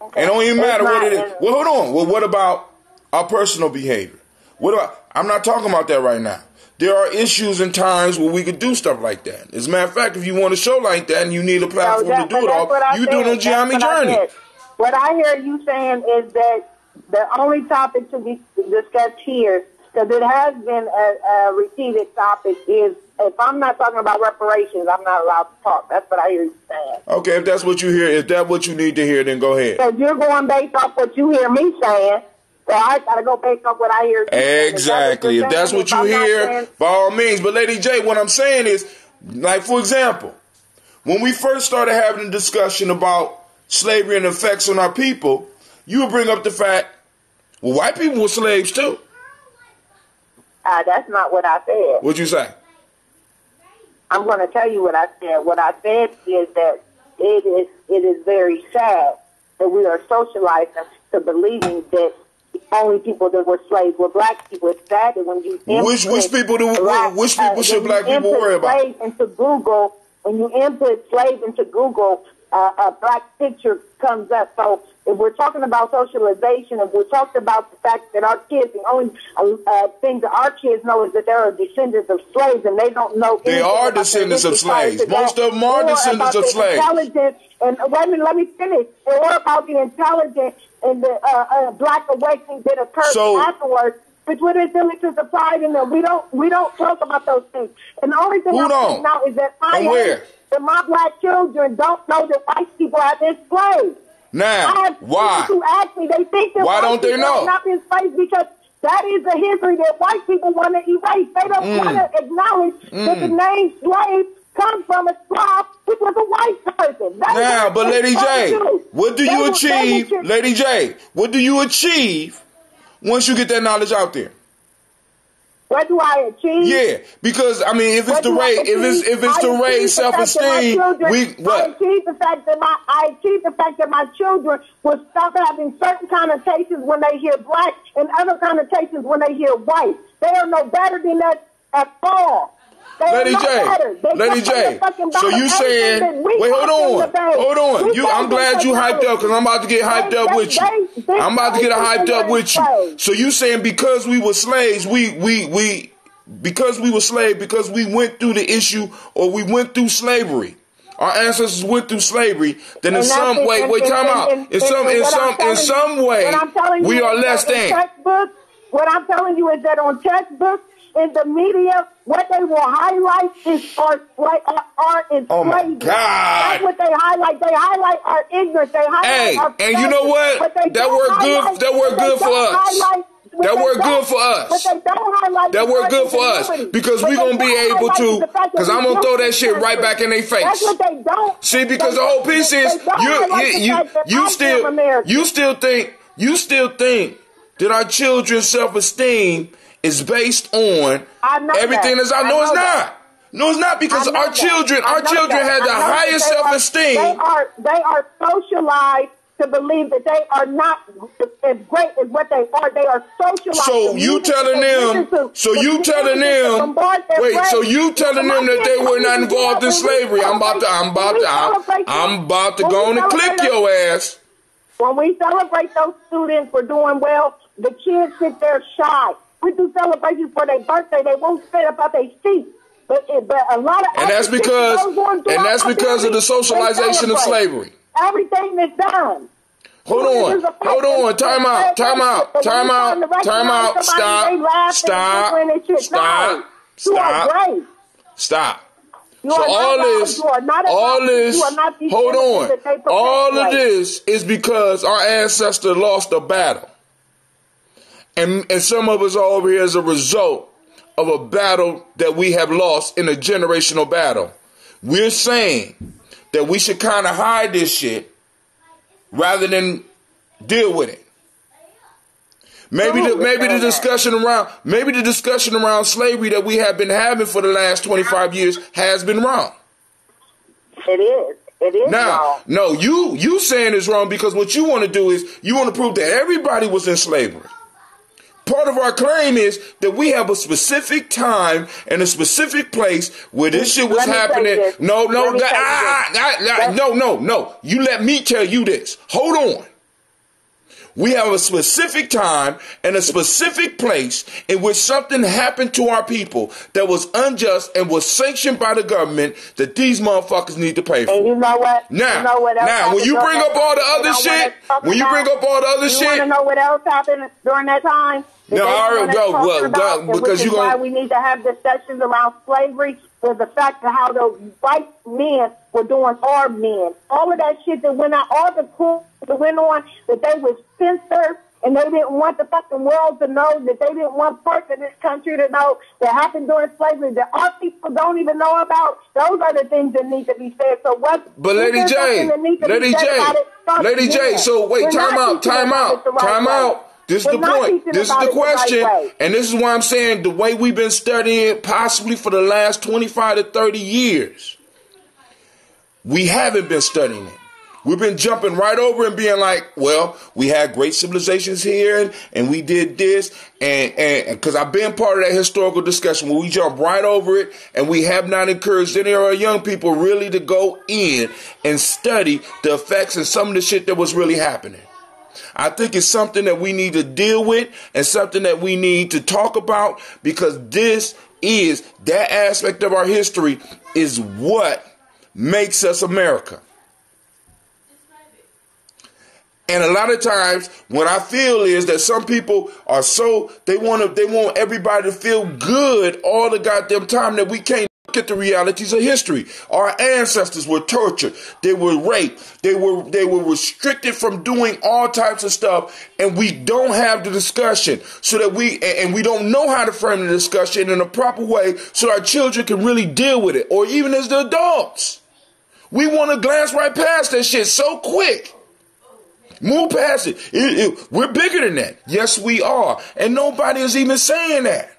Speaker 1: Okay. It don't even matter what it is. Well, hold on. Well, what about our personal behavior? I'm not talking about that right now. There are issues and times where we could do stuff like that. As a matter of fact, if you want a show like that and you need a platform to do it all, you do it on Giammi Journey.
Speaker 8: What I hear you saying is that the only topic to be discussed here, because it has been a repeated topic, is if I'm not talking about reparations, I'm not allowed to talk. That's what I hear you saying.
Speaker 1: Okay, if that's what you hear, if that's what you need to hear, then go ahead.
Speaker 8: Because you're going based off what you hear me saying, so I got to go based off what I hear you saying.
Speaker 1: Exactly. If that's what you hear, by all means. But Lady J, what I'm saying is, like, for example, when we first started having a discussion about slavery and effects on our people, you would bring up the fact, well, white people were slaves too.
Speaker 8: That's not what I said.
Speaker 1: What'd you say?
Speaker 8: I'm going to tell you what I said. What I said is that it is very sad that we are socialized to believing that the only people that were slaves were black people. It's sad that when you
Speaker 1: which people should black people worry about?
Speaker 8: Slave into Google, when you input slave into Google, a black picture comes up. So if we're talking about socialization, if we're talking about the fact that our kids, the only thing that our kids know is that they are descendants of slaves, and they don't know.
Speaker 1: They are descendants of slaves. Most of them are descendants of slaves.
Speaker 8: And wait a minute, let me finish. And what about the intelligence and the black awakening that occurred afterwards? Which would intelligence applied in them. We don't talk about those things. And the only thing I'm saying now is that that my black children don't know that white people have been enslaved.
Speaker 1: Now, why?
Speaker 8: Who ask me, they think that
Speaker 1: why don't they know?
Speaker 8: Have not been enslaved because that is a history that white people want to erase. They don't want to acknowledge that the name slave comes from a Slav, which was a white person.
Speaker 1: Now, but Lady J, what do you achieve? Lady J, what do you achieve once you get that knowledge out there?
Speaker 8: What do I achieve?
Speaker 1: Yeah, because I mean, if it's to raise self-esteem,
Speaker 8: I achieve the fact that my children will stop having certain connotations when they hear black and other connotations when they hear white. They are no better than us at all.
Speaker 1: Lady J, so you saying, wait, hold on. I'm glad you hyped up because I'm about to get hyped up with you. I'm about to get hyped up with you. So you saying because we were slaves, because we went through the issue or we went through slavery. Our ancestors went through slavery. Then in some way, time out. In some way, we are less than.
Speaker 8: What I'm telling you is that on textbooks, in the media, what they will highlight is our enslavement.
Speaker 1: Oh my God!
Speaker 8: That's what they highlight. They highlight our ignorance. They highlight our
Speaker 1: and you know what? That worked good for us. That worked good for us.
Speaker 8: But they don't highlight.
Speaker 1: That worked good for us because we're gonna be able to. Because I'm gonna throw that shit right back in their face.
Speaker 8: That's what they don't.
Speaker 1: See, because the whole piece is you still think that our children's self-esteem is based on everything that's out. No, it's not. No, it's not because our children had the highest self-esteem.
Speaker 8: They are socialized to believe that they are not as great as what they are. They are socialized.
Speaker 1: So you telling them that they were not involved in slavery. I'm about to go on and clip your ass.
Speaker 8: When we celebrate those students for doing well, the kids sit there shy. We do celebrations for their birthday. They won't sit up at their seat. But a lot of
Speaker 1: that's because of the socialization of slavery.
Speaker 8: Everything is done.
Speaker 1: Hold on. Time out. Stop. So all of this is because our ancestor lost a battle. And some of us are over here as a result of a battle that we have lost in a generational battle. We're saying that we should kind of hide this shit rather than deal with it. Maybe the discussion around slavery that we have been having for the last 25 years has been wrong.
Speaker 8: It is wrong.
Speaker 1: No, you saying it's wrong because what you want to do is you want to prove that everybody was in slavery. Part of our claim is that we have a specific time and a specific place where this shit was happening. No. You let me tell you this. Hold on. We have a specific time and a specific place in which something happened to our people that was unjust and was sanctioned by the government that these motherfuckers need to pay for.
Speaker 8: And you know what?
Speaker 1: Now,
Speaker 8: you know what else
Speaker 1: when you bring up all the other shit, you want to
Speaker 8: know what else happened during that time?
Speaker 1: No, I already go. Because you're going.
Speaker 8: Why we need to have discussions around slavery was the fact of how the white men were doing our men. All of that shit that went on, all the cool that went on, that they was censored, and they didn't want the fucking world to know, that they didn't want parts of this country to know that happened during slavery, that our people don't even know about. Those are the things that need to be said. So what?
Speaker 1: But Lady J, so wait, time out. This is the point. This is the question. And this is why I'm saying the way we've been studying it possibly for the last 25 to 30 years, we haven't been studying it. We've been jumping right over and being like, well, we had great civilizations here and we did this. And because I've been part of that historical discussion where we jump right over it, and we have not encouraged any of our young people really to go in and study the effects and some of the shit that was really happening. I think it's something that we need to deal with and something that we need to talk about, because this is that aspect of our history is what makes us America. And a lot of times what I feel is that some people are they want everybody to feel good all the goddamn time, that we can't look at the realities of history. Our ancestors were tortured. They were raped. They were restricted from doing all types of stuff, and we don't have the discussion so that we don't know how to frame the discussion in a proper way so our children can really deal with it, or even as the adults. We want to glance right past that shit so quick. Move past it. We're bigger than that. Yes, we are. And nobody is even saying that.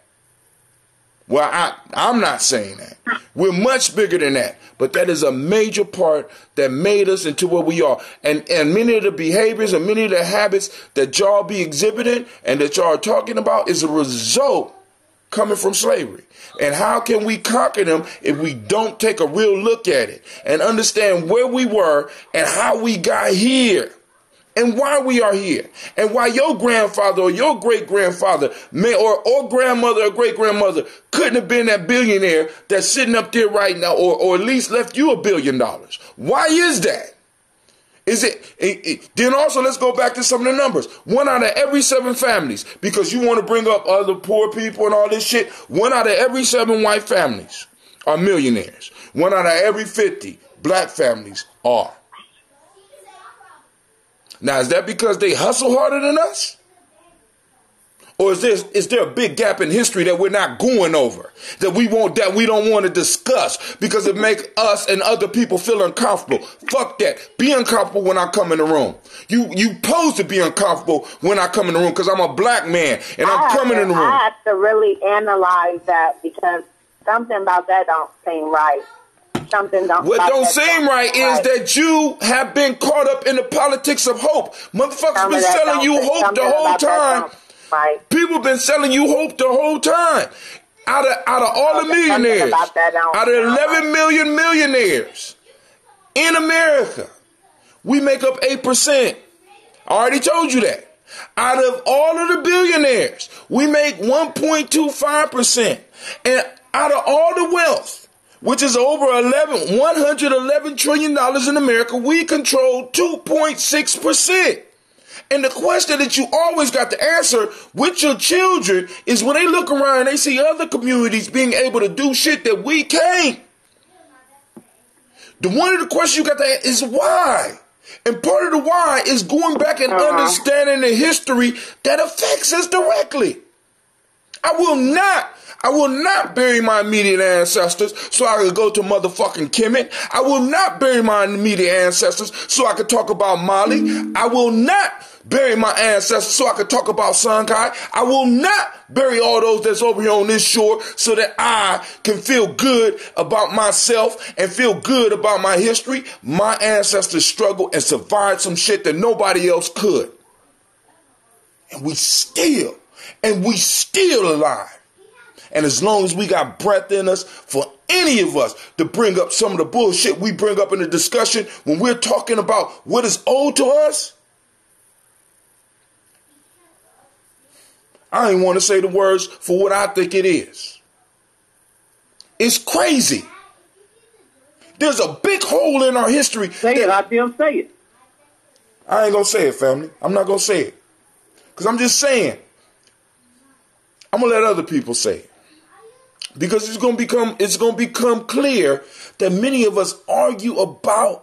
Speaker 1: Well, I'm not saying that. We're much bigger than that. But that is a major part that made us into what we are. And many of the behaviors and many of the habits that y'all be exhibiting and that y'all are talking about is a result coming from slavery. And how can we conquer them if we don't take a real look at it and understand where we were and how we got here? And why we are here, and why your grandfather or your great-grandfather or grandmother or great-grandmother couldn't have been that billionaire that's sitting up there right now, or at least left you $1 billion. Why is that? Then also let's go back to some of the numbers. 1 out of every 7 families, because you want to bring up other poor people and all this shit, 1 out of every 7 white families are millionaires. 1 out of every 50 black families are. Now, is that because they hustle harder than us? Or is there a big gap in history that we're not going over, that we don't want to discuss because it makes us and other people feel uncomfortable? Fuck that. Be uncomfortable when I come in the room. You supposed to be uncomfortable when I come in the room because I'm a black man and I'm coming in the room.
Speaker 8: I have to really analyze that because something about that don't seem right.
Speaker 1: What don't seem right is that you have been caught up in the politics of hope. Motherfuckers been selling you hope the whole time. People been selling you hope the whole time. Out of all the millionaires, out of 11 million millionaires in America, we make up 8%. I already told you that. Out of all of the billionaires, we make 1.25%. And out of all the wealth, which is over $111 trillion in America, we control 2.6%. And the question that you always got to answer with your children is when they look around and they see other communities being able to do shit that we can't. One of the questions you got to ask is why? And part of the why is going back and understanding the history that affects us directly. I will not bury my immediate ancestors so I could go to motherfucking Kemet. I will not bury my immediate ancestors so I could talk about Mali. I will not bury my ancestors so I could talk about Songhai. I will not bury all those that's over here on this shore so that I can feel good about myself and feel good about my history. My ancestors struggled and survived some shit that nobody else could. And we still alive. And as long as we got breath in us, for any of us to bring up some of the bullshit we bring up in the discussion when we're talking about what is owed to us, I ain't want to say the words for what I think it is. It's crazy. There's a big hole in our history.
Speaker 7: Say it, I damn say it.
Speaker 1: I ain't gonna say it, family. I'm not gonna say it. Because I'm just saying. I'm gonna let other people say it. Because it's gonna become clear that many of us argue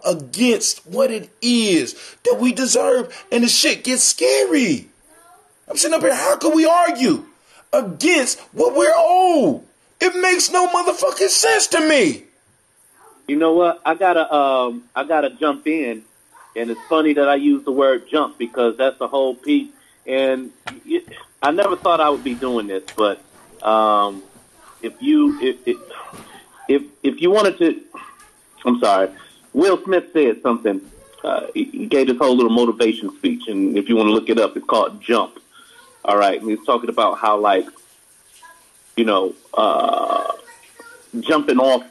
Speaker 1: against what it is that we deserve, and the shit gets scary. I'm sitting up here, how can we argue against what we're owed? It makes no motherfucking sense to me.
Speaker 7: You know what? I gotta jump in, and it's funny that I use the word jump because that's the whole piece. And I never thought I would be doing this, but if you wanted to, I'm sorry. Will Smith said something. He gave this whole little motivation speech, and if you want to look it up, it's called Jump. All right, and he's talking about how, like, you know, jumping off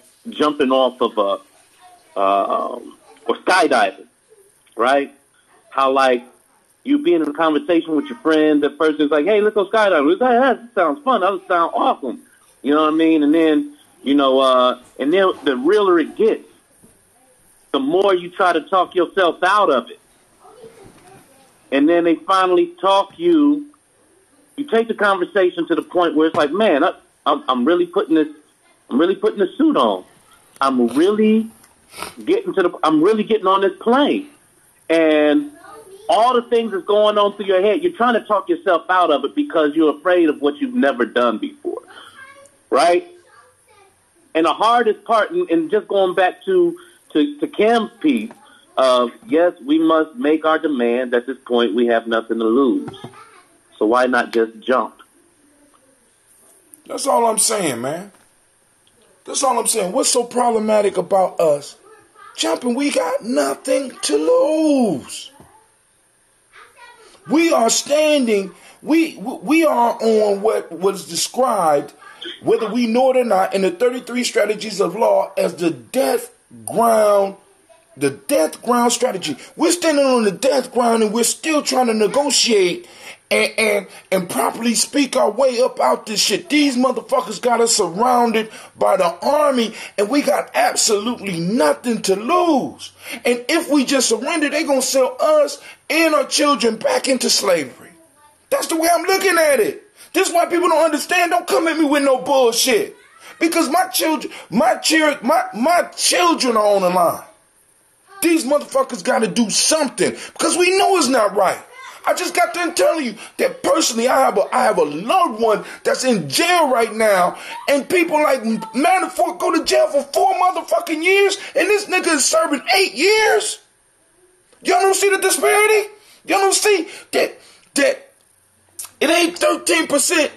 Speaker 7: of or skydiving, right? How, like, you being in a conversation with your friend, the person's like, hey, let's go skydiving. It's like, that sounds fun. That sounds awesome. You know what I mean? And then, you know, and then the realer it gets, the more you try to talk yourself out of it. And then they finally talk you take the conversation to the point where it's like, man, I'm really putting the suit on. I'm really getting on this plane. And all the things that's going on through your head, you're trying to talk yourself out of it because you're afraid of what you've never done before. Right? And the hardest part, and just going back to Cam's piece of, yes, we must make our demand. At this point, we have nothing to lose. So why not just jump?
Speaker 1: That's all I'm saying, man. That's all I'm saying. What's so problematic about us jumping? We got nothing to lose. We are standing, we are on what was described, whether we know it or not, in the 33 strategies of law as the death ground strategy. We're standing on the death ground and we're still trying to negotiate and properly speak our way up out this shit. These motherfuckers got us surrounded by the army and we got absolutely nothing to lose. And if we just surrender, they gonna sell us and our children back into slavery. That's the way I'm looking at it. This is why people don't understand. Don't come at me with no bullshit. Because my children are on the line. These motherfuckers got to do something because we know it's not right. I just got done telling you that personally I have a loved one that's in jail right now, and people like Manafort go to jail for 4 motherfucking years, and this nigga is serving 8 years. Y'all don't see the disparity? Y'all don't see that it ain't 13%.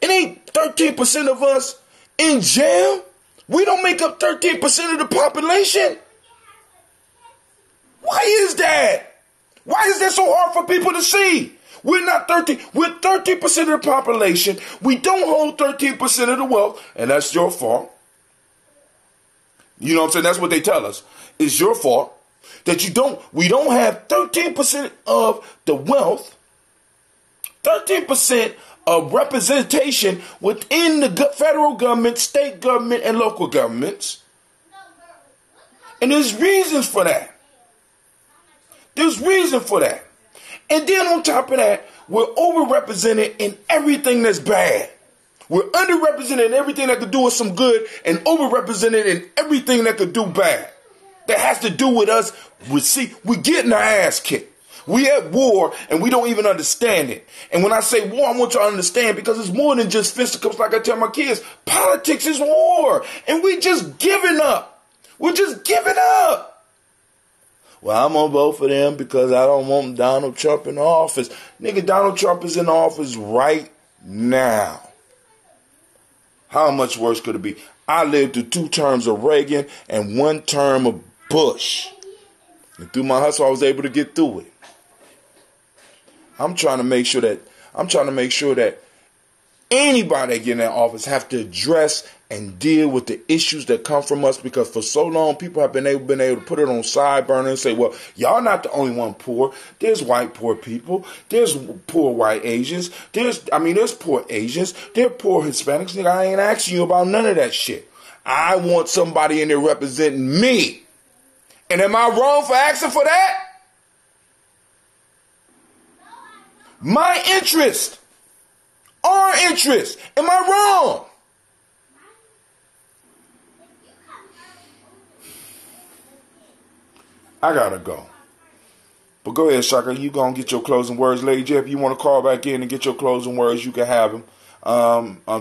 Speaker 1: It ain't 13% of us in jail. We don't make up 13% of the population. Why is that? Why is that so hard for people to see? We're not 13. We're 13% of the population. We don't hold 13% of the wealth, and that's your fault. You know what I'm saying? That's what they tell us. It's your fault that we don't have 13% of the wealth, 13% of representation within the federal government, state government, and local governments. And there's reasons for that. There's reason for that. And then on top of that, we're overrepresented in everything that's bad. We're underrepresented in everything that could do us some good and overrepresented in everything that could do bad. That has to do with us. We're getting our ass kicked. We at war and we don't even understand it. And when I say war, I want you to understand because it's more than just fisticuffs like I tell my kids. Politics is war. And we just giving up. We're just giving up. Well, I'm going to vote for them because I don't want Donald Trump in office. Nigga, Donald Trump is in office right now. How much worse could it be? I lived through 2 terms of Reagan and 1 term of Bush. And through my hustle, I was able to get through it. I'm trying to make sure that Anybody that get in that office have to address and deal with the issues that come from us, because for so long people have been able to put it on side burner and say, well, y'all not the only one poor. There's white poor people. There's poor white Asians. There's poor Asians. There's poor Hispanics. Nigga, I ain't asking you about none of that shit. I want somebody in there representing me. And am I wrong for asking for that? My interest. Our interest. Am I wrong? I gotta go. But go ahead, Shaka. You gonna get your closing words. Lady J, if you want to call back in and get your closing words, you can have them.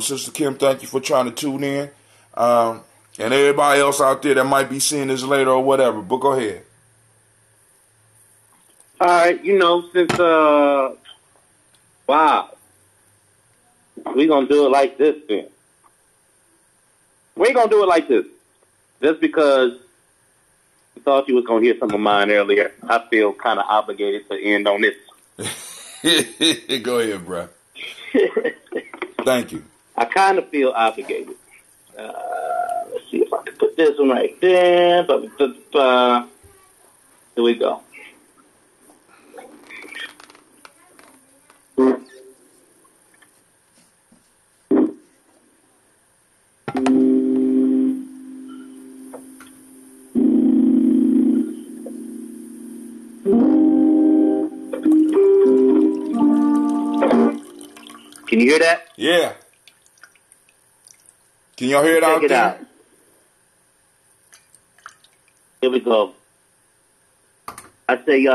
Speaker 1: Sister Kim, thank you for trying to tune in. And everybody else out there that might be seeing this later or whatever. But go ahead.
Speaker 7: All right, since wow, we gonna do it like this then. We gonna do it like this, just because I thought you was gonna hear some of mine earlier. I feel kind of obligated to end on this.
Speaker 1: Go ahead, bro. Thank you.
Speaker 7: I kind of feel obligated. Let's see if I can put this one right there. Here we go. Can you hear that?
Speaker 1: Yeah. Can y'all hear it out there?
Speaker 7: Check it out. Here we go. I say,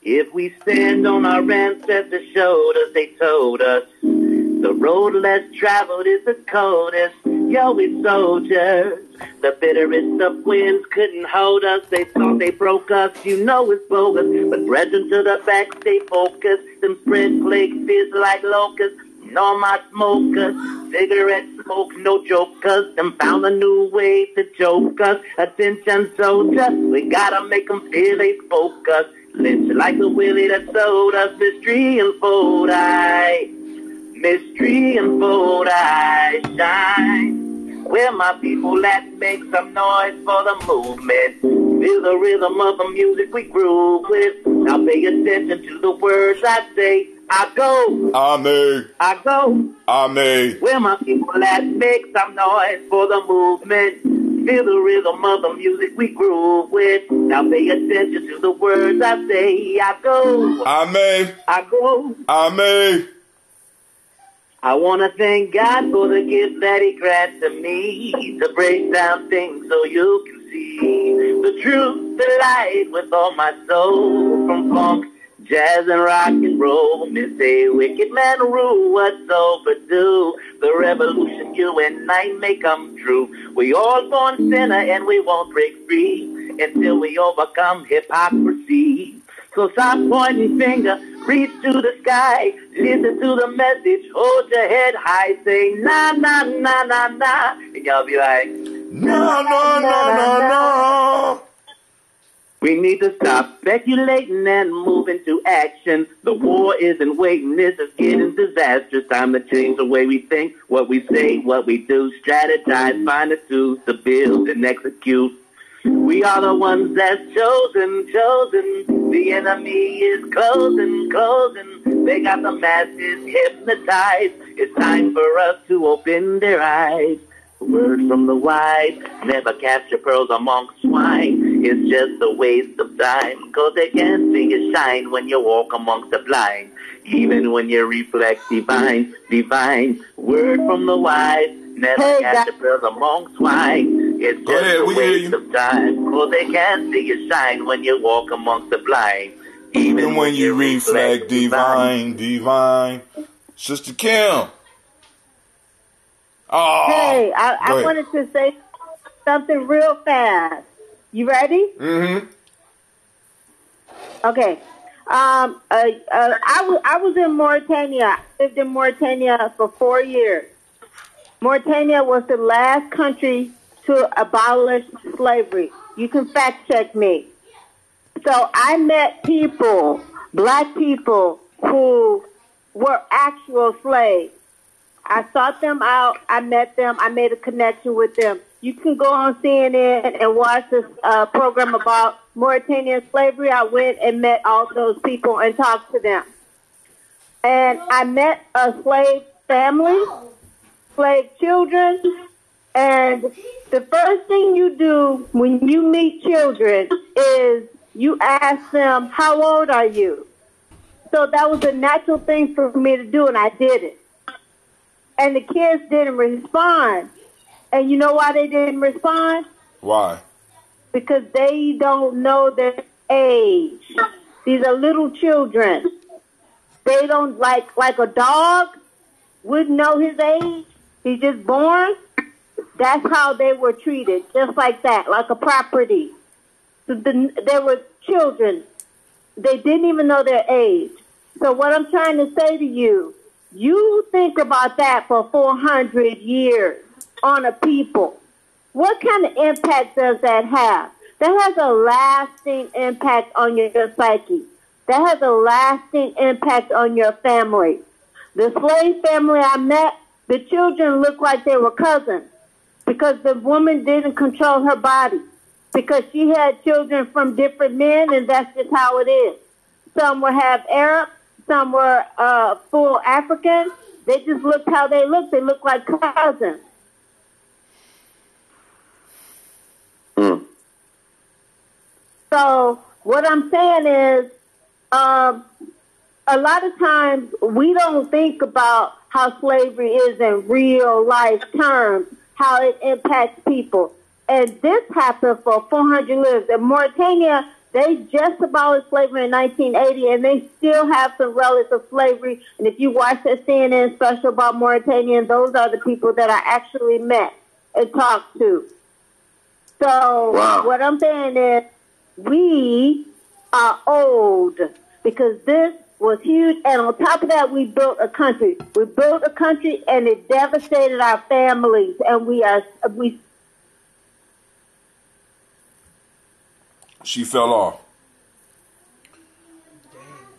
Speaker 7: if we stand on our ancestors' shoulders, they told us the road less traveled is the coldest. Yo, we soldiers. The bitterest of winds couldn't hold us. They thought they broke us. You know it's bogus. But brethren to the back, stay focused. Them spread plague fears like locusts. All my smokers, cigarette smoke, no jokers. Them found a new way to choke us. Attention, soldiers, we gotta make them feel they spoke us. Lynch like the willie that sold us. Mystery unfold, mystery unfold, shine. Where my people at, make some noise for the movement. Feel the rhythm of the music we groove with. Now pay attention to the words I say. I go.
Speaker 1: Amen.
Speaker 7: I go.
Speaker 1: Amen.
Speaker 7: Where my people at, make some noise for the movement. Feel the rhythm of the music we groove with. Now pay attention to the words I say. I go.
Speaker 1: Amen.
Speaker 7: I go.
Speaker 1: Amen.
Speaker 7: I want to thank God for the gift that he granted me to break down things so you can see the truth, the light with all my soul. From funk, jazz, and rock and roll, miss a wicked man rule what's overdue. The revolution you and I may come true. We all born sinner and we won't break free until we overcome hypocrisy. So stop pointing finger, reach to the sky, listen to the message, hold your head high, say na na na na na, and y'all be like
Speaker 1: na na na na na.
Speaker 7: We need to stop speculating and move into action. The war isn't waiting, this is getting disastrous. Time to change the way we think, what we say, what we do, strategize, find the tools to build and execute. We are the ones that's chosen. The enemy is closing. They got the masses hypnotized. It's time for us to open their eyes. Word from the wise, never capture pearls among swine. It's just a waste of time, 'cause they can't see you shine when you walk amongst the blind. Even when you reflect divine. Word from the wise, never capture pearls among swine. It's just a waste of time, 'cause they can't see you shine when you walk amongst the blind.
Speaker 1: Even when you reflect divine. Sister Kim. Oh,
Speaker 10: hey, I wanted to say something real fast. You ready?
Speaker 1: Mm-hmm.
Speaker 10: Okay. I was in Mauritania. I lived in Mauritania for 4 years. Mauritania was the last country to abolish slavery. You can fact check me. So I met people, black people, who were actual slaves. I sought them out. I met them. I made a connection with them. You can go on CNN and watch this program about Mauritanian slavery. I went and met all those people and talked to them. And I met a slave family, slave children, and the first thing you do when you meet children is you ask them, how old are you? So that was a natural thing for me to do, and I did it. And the kids didn't respond. And you know why they didn't respond?
Speaker 1: Why?
Speaker 10: Because they don't know their age. These are little children. They don't like a dog wouldn't know his age. He's just born. That's how they were treated, just like that, like a property. So they were children. They didn't even know their age. So what I'm trying to say to you, you think about that for 400 years on a people. What kind of impact does that have? That has a lasting impact on your psyche. That has a lasting impact on your family. The slave family I met, the children looked like they were cousins because the woman didn't control her body because she had children from different men, and that's just how it is. Some were half Arab, some were full African. They just looked how they looked. They looked like cousins. So what I'm saying is, a lot of times we don't think about how slavery is in real life terms, how it impacts people. And this happened for 400 years. In Mauritania, they just abolished slavery in 1980, and they still have some relics of slavery. And if you watch that CNN special about Mauritania, those are the people that I actually met and talked to. So What I'm saying is, we are old because this was huge. And on top of that, we built a country. We built a country, and it devastated our families. And we.
Speaker 1: She fell off.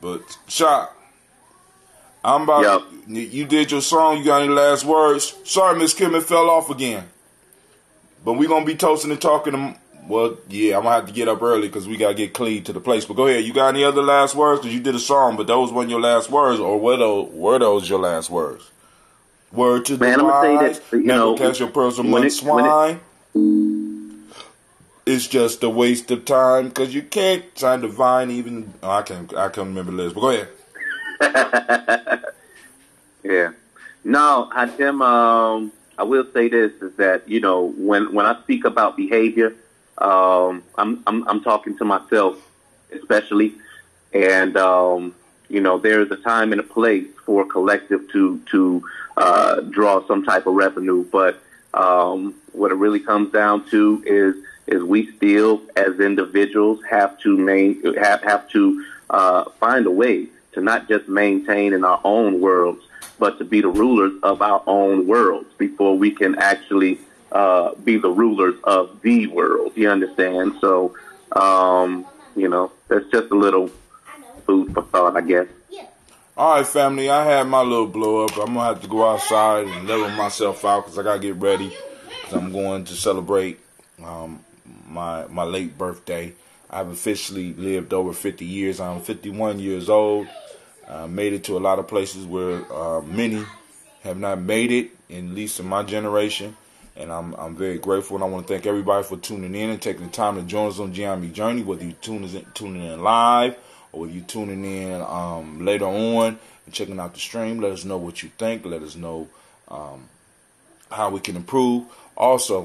Speaker 1: But Shock, I'm about. You did your song. You got any last words? Sorry, Miss Kim, it fell off again. But we're gonna be toasting and talking. Well, yeah, I'm going to have to get up early because we got to get clean to the place. But go ahead. You got any other last words? Because you did a song, but those weren't your last words. Or were those your last words? Word to the wise. I'm going to say that, never catch your pearls among swine. It's just a waste of time because you can't find divine even. Oh, I can't remember the list. But go ahead.
Speaker 7: Yeah. No, Hatem, I will say this, is that, when I speak about behavior, I'm talking to myself, especially, and there is a time and a place for a collective to draw some type of revenue. But what it really comes down to is we still, as individuals, have to find a way to not just maintain in our own worlds, but to be the rulers of our own worlds before we can actually be the rulers of the world. You understand? So, that's just a little food for thought, I guess.
Speaker 1: All right, family, I had my little blow up. I'm going to have to go outside and level myself out because I got to get ready. I'm going to celebrate my late birthday. I've officially lived over 50 years. I'm 51 years old. Made it to a lot of places where many have not made it, at least in my generation. And I'm very grateful, and I want to thank everybody for tuning in and taking the time to join us on Gianni Journey, whether you're tuning in live or whether you're tuning in later on and checking out the stream. Let us know what you think. Let us know how we can improve. Also,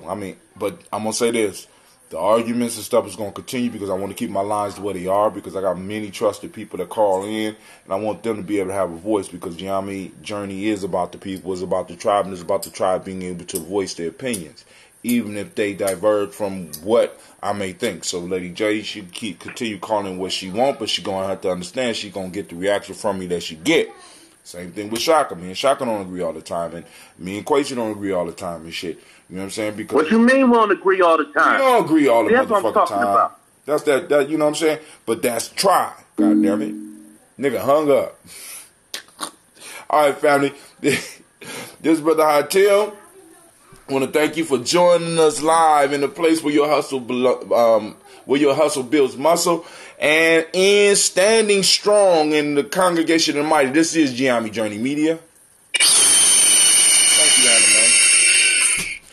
Speaker 1: but I'm going to say this. The arguments and stuff is going to continue because I want to keep my lines the way they are because I got many trusted people that call in, and I want them to be able to have a voice because Gianni Journey is about the people, it's about the tribe, and it's about the tribe being able to voice their opinions, even if they diverge from what I may think. So Lady J, she continue calling what she want, but she going to have to understand she going to get the reaction from me that she get. Same thing with Shaka. Me and Shaka don't agree all the time, and me and Quasi don't agree all the time and shit. You know what I'm saying? Because
Speaker 7: what you mean we don't agree all the time?
Speaker 1: We don't agree all the motherfucking time.
Speaker 7: About.
Speaker 1: That's that, you know what I'm saying? But that's tribe. God damn it. Nigga hung up. All right, family. This is Brother Hytel. I want to thank you for joining us live in the place where your hustle builds muscle, and in standing strong in the congregation of the mighty. This is Gianni Journey Media. Thank you, Anna, man.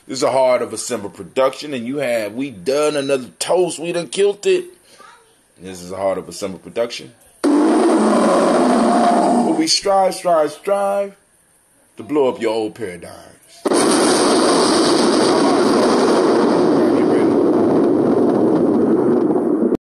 Speaker 1: This is a Heart of a Simba production, and we done another toast. We done killed it. This is a Heart of a Simba production. Where we strive to blow up your old paradigm.